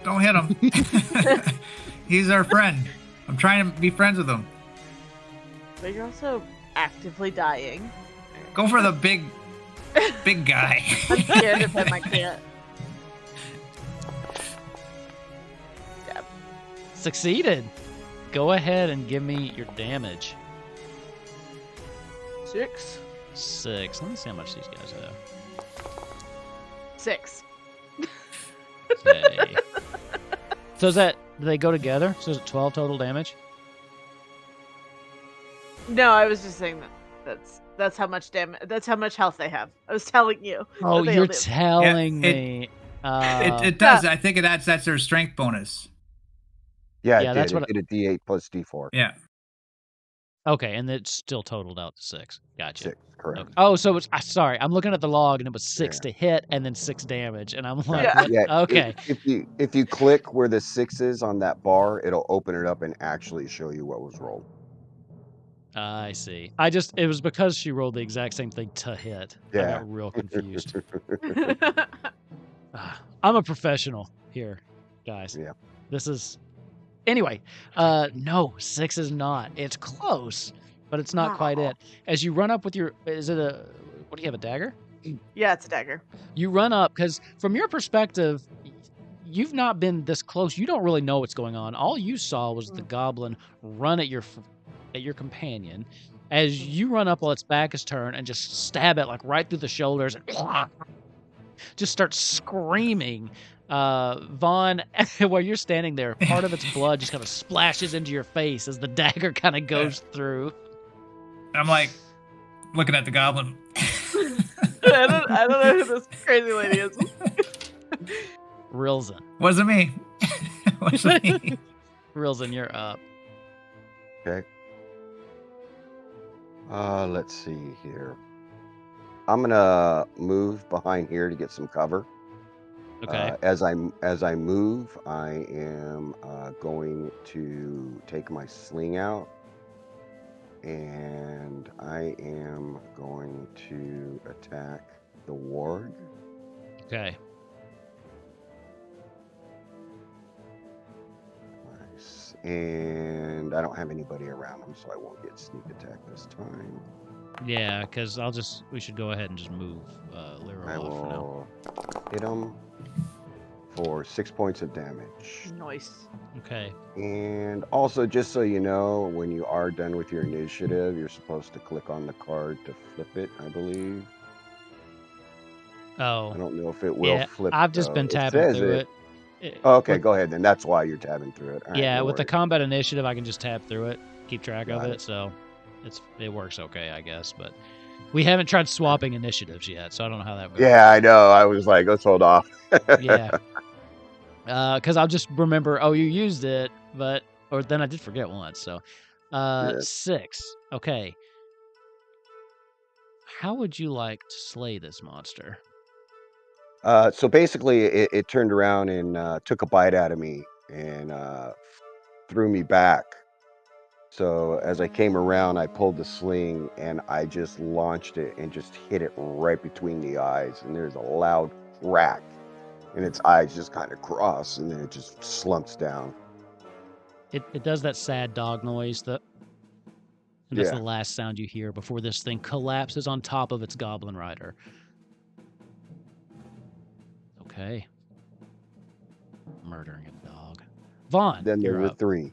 don't hit him. He's our friend. I'm trying to be friends with him. But you're also actively dying. Go for the big guy. I'm scared of him. I can't. Stab. Succeeded. Go ahead and give me your damage. 6. 6. Let me see how much these guys have. 6. Okay. So do they go together? So is it 12 total damage? No, I was just saying that's how much damage. That's how much health they have. I was telling you. Oh, that they you're all do. telling Yeah, me. It does. I think that's their strength bonus. Yeah, Yeah, it that's did. what It did a D8 plus D4. Yeah. Okay, and it's still totaled out to 6. Gotcha. 6, correct. Okay. Oh, so it's sorry. I'm looking at the log, and it was 6 Yeah. to hit, and then 6 damage, and I'm like, Yeah. what? Yeah. Okay. If you click where the 6 is on that bar, it'll open it up and actually show you what was rolled. I see. It was because she rolled the exact same thing to hit. I Yeah. got real confused. I'm a professional here, guys. Yeah. This is anyway. No, 6 is not. It's close, but it's not quite Aw. it. As you run up with your, is it a? What do you have? A dagger? Yeah, it's a dagger. You run up because from your perspective, you've not been this close. You don't really know what's going on. All you saw was the goblin run at your companion. As you run up while its back is turned and just stab it like right through the shoulders and just start screaming. Vaughn, while you're standing there, part of its blood just kind of splashes into your face as the dagger kind of goes through. I'm like looking at the goblin. I don't know who this crazy lady is. Rilzen. Wasn't me. Wasn't me. Rilzen, you're up. Okay. Let's see here. I'm gonna move behind here to get some cover. Okay. As I move, I am going to take my sling out, and I am going to attack the warg. Okay. Nice. And I don't have anybody around him, so I won't get sneak attack this time. Yeah, because we should go ahead and just move Lyra I off for now. will hit him for 6 points of damage. Nice. Okay. And also, just so you know, when you are done with your initiative, you're supposed to click on the card to flip it, I believe. Oh. I don't know if it will flip. I've just been though. tabbing says through it. Okay, go ahead then. That's why you're tabbing through it. All right, Yeah, no with the worries. combat initiative, I can just tab through it, keep track of Got it, it. so it works okay, I guess. But we haven't tried swapping initiatives yet, so I don't know how that goes. Yeah, I know. I was like, let's hold off. Yeah. Because I'll just remember, you used it, or then I did forget once. So, 6. Okay. How would you like to slay this monster? So basically, it turned around and took a bite out of me and threw me back. So as I came around, I pulled the sling and I just launched it and just hit it right between the eyes. And there's a loud crack, and its eyes just kind of cross, and then it just slumps down. It does that sad dog noise, and that's the last sound you hear before this thing collapses on top of its goblin rider. Okay. Murdering a dog. Vaughn, Then there you're were up. 3.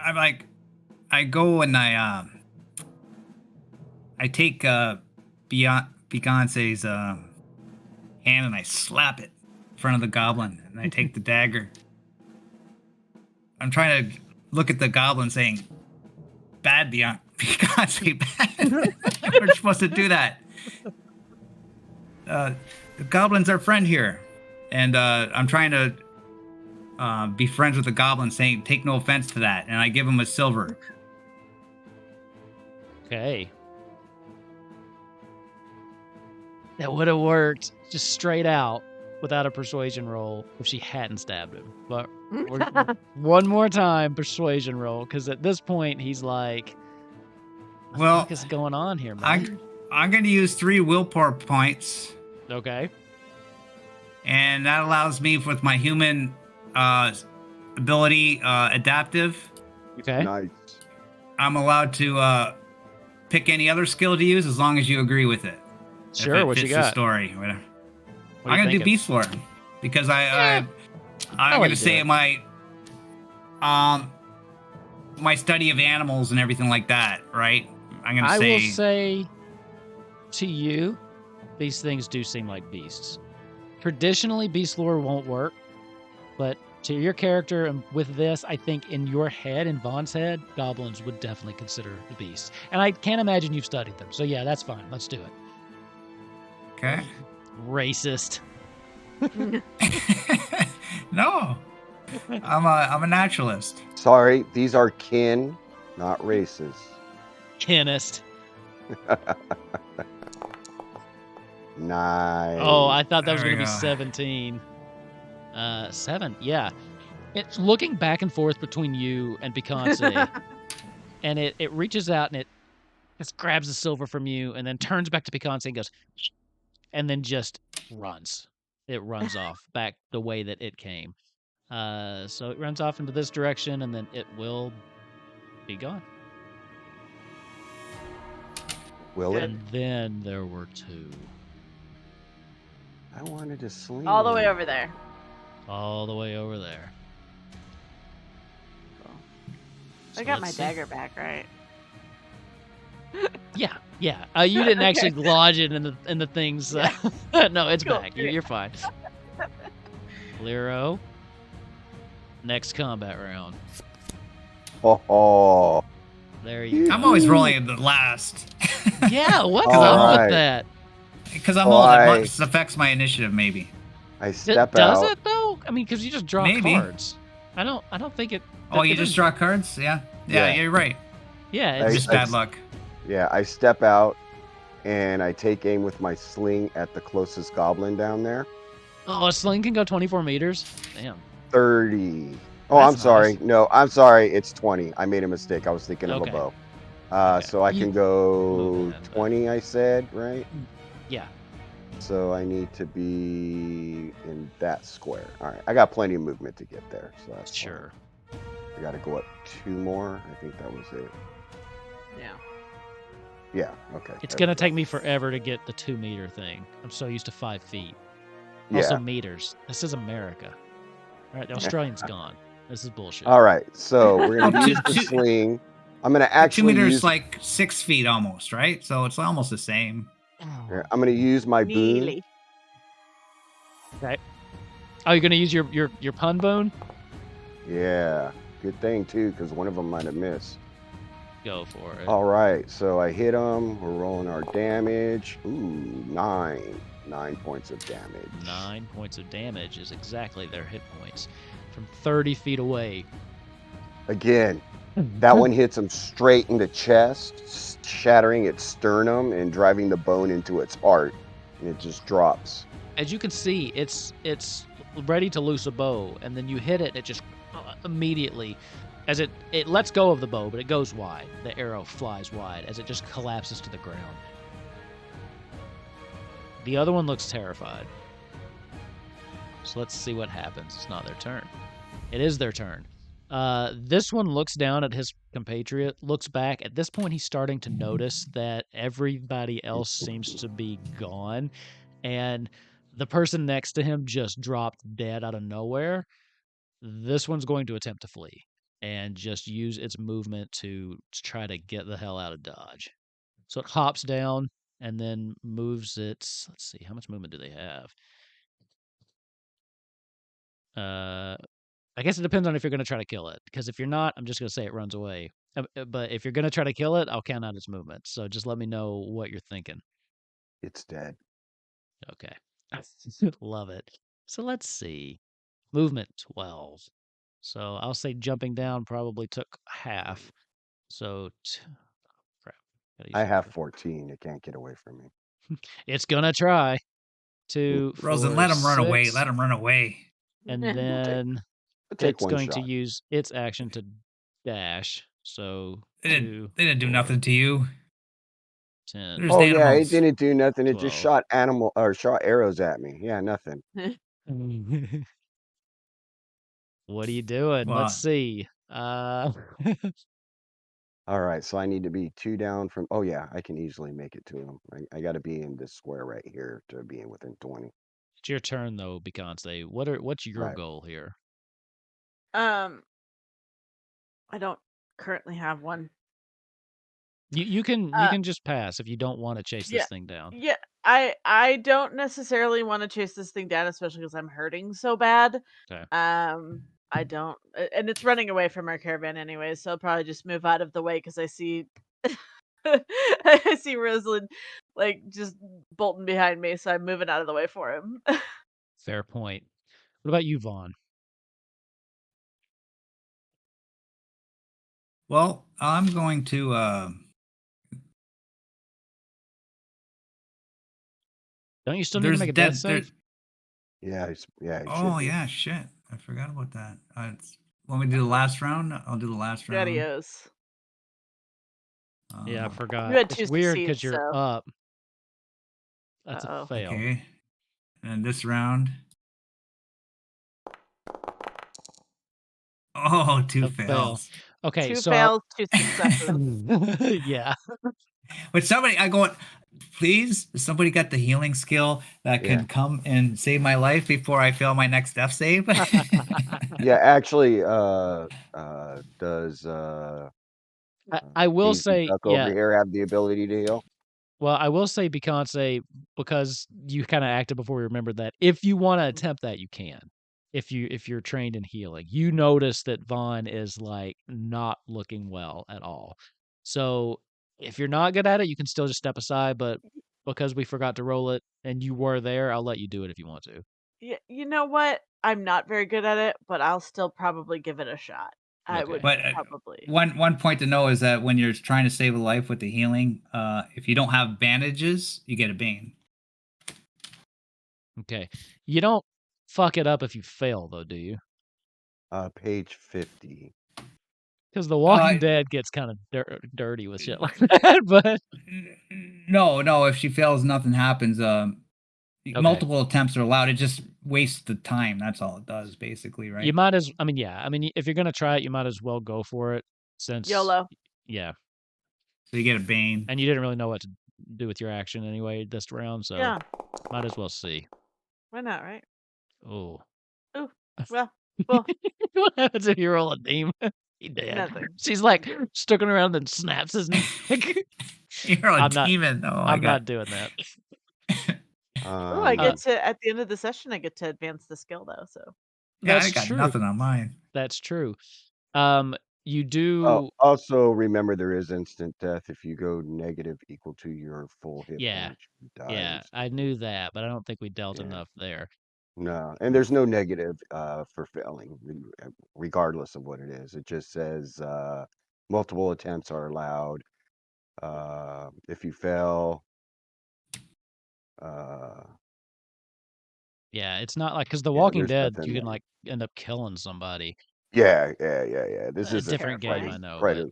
I'm like, I go and I take Beyonce's hand and I slap it in front of the goblin, and I take the dagger. I'm trying to look at the goblin saying, "Bad beyond, God say bad." We're supposed to do that. The goblin's our friend here, and I'm trying to be friends with the goblin, saying, "Take no offense to that," and I give him a silver. Okay. That would have worked just straight out without a persuasion roll if she hadn't stabbed him. But one more time, persuasion roll, because at this point he's like, "What the fuck is going on here, man?" I'm going to use 3 willpower points, Okay. and that allows me with my human ability, adaptive. Okay. Nice. I'm allowed to pick any other skill to use as long as you agree with it. Sure. If it What you fits got? the story, whatever. What I'm are you gonna do thinking? Beast Lore because I'm I'll let gonna you do say it. my study of animals and everything like that, right? I'm gonna I say, will say to you, these things do seem like beasts. Traditionally, beast lore won't work, but to your character and with this, I think in your head, in Vaughn's head, goblins would definitely consider the beasts. And I can't imagine you've studied them. So yeah, that's fine. Let's do it. okay. Racist. No, I'm a naturalist. Sorry, these are kin, not races. Kennist. Nice. Oh, I thought that was There going to we be go. 17. 7, yeah. It's looking back and forth between you and Picante, and it reaches out and it just grabs the silver from you and then turns back to Picante and goes, and then just runs. It runs off back the way that it came. So it runs off into this direction and then it will be gone. Will it? And then there were 2 I wanted to sleep. All the way over there. all the way over there. Cool. So I got my let's see. dagger back, right? Yeah. You didn't actually lodge it in the things. No, it's Cool. back. You're fine. Lero. Next combat round. Oh, There you I'm go. always rolling at the last. Yeah, what's All up right. with that? Because I'm Oh, old. I- It affects my initiative, maybe. I step Does out. it though? I mean, because you just draw Maybe. cards. I don't think it. Oh, it you just doesn't- draw cards? Yeah. Yeah, Yeah. you're right. Yeah, I- it's Just bad luck. Yeah, I step out and I take aim with my sling at the closest goblin down there. oh, a sling can go 24 meters. Damn. 30. Oh, That's I'm sorry. nice. No, I'm sorry. It's 20. I made a mistake. I was thinking of Okay. a bow. Okay. So I You can go move in, but- 20, I said, right? Yeah. So I need to be in that square. All right. I got plenty of movement to get there. So that's fine. Sure. I got to go up 2 more. I think that was it. Yeah. Yeah. Okay. It's there gonna we go. take me forever to get the 2 meter thing. I'm so used to 5 feet. Yeah. Also meters. This is America. All right, the Australian's gone. This is bullshit. All right. So we're going to Oh, use the two- sling. I'm going to 2 actually meters use. like 6 feet almost, right? So it's almost the same. Here, I'm going to use my boon. Neely. Okay. Oh, you're gonna use your pun bone? Yeah. Good thing, too, because one of them might have missed. Go for it. All right. So I hit them. We're rolling our damage. Ooh, 9. 9 points of damage. 9 points of damage is exactly their hit points from 30 feet away. Again, that one hits him straight in the chest, shattering its sternum and driving the bone into its heart. And it just drops. As you can see, it's ready to loose a bow, and then you hit it. It just immediately, as it lets go of the bow, but it goes wide. The arrow flies wide as it just collapses to the ground. The other one looks terrified. So let's see what happens. It's not their turn. It is their turn. This one looks down at his compatriot, looks back. At this point, he's starting to notice that everybody else seems to be gone, and the person next to him just dropped dead out of nowhere. This one's going to attempt to flee and just use its movement to try to get the hell out of Dodge. So it hops down and then moves its. Let's see, how much movement do they have? I guess it depends on if you're going to try to kill it. Because if you're not, I'm just going to say it runs away. But if you're going to try to kill it, I'll count out its movement. So just let me know what you're thinking. It's dead. Okay. Love it. So let's see. Movement 12. So I'll say jumping down probably took half. So, crap. Gotta use I some have for- 14. It can't get away from me. It's gonna try. 2, Rosen, 4, let him run away. 6, Let him run away. and We'll then take it's one going shot. to use its action to dash. So They 2, didn't do 4, nothing to you. 10. There's Oh yeah, it animals. didn't do nothing. It just 12. shot arrows at me. Yeah, nothing. What are you doing? Let's Well, see. All right, so I need to be 2 down from. Oh yeah, I can easily make it to him. I got to be in this square right here to be within 20. It's your turn though, Beyonce. What's your Right. goal here? I don't currently have one. You can just pass if you don't want to chase Yeah, this thing down. yeah. I don't necessarily want to chase this thing down, especially because I'm hurting so bad. Okay. I don't, and it's running away from our caravan anyway, so I'll probably just move out of the way because I see, I see Rosalind like just bolting behind me, so I'm moving out of the way for him. Fair point. What about you, Vaughn? well, I'm going to. Don't you still need to There's make a death dead. There, save? Yeah, yeah. It oh should be. yeah, shit. I forgot about that. Want me to do the last round? I'll do the last round. Adios. Yeah, I Uh, forgot. You had It's 2 weird succeeds, because you're so. up. That's a Uh-oh. fail. okay. And this round. Oh, two A fail. fails. Okay, 2 so fails, 2 successes. yeah. But somebody, I go, please, somebody got the healing skill that Yeah. can come and save my life before I fail my next death save. Yeah, actually, does I will Daisy say, Duck over yeah. here have the ability to heal? Well, I will say, Beyonce, because you kind of acted before we remembered that. If you want to attempt that, you can. If you're trained in healing, you notice that Vaughn is like not looking well at all. So if you're not good at it, you can still just step aside. But because we forgot to roll it and you were there, I'll let you do it if you want to. Yeah, you know what? I'm not very good at it, but I'll still probably give it a shot. I Okay. would But probably. one point to know is that when you're trying to save a life with the healing, if you don't have bandages, you get a bane. Okay. You don't fuck it up if you fail, though, do you? Page 50. Because The Walking Uh, Dead gets kind of dirty with shit like that. But No. If she fails, nothing happens. okay. Multiple attempts are allowed. It just wastes the time. That's all it does, basically, right? You might as, I mean, yeah. I mean, if you're gonna try it, you might as well go for it, since, YOLO. yeah. So you get a bane. And you didn't really know what to do with your action anyway this round, so Yeah. might as well see. Why not, right? Oh, Ooh. Well, well, what happens if you roll a demon? He dead. nothing. She's like sticking around and snaps his neck. You're a I'm not- demon. Oh, I'm not doing that. Oh, I Um, get to at the end of the session. I get to advance the skill though. So Yeah, I That's got true. nothing on mine. That's true. You oh, do, also remember there is instant death if you go negative equal to your full hit yeah, points. You die yeah. I instantly. knew that, but I don't think we dealt Yeah. enough there. No, and there's no negative for failing, regardless of what it is. It just says multiple attempts are allowed. If you fail, Yeah, it's not like because The yeah, Walking there's Dead, nothing you can there. like end up killing somebody. Yeah. This A is a different game, I terrifying. know, quite but a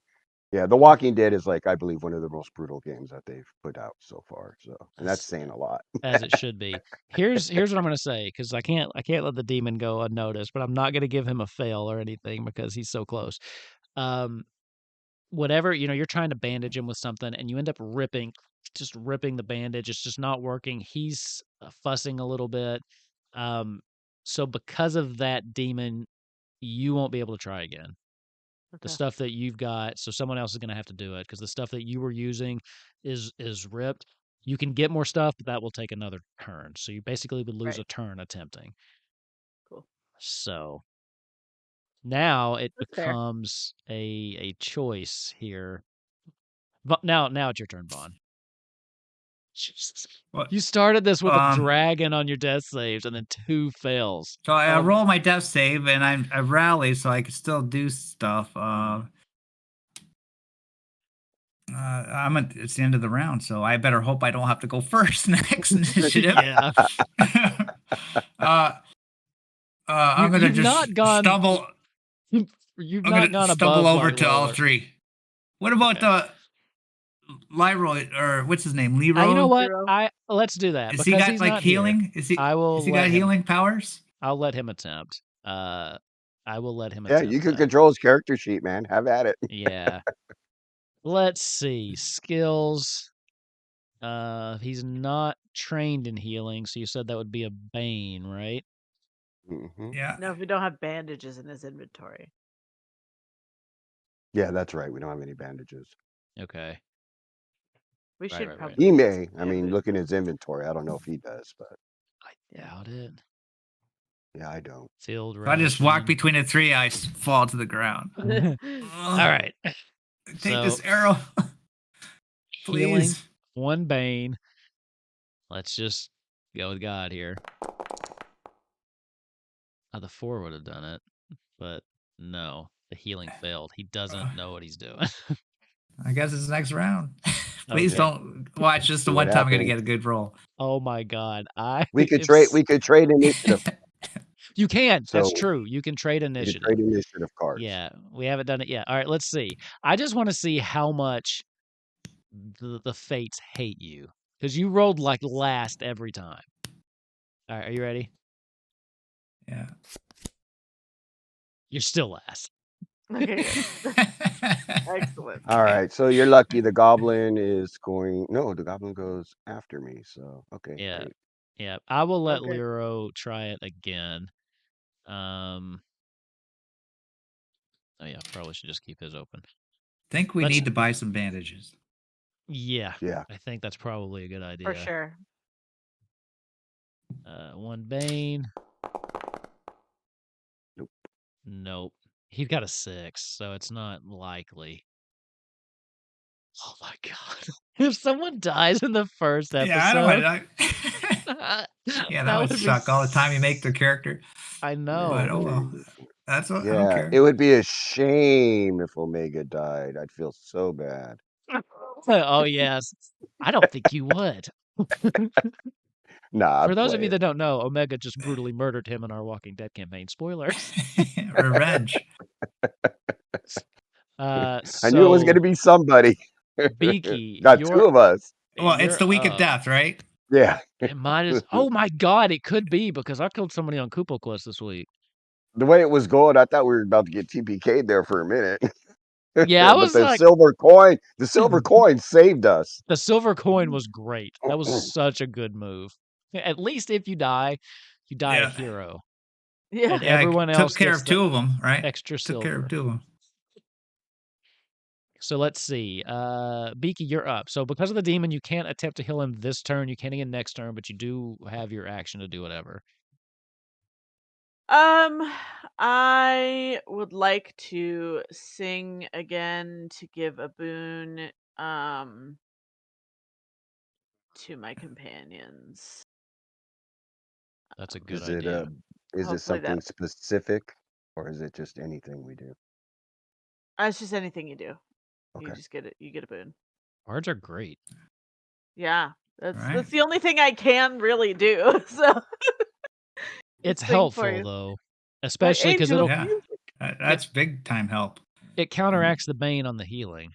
yeah. The Walking Dead is like I believe one of the most brutal games that they've put out so far. So, and that's as, saying a lot. as it should be. Here's what I'm gonna say, because I can't let the demon go unnoticed, but I'm not gonna give him a fail or anything because he's so close. Whatever, you're trying to bandage him with something and you end up just ripping the bandage. It's just not working. He's fussing a little bit. So because of that demon, you won't be able to try again. The Okay. stuff that you've got, so someone else is going to have to do it because the stuff that you were using is ripped. You can get more stuff, but that will take another turn. So you basically would lose Right. a turn attempting. Cool. So Now it That's fair. becomes a choice here. But now it's your turn, Vaughn. Jesus. What? You started this with a dragon on your death saves and then 2 fails. So I roll my death save and I rally so I can still do stuff. It's the end of the round, so I better hope I don't have to go first next initiative. Yeah. I'm gonna you've just not gone- stumble. You've I'm not gonna gone stumble above over like to all lower. 3. What about Okay. Leroy, or what's his name? Leroy? You know what? Leroy. Let's do that. Is because he got he's like not here, healing? Is he? I will Is he let got him, healing powers? I'll let him attempt. I will let him Yeah, attempt you can that. control his character sheet, man. Have at it. Yeah. Let's see. Skills. He's not trained in healing, so you said that would be a Bane, right? Mhm. Yeah. No, if we don't have bandages in his inventory. Yeah, that's right. We don't have any bandages. Okay. We Right, should right. probably He get may. some I mean, bandages. look in his inventory. I don't know if he does, but I doubt it. yeah, I don't. Field If I just walk ration. between the 3, I fall to the ground. All right. Take So, this arrow. healing, Please. 1 Bane. Let's just go with God here. The 4 would have done it, but no, the healing failed. He doesn't know what he's doing. I guess it's next round. Please Okay. don't watch just the See one what time I'm gonna happens. get a good roll. Oh my God! We could trade. We could trade initiative. You can. That's So true. You can trade we could initiative. trade initiative cards. Yeah, we haven't done it yet. All right, let's see. I just want to see how much the fates hate you because you rolled like last every time. All right, are you ready? Yeah. You're still last. Okay, good. Excellent. All right. So you're lucky. The goblin is going. No, the goblin goes after me. So okay. Yeah. Great. Yeah, I will let Okay. Lero try it again. Oh yeah, probably should just keep his open. Think we Let's- need to buy some bandages. Yeah, Yeah. I think that's probably a good idea. For sure. 1 Bane. Nope. Nope. He's got a 6, so it's not likely. Oh my God! If someone dies in the first episode, Yeah, I don't want yeah, that would be suck all the time you make their character. I know. But oh well. That's what I don't Yeah, care. it would be a shame if Omega died. I'd feel so bad. Oh yes, I don't think you would. Nah. For those of you that don't know, Omega just brutally murdered him in our Walking Dead campaign. Spoilers. Revenge. I knew it was going to be somebody. Beaky, Got you're- 2 of us. Well, it's the week you're of death, right? Yeah. It might as. Oh my God! It could be because I killed somebody on Koopa Quest this week. The way it was going, I thought we were about to get TPK'd there for a minute. Yeah, I but was the like, silver coin saved us. the silver coin was great. That was such a good move. At least if you die Yeah. a hero, Yeah. and Yeah, everyone I else took care gets of the 2 of them, right? extra Took care silver. of 2 of them. So let's see. Beaky, you're up. So because of the demon, you can't attempt to heal him this turn. You can't again next turn, but you do have your action to do whatever. I would like to sing again to give a boon to my companions. That's a good Is it idea. is it Hopefully something that- specific, or is it just anything we do? It's just anything you do. You Okay. just get it. You get a boon. Bards are great. Yeah, that's Right. the only thing I can really do. So It's sing for helpful you. though, especially because angel it'll Yeah. music. That's big time help. it counteracts the bane on the healing.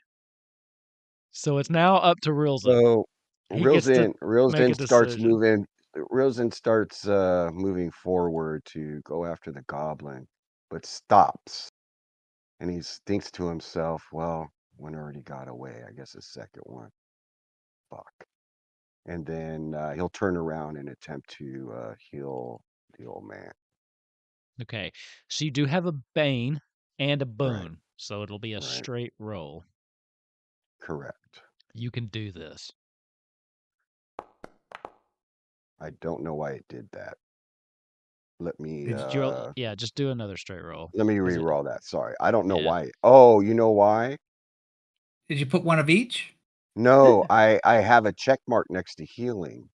So it's now up to Rilza. So He gets to make a Rilzin starts decision. moving. Rilzin starts moving forward to go after the goblin, but stops. And he thinks to himself, well, one already got away. I guess the second one. Fuck. And then he'll turn around and attempt to heal the old man. Okay, so you do have a bane and a boon, Right. so it'll be a Right. straight roll. Correct. You can do this. I don't know why it did that. Let me Did you roll? Yeah, just do another straight roll. let me 'Cause it- re-roll that. Sorry. I don't know Yeah. why. Oh, you know why? Did you put one of each? No, I have a check mark next to healing.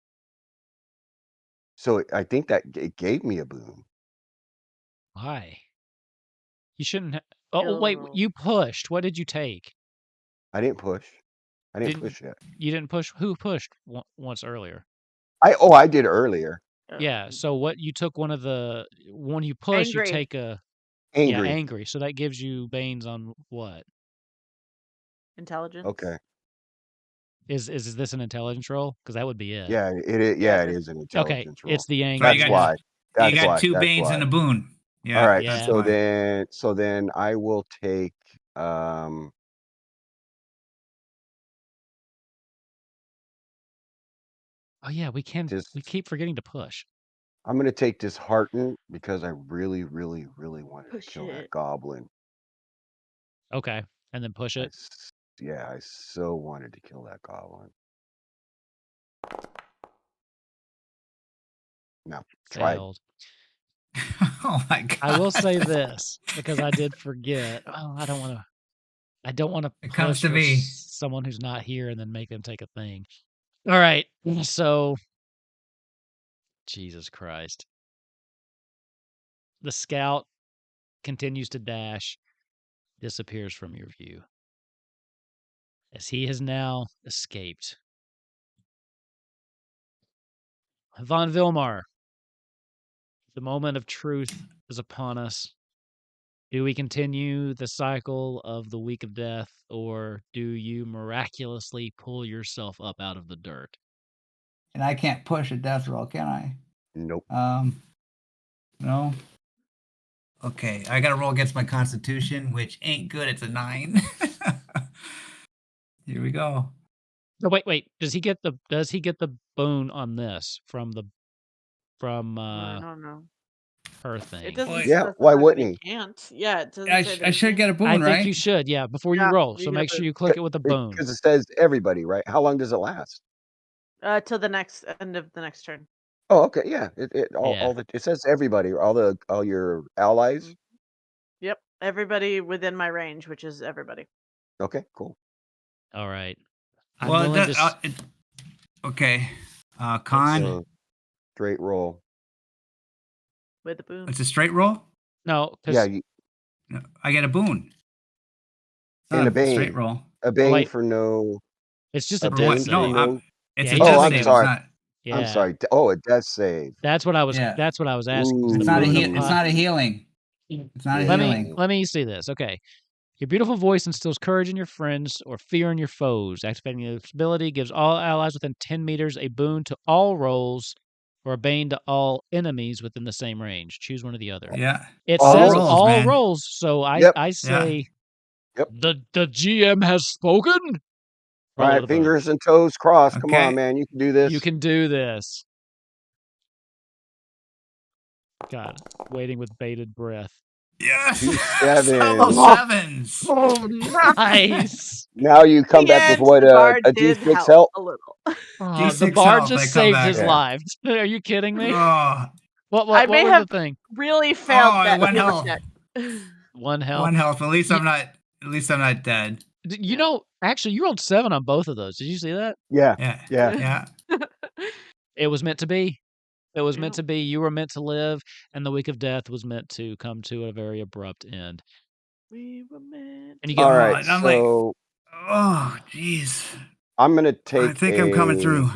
So I think that it gave me a boon. Why? You shouldn't. Oh, Skill wait. roll. You pushed. What did you take? I didn't push. I didn't Didn't push yet. you didn't push? Who pushed once earlier? I did earlier. Yeah. So what you took one you push, you Angry. take yeah, Angry. angry. So that gives you Banes on what? Intelligence. Okay. Is this an intelligence roll? Because that would be it. Yeah, it is. Yeah, Yeah, it it is. is an Okay, intelligence roll. it's the So angry. you That's got why. you That's got why. 2 That's Banes why. and a boon. Yeah. All right. Yeah. That's So why. then I will take Oh yeah, we this. keep forgetting to push. I'm gonna take dishearten because I really, really, really wanted to Push kill that it. goblin. Okay, and then push it. Yeah, I so wanted to kill that goblin. No, tried. Failed. Oh my god. I will say this because I did forget. Oh, I don't want to It comes push to for me. someone who's not here and then make them take a thing. All right, so Jesus Christ, the scout continues to dash, disappears from your view as he has now escaped. Von Vilmar, the moment of truth is upon us. Do we continue the cycle of the week of death, or do you miraculously pull yourself up out of the dirt? And I can't push a death roll, can I? Nope. No. Okay, I got to roll against my constitution, which ain't good. It's a 9. Here we go. No, wait. Does he get the boon on this from I don't know. her It thing? doesn't Yeah, specify why that wouldn't he he? can't. Yeah, it doesn't I, say that I he should can't. get a boon, I think right? you should, yeah, before you Yeah, roll. you So get a make sure boon. you click it with the boon. Because it says everybody, right? How long does it last? Till the next end of the next turn. Oh, okay, yeah. Yeah. It says everybody, all your allies. Mhm. Yep, everybody within my range, which is everybody. Okay, cool. All right. I'm Well, willing to. okay. Con. So straight roll. With the boon. It's a straight roll? No, Yeah, because No, I get a boon. It's and not a bane. straight roll. A bane wait. for no. it's just A a For death bane what? for save. No, no. it's Yeah, a he death Oh, just I'm save. sorry. It's not. yeah. I'm sorry. Oh, a death save. That's what I was. Yeah. That's what I was asking. Is It's the not a boon It's not a healing. It's not a Let healing. me see this. Okay. Your beautiful voice instills courage in your friends or fear in your foes. Activating this ability gives all allies within 10 meters a boon to all rolls or a bane to all enemies within the same range. Choose one or the other. Yeah. It All says rolls, all man. rolls, so I Yep. say Yep. the GM has spoken. All Roll it right, with a boon. fingers and toes crossed. Come Okay. on, man. You can do this. You can do this. God, waiting with bated breath. Yes. 2 sevens. Double sevens. Oh, nice. Now you come back with Yes, what the bard a did D6 help help. a little. The D6 bard health, I just come saved back. his Yeah. life. Are you kidding me? Oh, What may was have- the thing? Really failed that one healing health. check. One health. One health. At least Ye- I'm not. At least I'm not dead. You know, actually, you rolled 7 on both of those. Did you see that? Yeah. Yeah. Yeah. Yeah. It was meant to be. It was meant Yep. to be. You were meant to live, and the week of death was meant to come to a very abrupt end. We were meant And you to get All Oh, right. and I'm like, So oh, jeez. I'm gonna I take think I'm coming through.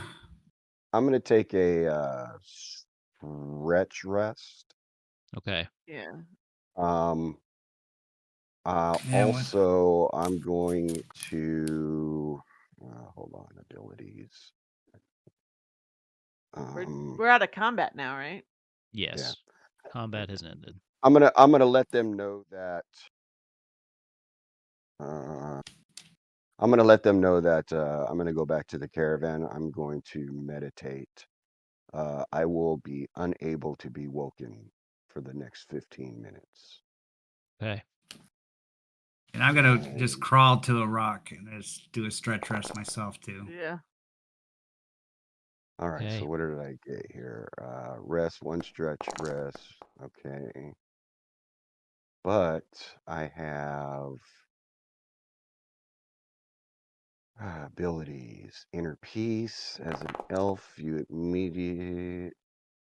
I'm gonna take a stretch rest. okay. Yeah. Um Yeah, also I'm going to hold on, abilities. We're out of combat now, right? Yes. Combat has ended. I'm gonna let them know that I'm gonna let them know that I'm gonna go back to the caravan. I'm going to meditate. I will be unable to be woken for the next 15 minutes. Okay. And I'm gonna just crawl to a rock and just do a stretch rest myself too. Yeah. All right, Okay. so what did I get here? Rest, one stretch, rest. Okay. But I have abilities. Inner peace. As an elf, you immediate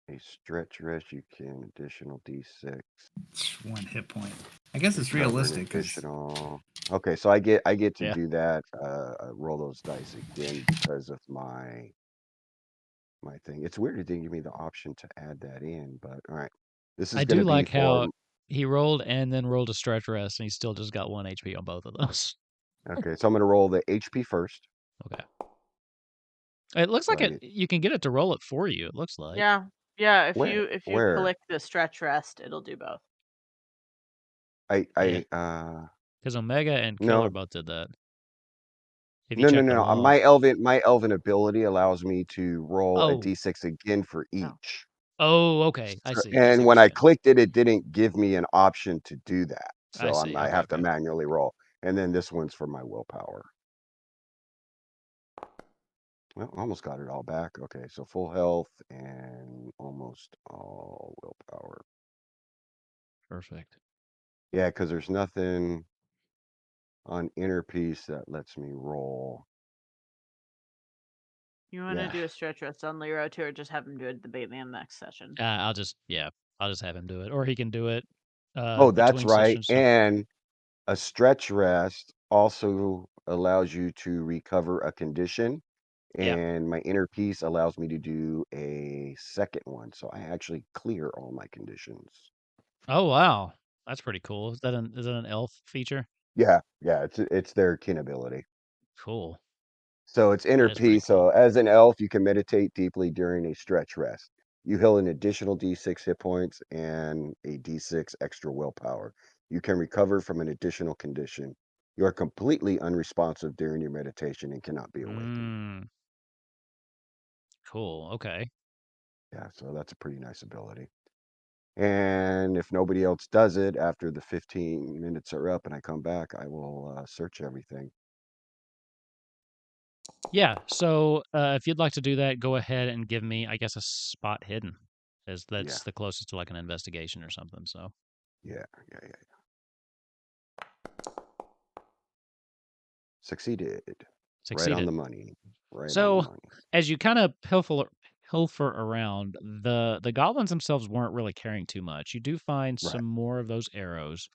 a stretch rest. You can additional D6. It's 1 hit point. I guess it's Recover an realistic because additional. Okay, so I get to Yeah. do that. Roll those dice again because of my thing. It's weird it didn't give me the option to add that in, but all right. This is I going do to be like for. how he rolled and then rolled a stretch rest, and he still just got 1 HP on both of those. Okay, so I'm going to roll the HP first. Okay. It looks So like I it. get You can get it to roll it for you. It looks like. Yeah. Yeah, if you where click the stretch rest, it'll do both. Yeah, I because Omega and Killer no both did that. If you no no check no them no. all. My elven ability allows me to roll a Oh. d6 again for Oh. each. Oh, okay. I So, see. I see and what when you're I saying. clicked it, it didn't give me an option to do that. I So see. I Okay. have to Okay. manually roll. And then this one's for my willpower. Well, almost got it all back. Okay, so full health and almost all willpower. Perfect. Yeah, because there's nothing on inner peace that lets me roll. You want to Yeah. do a stretch rest on Lero too, or just have him do it at the beginning of the next session? I'll just have him do it, or he can do it Oh, that's between right. sessions. So And a stretch rest also allows you to recover a condition. yeah. And my inner peace allows me to do a second one. So I actually clear all my conditions. Oh wow, that's pretty cool. Is that an elf feature? Yeah, it's their kin ability. Cool. So it's inner That is pretty peace. So cool. as an elf, you can meditate deeply during a stretch rest. You heal an additional D6 hit points and a D6 extra willpower. You can recover from an additional condition. You are completely unresponsive during your meditation and cannot be awakened. Mm, cool. Okay. Yeah, so that's a pretty nice ability. And if nobody else does it after the 15 minutes are up and I come back, I will search everything. Yeah. So if you'd like to do that, go ahead and give me, I guess, a spot hidden, as Yeah, that's the closest to like an investigation or something. So yeah. Succeeded. Right on succeeded. the money. Right on the So money. as you kind of pilfer around, the goblins themselves weren't really caring too much. You do find Right. some more of those arrows.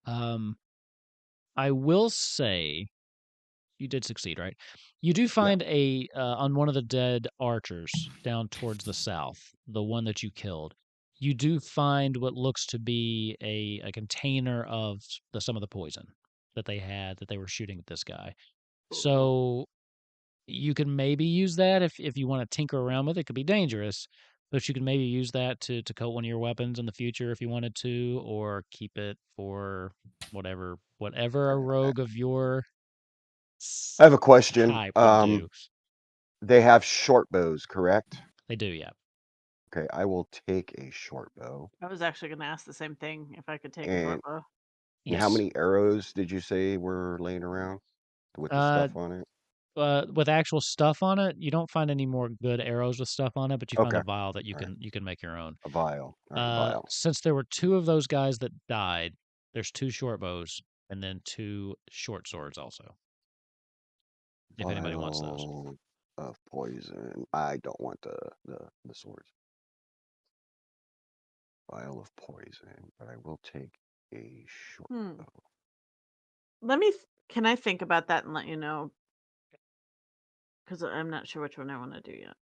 I will say you did succeed, right? You do Yeah. find a on one of the dead archers down towards the south, the one that you killed. You do find what looks to be a container of some of the poison that they had that they were shooting at this guy. Ooh. So you can maybe use that if you want to tinker around with it. It could be dangerous, but you can maybe use that to coat one of your weapons in the future if you wanted to, or keep it for whatever a rogue of your I have a question. type would do. They have short bows, correct? They do, yeah. Okay, I will take a short bow. I was actually going to ask the same thing if I could take a short And bow. how Yes. many arrows did you say were laying around with the Uh, stuff on it? with actual stuff on it, you don't find any more good arrows with stuff on it, but you find Okay. a vial that you All right. can make your own. A vial. All right, vial. Since there were two of those guys that died, there's two short bows and then two short swords also. If anybody wants those. Vial of poison. I don't want the swords. Vial of poison, but I will take a short Hmm. bow. Can I think about that and let you know? Because I'm not sure which one I want to do yet.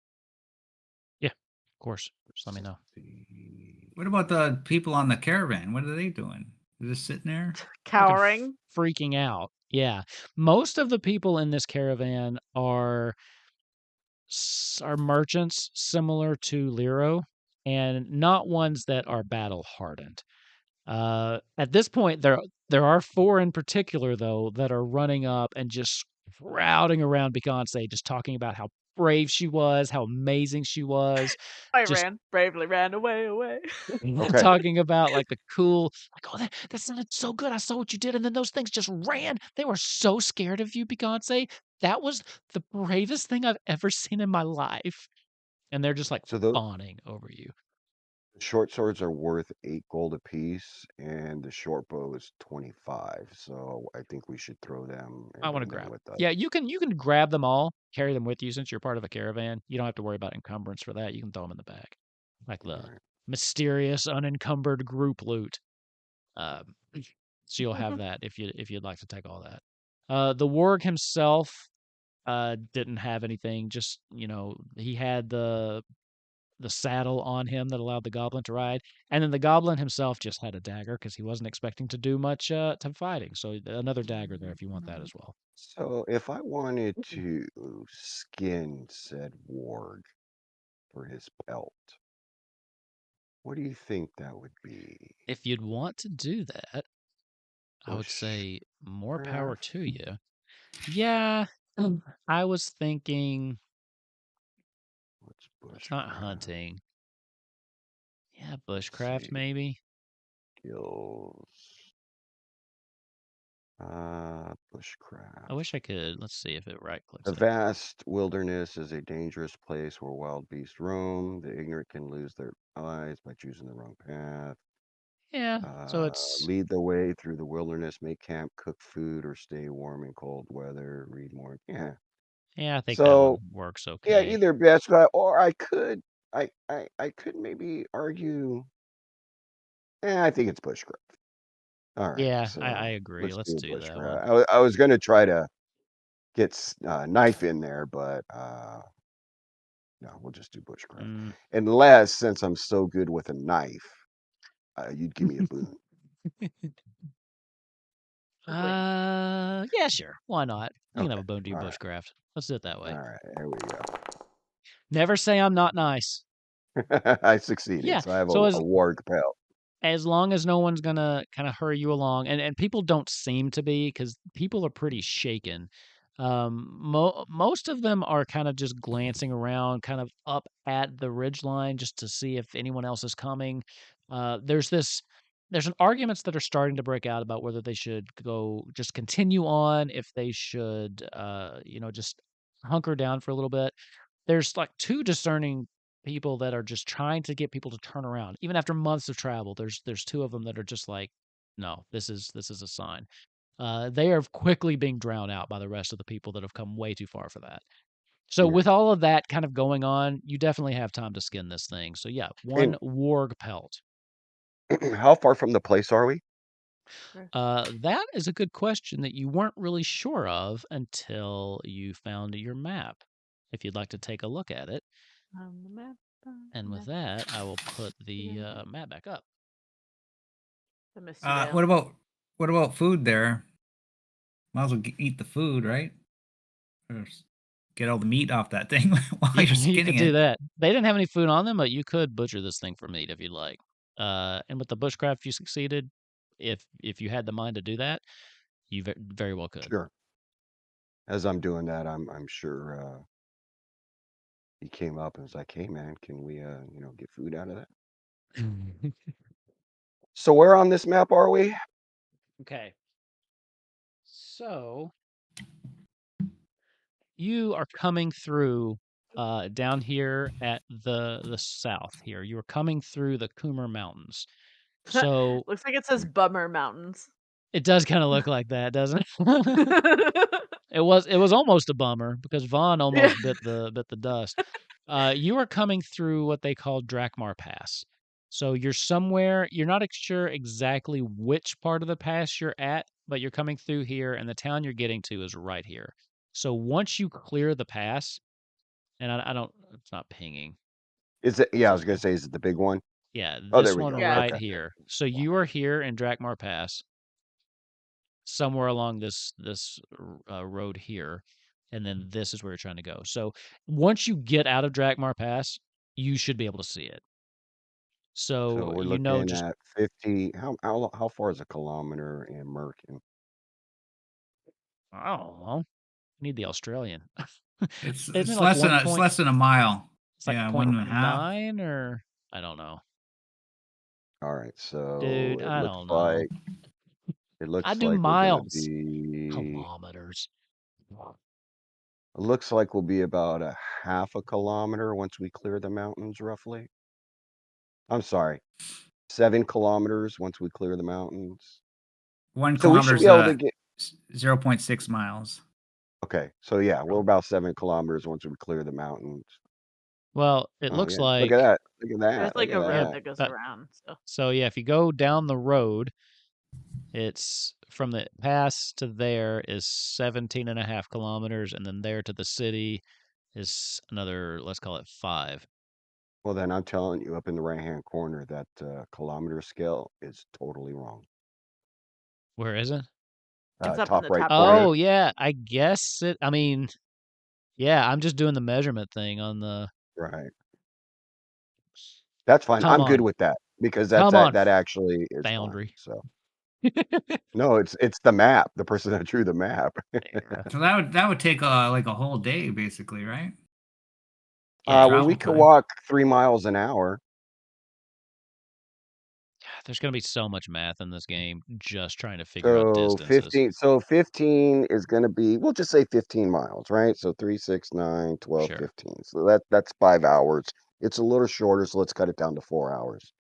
Yeah, of course. Just let me know. what about the people on the caravan? What are they doing? They're just sitting there? Fucking Cowering. freaking out. Yeah. Most of the people in this caravan are merchants similar to Lero and not ones that are battle hardened. At this point, there are four in particular though that are running up and just crowding around Beyonce, just talking about how brave she was, how amazing she was, I just bravely ran away. Okay. talking about like the cool, like, oh, that sounded so good. I saw what you did, and then those things just ran. They were so scared of you, Beyonce. That was the bravest thing I've ever seen in my life. And they're just like So the fawning over you. short swords are worth 8 gold apiece, and the short bow is 25. So I think we should throw them I and want to bring them grab. with us. Yeah, you can grab them all, carry them with you since you're part of a caravan. You don't have to worry about encumbrance for that. You can throw them in the bag, like All the right. mysterious unencumbered group loot. Um, so you'll have that if you'd like to take all that. The warg himself didn't have anything. Just he had the saddle on him that allowed the goblin to ride, and then the goblin himself just had a dagger because he wasn't expecting to do much to fighting. So another dagger there if you want that as well. So if I wanted to skin said warg for his pelt, what do you think that would be? If you'd want to do that, I would Bush say more power craft? to you. Yeah, I was thinking What's it's not bushcraft? hunting. Yeah, Let's bushcraft see. maybe. Skills. I wish Bushcraft. I could. Let's see if it right clicks The it. vast wilderness is a dangerous place where wild beasts roam. The ignorant can lose their eyes by choosing the wrong path. Yeah, so it's Lead the way through the wilderness, make camp, cook food, or stay warm in cold weather. Read more. Yeah. yeah, I think that So one works yeah, okay. either best guy or I could maybe argue. I think it's bushcraft. All right, Yeah, I so agree. let's Let's do do that one. bushcraft. I was gonna try to get knife in there, but no, we'll just do bushcraft. Mm. Unless, since I'm so good with a knife, you'd give me a boon. Agreed. Yeah, sure. Why not? You can have Okay, a bone to your all right, bushcraft. Let's do it that all way. right. There we Never say I'm not nice. go. I succeeded, Yeah. so I have So a warg pelt. as long as no one's gonna kind of hurry you along, and people don't seem to be because people are pretty shaken. Most of them are kind of just glancing around, kind of up at the ridge line just to see if anyone else is coming. There's an arguments that are starting to break out about whether they should go just continue on, if they should just hunker down for a little bit. There's like two discerning people that are just trying to get people to turn around. Even after months of travel, there's two of them that are just like, no, this is a sign. They are quickly being drowned out by the rest of the people that have come way too far for that. So Yeah. with all of that kind of going on, you definitely have time to skin this thing. So yeah, one And warg pelt. how far from the place are we? That is a good question that you weren't really sure of until you found your map. If you'd like to take a look at it. On the map. And with that, I will put the map back up. The Misty Vale. What about food there? Might as well eat the food, right? Or get all the meat off that thing while You, you're you could skinning do it. that. They didn't have any food on them, but you could butcher this thing for meat if you'd like. And with the bushcraft, you succeeded. If you had the mind to do that, you very well could. Sure. As I'm doing that, I'm sure he came up and was like, "Hey, man, can we get food out of that?" So where on this map are we? Okay. So you are coming through down here at the south here. You are coming through the Coomer Mountains. So Looks like it says Bummer Mountains. it does kind of look like that, doesn't it? It was almost a bummer because Vaughn Yeah. almost bit the dust. You are coming through what they call Drakmar Pass. So you're somewhere, you're not sure exactly which part of the pass you're at, but you're coming through here, and the town you're getting to is right here. So once you clear the pass, and I don't, it's not pinging. Is it? Yeah, I So was gonna say, is it the big one? yeah, Oh, there this we one go. Yeah, right Okay. here. So you are here in Drakmar Pass, somewhere along this road here, and then this is where you're trying to go. So once you get out of Drakmar Pass, you should be able to see it. So So we're looking just at 50. How far is a kilometer in Merkin? I don't know. Need the Australian. It's Isn't it it's like less than one a, it's point? less than a mile. It's like Yeah, point 1.5. 9 or I don't know, All right. So dude. I don't know. it I looks do like we're gonna miles, be kilometers. It looks like we'll be about a half a kilometer once we clear the mountains, roughly. I'm sorry, 7 kilometers once we clear the mountains. 1 So we should kilometer be is able to get. 0.6 miles. Okay, so yeah, we're about 7 kilometers once we clear the mountains. Well, it Oh looks yeah, look like at that! Look at There's that! Look like at a road yeah. that! that goes That, around. So so yeah, if you go down the road, it's from the pass to there is 17.5 kilometers, and then there to the city is another, let's call it 5. Well, then I'm telling you, up in the right-hand corner, that kilometer scale is totally wrong. Where is it? it's up in Top the right top corner. Oh right. yeah, I guess it. I mean, yeah, I'm just doing the measurement thing on the. Right. That's fine. Come I'm good on, with that because come on, that actually is fine. Foundry. So no, it's the map. The person that drew the map. There. So that would take like a whole day, basically, right? Yeah, Well, we Travel could time. walk 3 miles an hour. there's gonna be so much math in this game just trying to figure out So distances. 15 is going to be, we'll just say 15 miles, right? So 3, 6, 9, 12, Sure. 15. So that's 5 hours. It's a little shorter, so let's cut it down to 4 hours.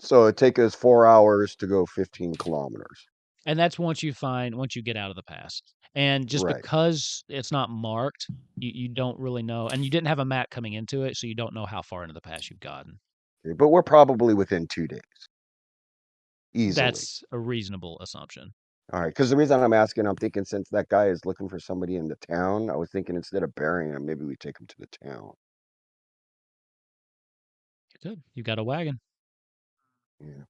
So it take us 4 hours to go 15 kilometers. And that's once you get out of the pass. And just Right. because it's not marked, you don't really know. And you didn't have a map coming into it, so you don't know how far into the pass you've gotten. Okay, but we're probably within 2 days. Easily. That's a reasonable assumption. All right, because the reason I'm asking, I'm thinking since that guy is looking for somebody in the town, I was thinking instead of burying him, maybe we take him to the town. Good. You got a wagon. Yeah.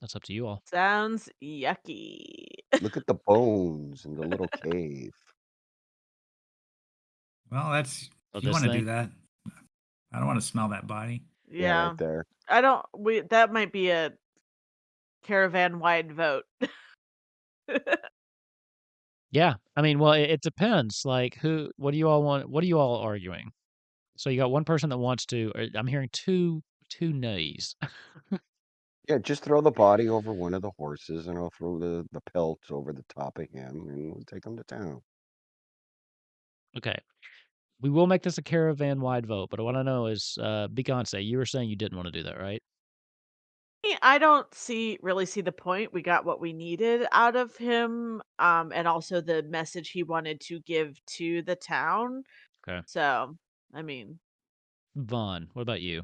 That's up to you all. Sounds yucky. Look at the bones in the little cave. Well, that's Oh, if you this want to thing? do that. I don't want to smell that body. Yeah, Yeah. right there. I don't that might be a caravan wide vote. Yeah. I mean, well, it depends. Like, what do you all want? What are you all arguing? So you got one person that wants to. I'm hearing two nays. Yeah, just throw the body over one of the horses and I'll throw the pelts over the top of him and we'll take him to town. Okay. We will make this a caravan wide vote, but what I know is, Beyonce, you were saying you didn't want to do that, right? I don't really see the point. We got what we needed out of him, and also the message he wanted to give to the town. Okay. So, I mean, Vaughn, what about you?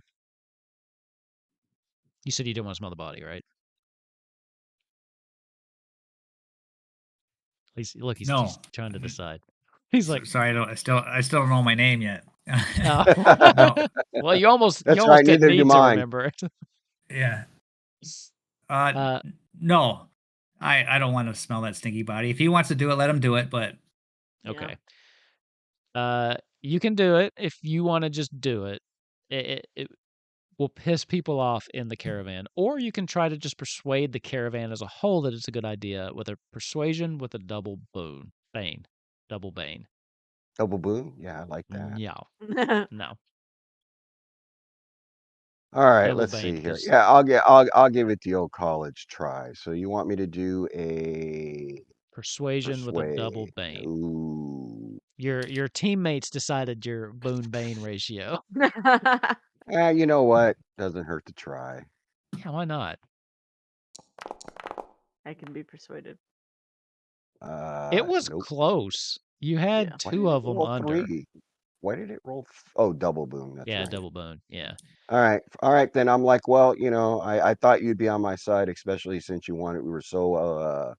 You said you didn't want to smell the body, right? He's No. trying to decide. He's like, Sorry, I still don't know my name yet. oh. No. Well, you almost That's right, didn't neither do need to mine. remember it. Yeah. Uh, No. I don't want to smell that stinky body. If he wants to do it, let him do it. But yeah. okay. You can do it if you want to just do it. It will piss people off in the caravan, or you can try to just persuade the caravan as a whole that it's a good idea with a persuasion with a double bane. Double bane. Double boom? Yeah, I like that. No. All right, Double let's bane see here. because Yeah, I'll give it the old college try. So you want me to do a persuasion with a double persuade? bane. Ooh. Your teammates decided your boon bane ratio. You know what? Doesn't hurt to try. Yeah, why not? I can be persuaded. It was Nope. close. You had Yeah. Why two did it of them roll under. 3? Why did it roll? Oh, double boom. That's Yeah, right. double bone. Yeah. All right. Then I'm like, well, I thought you'd be on my side, especially since we were so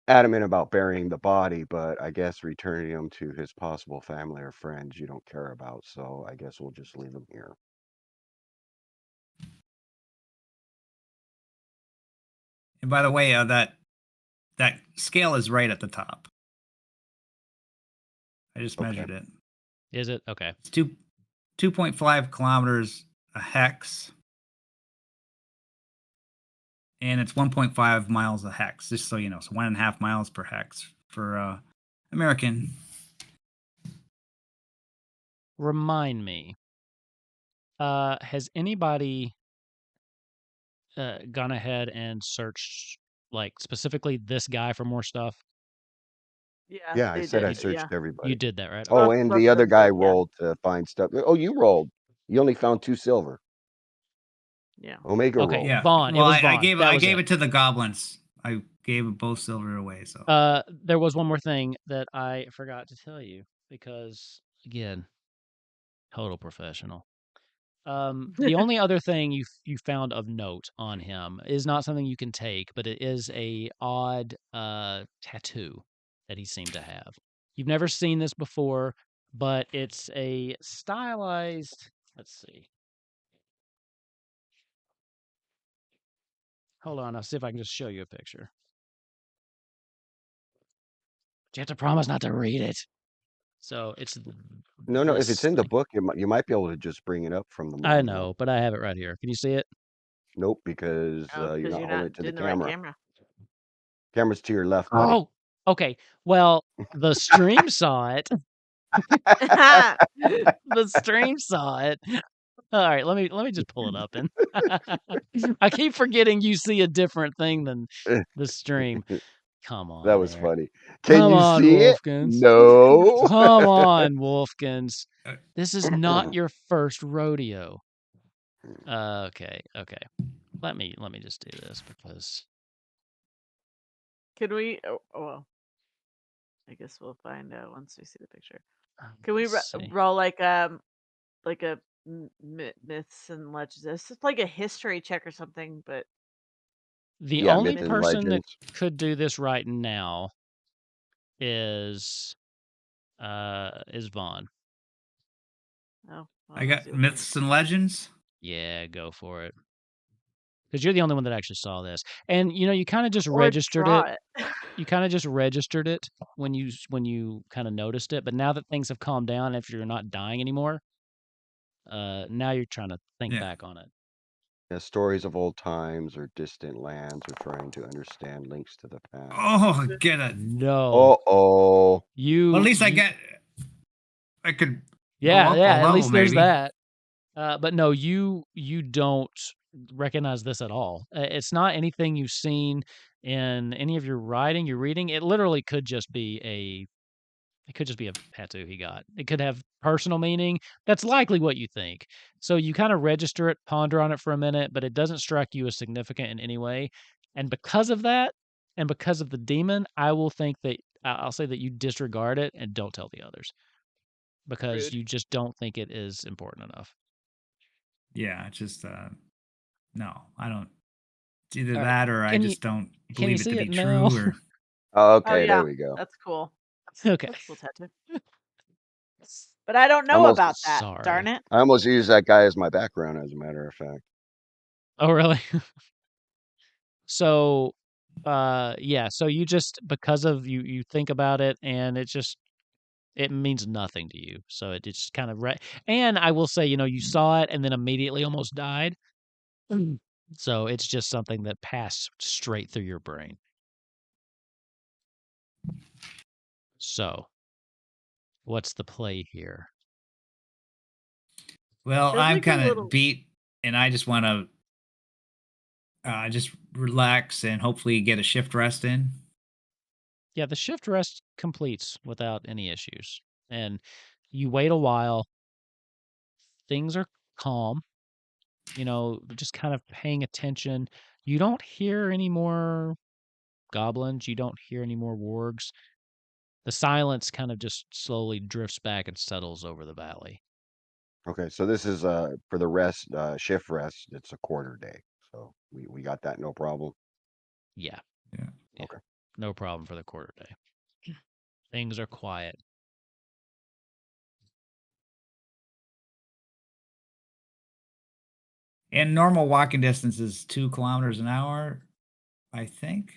adamant about burying the body, but I guess returning him to his possible family or friends you don't care about. So I guess we'll just leave him here. and by the way, that scale is right at the top. I just Okay. measured it. Is it? Okay. It's 2.5 kilometers a hex. And it's 1.5 miles a hex, just so you know. So 1.5 miles per hex for American. Remind me. Has anybody gone ahead and searched like specifically this guy for more stuff? Yeah, I they said I did. searched Yeah. everybody. You did that, right? Oh, Both- and both the of other them guy did, yeah. rolled to find stuff. Oh, you rolled. You only found 2 silver. Yeah. Omega Okay. rolled. Yeah. Vaughn. It Well, was I Vaughn. gave That I was gave it to the goblins. I gave both silver away. So There was one more thing that I forgot to tell you because, again, total professional. The only other thing you found of note on him is not something you can take, but it is a odd tattoo that he seemed to have. You've never seen this before, but it's a stylized. Let's see. Hold on, I'll see if I can just show you a picture. But you have to promise not to read it. So it's No, if it's this in the thing. book, you might be able to just bring it up from the I manual. know, but I have it right here. Can you see it? Nope, because Oh, you're because not you're holding not it to the doing the right camera. camera. Camera's to your left, buddy. Oh, okay. Well, the stream saw it. The stream saw it. All right, let me just pull it up and I keep forgetting you see a different thing than the stream. Come on, That was Eric. funny. Can Come you on, see it? Wolfkins. No. Come on, Wolfkins. Uh, This is not your first rodeo. Okay. Let me just do this because Can we? Oh, well, I guess we'll find out once we see the picture. Can we let's see. roll like a myths and legends? It's just like a history check or something, but The Yeah, only myth and person that legends. could do this right now is Vaughn. oh, well, I let's see got what myths and legends. Yeah, go for it. Because you're the only one that actually saw this, and you kind of just or registered draw it. You kind of just registered it when you kind of noticed it. But now that things have calmed down, if you're not dying anymore, now you're trying to think Yeah. back on it. Yeah, stories of old times or distant lands or trying to understand links to the past. Oh, get it. No, Oh. you. Well, at least you, I could Yeah, go up yeah. a At level, least there's maybe. that. But no, you don't recognize this at all. It's not anything you've seen in any of your writing, your reading. It literally could just be a tattoo he got. It could have personal meaning. That's likely what you think. So you kind of register it, ponder on it for a minute, but it doesn't strike you as significant in any way. And because of that, and because of the demon, I'll say that you disregard it and don't tell the others because Rude. you just don't think it is important enough. Yeah, it's just no, I don't. It's either All right. that or I Can you just don't can you believe it to see be it now? true. Or Oh Okay, yeah, there we go. that's cool. Okay. That's a cool tattoo. But I don't know Almost about that. Sorry. Darn it. I almost used that guy as my background, as a matter of fact. Oh, really? So, yeah. So you just because of you think about it, and it means nothing to you. So it just kind of and I will say, you saw it and then immediately almost died. So it's just something that passed straight through your brain. So, what's the play here? well, Feels I'm like a kind little- of beat, and I just want to just relax and hopefully get a shift rest in. Yeah, the shift rest completes without any issues. And you wait a while. Things are calm, just kind of paying attention. You don't hear any more goblins. You don't hear any more wargs. The silence kind of just slowly drifts back and settles over the valley. Okay, so this is for the rest, shift rest, it's a quarter day. So we got that, no problem. Yeah. Yeah. Okay. No problem for the quarter day. Things are quiet. And normal walking distance is 2 kilometers an hour, I think,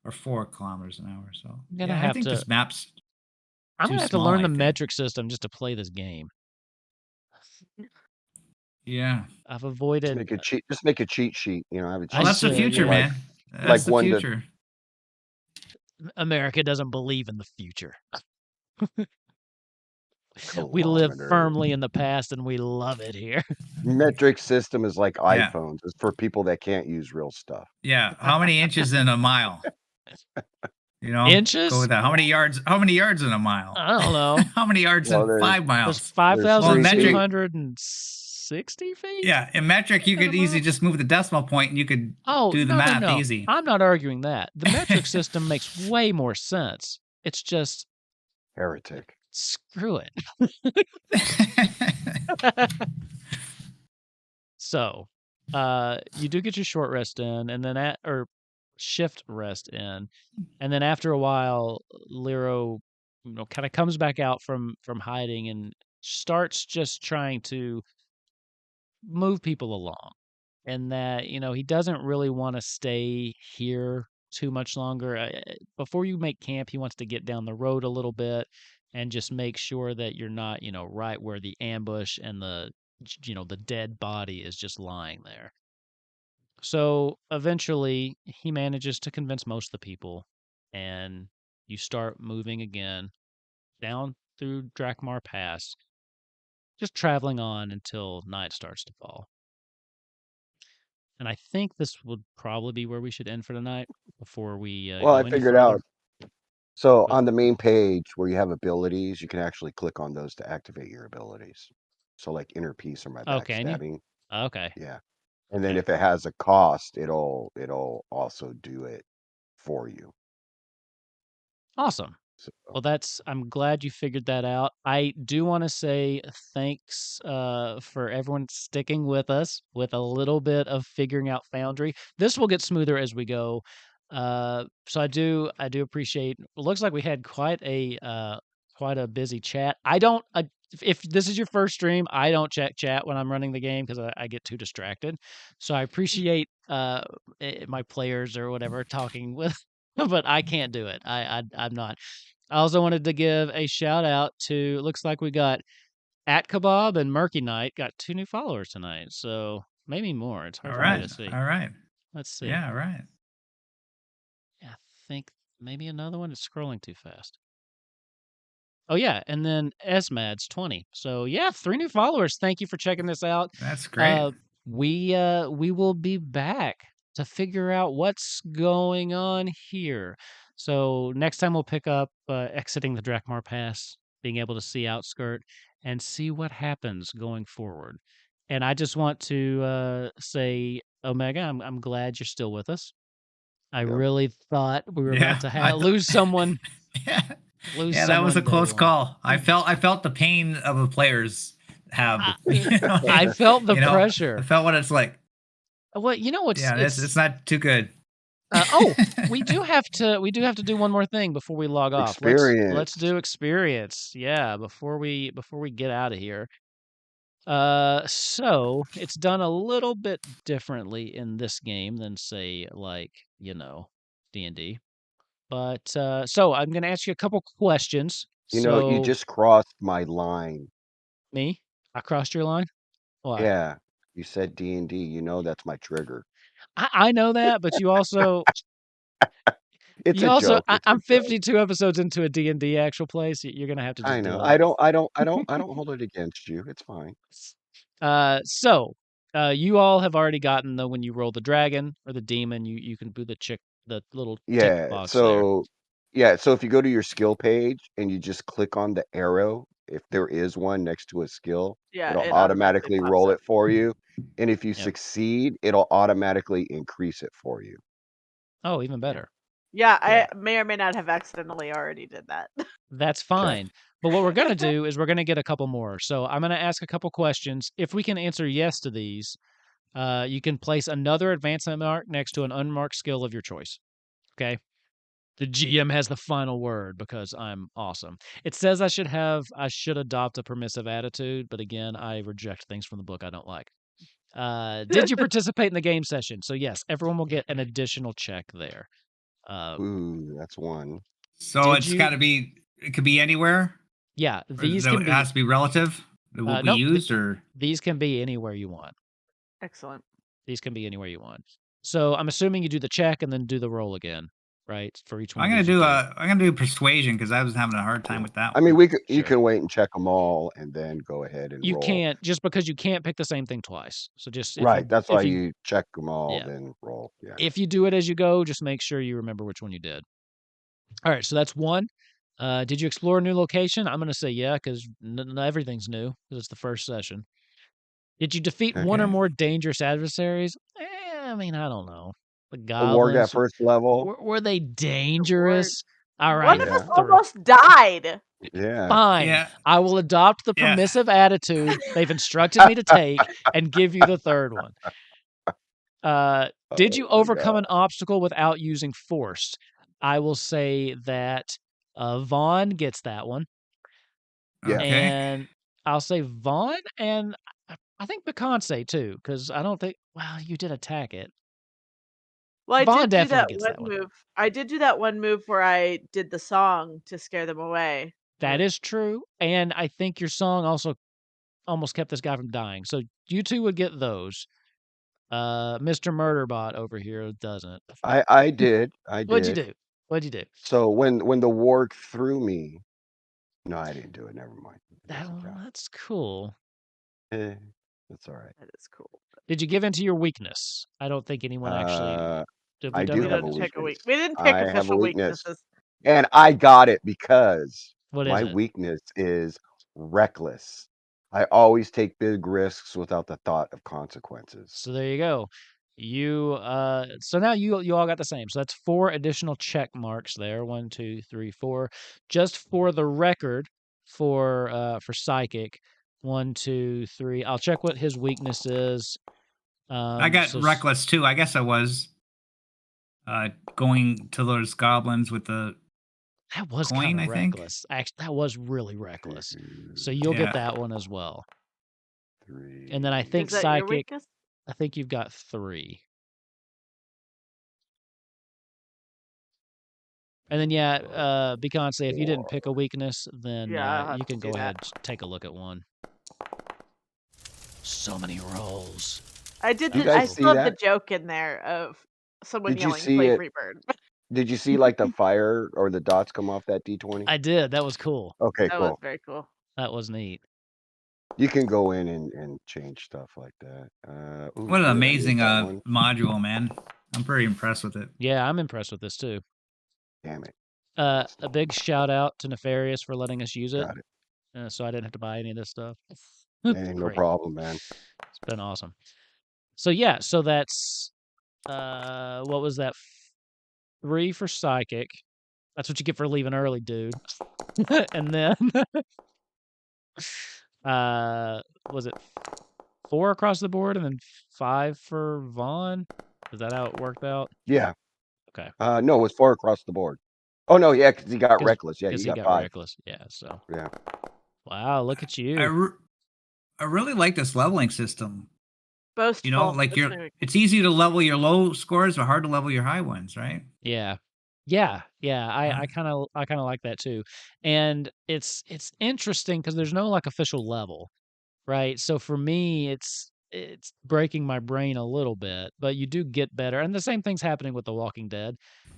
or 4 kilometers an hour. So I'm gonna yeah, I have think to. this map's I'm too gonna have to small, learn I the think. metric system just to play this game. Yeah. I've Just avoided. make a cheat sheet, have a cheat I Well, that's the should, future, yeah. man. like That's the one to- future. America doesn't believe in the future. sheet. We live Kilometer. firmly in the past, and we love it here. Metric system is like Yeah. iPhones. It's for people that can't use real stuff. Yeah. How many inches in a mile? You know, Inches? go with that. How many yards? How many yards in a mile? I don't know. How many yards Well, in there's- 5 There's miles? 5,260 feet? Yeah, in metric, you At a could easily mile? just move the decimal point and you could Oh, do the no, math no, no. easy. I'm not arguing that. The metric system makes way more sense. It's just, Heretic. screw it. So, you do get your short rest in, and then or shift rest in, and then after a while, Lero, kind of comes back out from hiding and starts just trying to move people along, and that he doesn't really want to stay here too much longer. Before you make camp, he wants to get down the road a little bit and just make sure that you're not right where the ambush and the dead body is just lying there. So eventually he manages to convince most of the people, and you start moving again down through Drakmar Pass, just traveling on until night starts to fall. And I think this would probably be where we should end for tonight before we Well, go I any figured further. out. So But- on the main page where you have abilities, you can actually click on those to activate your abilities. So like inner peace or my Oh, can you? backstabbing. Okay. Yeah. And then Okay. if it has a cost, it'll also do it for you. Awesome. So Well, I'm glad you figured that out. I do want to say thanks for everyone sticking with us with a little bit of figuring out Foundry. This will get smoother as we go. So I do appreciate. It looks like we had quite a busy chat. I don't if this is your first stream, I don't check chat when I'm running the game because I get too distracted. So I appreciate my players or whatever talking with, but I can't do it. I'm not. I also wanted to give a shout out to, looks like we got At Kebab and Murky Knight got 2 new followers tonight. So maybe more. It's hard All for me right. to see. All right. Let's see. Yeah, right. I think maybe another one. It's scrolling too fast. Oh, yeah. And then Esmad's 20. So, yeah, 3 new followers. Thank you for checking this out. That's great. We will be back to figure out what's going on here. So next time we'll pick up exiting the Drakmar Pass, being able to see Outskirt, and see what happens going forward. And I just want to say, Omega, I'm glad you're still with us. I Yep. really thought we were Yeah, about to I lose someone. yeah. Lose Yeah, that was a someone close day one. call. I felt the pain of the players have. I felt the I pressure. felt what it's like. Well, what's Yeah, it's not too good. we do have to do one more thing before we log off. Experience. Let's do experience. Yeah, before we get out of here. So it's done a little bit differently in this game than say like, D&D. But so I'm going to ask you a couple questions. You know, you So just crossed my line. me, I crossed your line. Why? Yeah. You said D&D. You know that's my trigger. I know that, but you also It's a joke. It's a I'm joke. 52 episodes into a D&D actual play, so you're going to have to just I know. deal. I don't hold it against you. It's fine. So you all have already gotten when you roll the dragon or the demon, you can do the little tick Yeah. box there. So if you go to your skill page and you just click on the arrow, if there is one next to a skill, Yeah, it'll it automatically pops roll up. it for you. And if you Yep. succeed, it'll automatically increase it for you. Oh, even better. Yeah, Yeah. I may or may not have accidentally already did that. That's fine. But what we're going to do is we're going to get a couple more. So I'm going to ask a couple questions. If we can answer yes to these, you can place another advancement mark next to an unmarked skill of your choice. Okay? The GM has the final word because I'm awesome. It says I should adopt a permissive attitude, but again, I reject things from the book I don't like. Did you participate in the game session? So yes, everyone will get an additional check there. Ooh, that's one. So Did it's you- got to be. It could be anywhere. Yeah, Or these so can it be has to be relative. What we nope, used, or these can be anywhere you want. Excellent. These can be anywhere you want. So I'm assuming you do the check and then do the roll again, right? For each one. I'm gonna do persuasion because I was having a hard time with that. I mean, you Sure. can wait and check them all and then go ahead and You roll. can't just because you can't pick the same thing twice. So just Right. That's why you check them all, Yeah. then roll. Yeah. If you do it as you go, just make sure you remember which one you did. All right, so that's one. Did you explore a new location? I'm going to say yeah, because everything's new, because it's the first session. Did you defeat one or Okay. more dangerous adversaries? I mean, I don't know. The The warg at goblins, first level. were they dangerous? All One right, of us Yeah. three. almost died. Yeah. Fine. Yeah. I will adopt the Yeah. permissive attitude they've instructed me to take and give you the third one. Did you Oh my overcome God. an obstacle without using force? I will say that Vaughn gets that one. Yeah. Okay. And I'll say Vaughn and I think Beyonce too, because I don't think, well, you did attack it. Well, I Vaughn did do definitely that gets one that one. move. I did do that one move where I did the song to scare them away. That is true. And I think your song also almost kept this guy from dying. So you two would get those. Mr. Murderbot over here doesn't. I did. What'd you do? What'd you do? So when the warg threw me, no, I didn't do it. Never mind. It doesn't count. That's cool. That's all right. That is cool. Did you give in to your weakness? I don't think anyone actually. Did we I done do We that? have a didn't pick a week. weakness. We didn't pick I have a official weakness. weaknesses. And I got it because What is my it? weakness is reckless. I always take big risks without the thought of consequences. So there you go. You so now you all got the same. So that's 4 additional check marks there. 1, 2, 3, 4. Just for the record, for psychic. 1, 2, 3. I'll check what his weakness is. I got So reckless too. I guess I was going to those goblins with the that was coin, kind I of think. reckless. Actually, that was really reckless. 2, So you'll Yeah. get that one as well. 3. And then I think Is that your psychic. weakness? I think you've got 3. And then Beyonce, if you didn't pick a weakness, then Yeah, I'll have you to can do go ahead that. and take a look at one. So many rolls. I did. You I guys see still have the that? joke in there of someone Did you yelling see "Play it? Freebird." Did you see like the fire or the dots come off that D20? I did. That was cool. Okay, That was cool. very cool. That was neat. You can go in and change stuff like that. Ooh, What an good, I amazing need that one. module, man. I'm pretty impressed with it. Yeah, I'm impressed with this too. Damn it. A big shout out to Nefarious for letting us use it, Got it. so I didn't have to buy any of this stuff. Hey, no Great. problem, man. It's been awesome. So yeah, so that's what was that? 3 for psychic. That's what you get for leaving early, dude. And then was it 4 across the board and then 5 for Vaughn? Is that how it worked out? Yeah. Okay. No, it was 4 across the board. Oh no, yeah, because he got 'Cause- reckless. Yeah, he Because got 5. reckless. Yeah. So Yeah. wow, look at you. I really like this leveling system. Boastful. You know, like That's very- it's easy to level your low scores, but hard to level your high ones, right? Yeah. I kind of like that too. And it's interesting because there's no like official level, right? So for me, it's breaking my brain a little bit, but you do get better. And the same thing's happening with The Walking Dead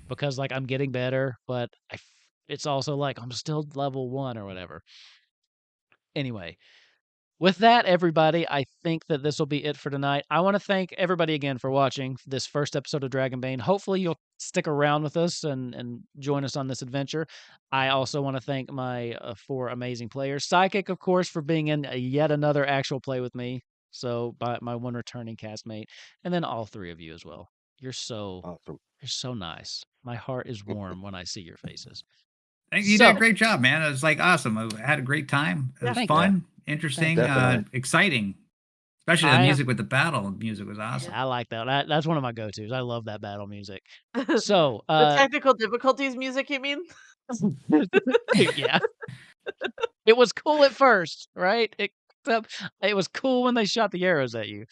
because like I'm getting better, but it's also like I'm still level 1 or whatever. Anyway, with that, everybody, I think that this will be it for tonight. I want to thank everybody again for watching this first episode of Dragonbane. Hopefully, you'll stick around with us and join us on this adventure. I also want to thank my 4 amazing players. Psychic, of course, for being in yet another actual play with me. So, by my one returning castmate, and then all 3 of you as well. You're so nice. My heart is warm when I see your faces. You did a great job, man. It was like awesome. I had a great time. It was thank fun, interesting, exciting. Especially the music with the battle music was awesome. Yeah, I like that. That's one of my go-tos. I love that battle music. So, the technical difficulties music, you mean? yeah. It was cool at first, right? It was cool when they shot the arrows at you.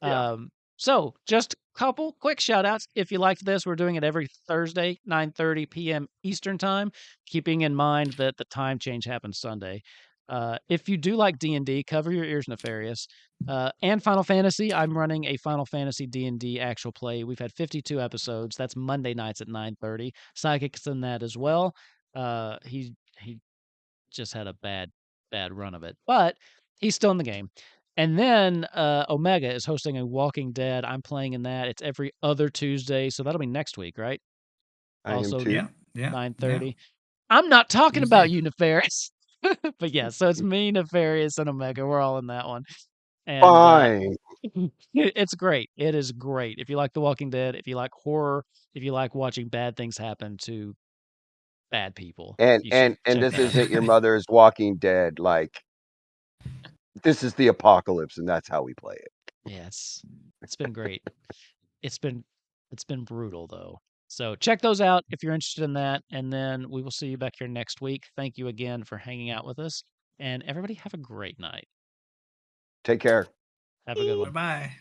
Yeah. So just a couple quick shout outs. If you liked this, we're doing it every Thursday, 9:30 p.m. Eastern time, keeping in mind that the time change happens Sunday. If you do like D&D, cover your ears, Nefarious. And Final Fantasy, I'm running a Final Fantasy D&D actual play. We've had 52 episodes. That's Monday nights at 9:30. Psychic's in that as well. He just had a bad run of it, but he's still in the game. And then Omega is hosting a Walking Dead. I'm playing in that. It's every other Tuesday, so that'll be next week, right? I Also, am too. Yeah. Yeah. 9:30. I'm not talking Tuesday. about you, Nefarious. But yeah, so it's me, Nefarious, and Omega. We're all in that one. And Fine. it's great. It is great. If you like The Walking Dead, if you like horror, if you like watching bad things happen to bad people, And you should and and check this that out. isn't your mother's Walking Dead. Like, this is the apocalypse, and that's how we play it. Yeah, it's been great. It's been brutal though. So check those out if you're interested in that, and then we will see you back here next week. Thank you again for hanging out with us, and everybody have a great night. Take care. Have a good one. Bye-bye.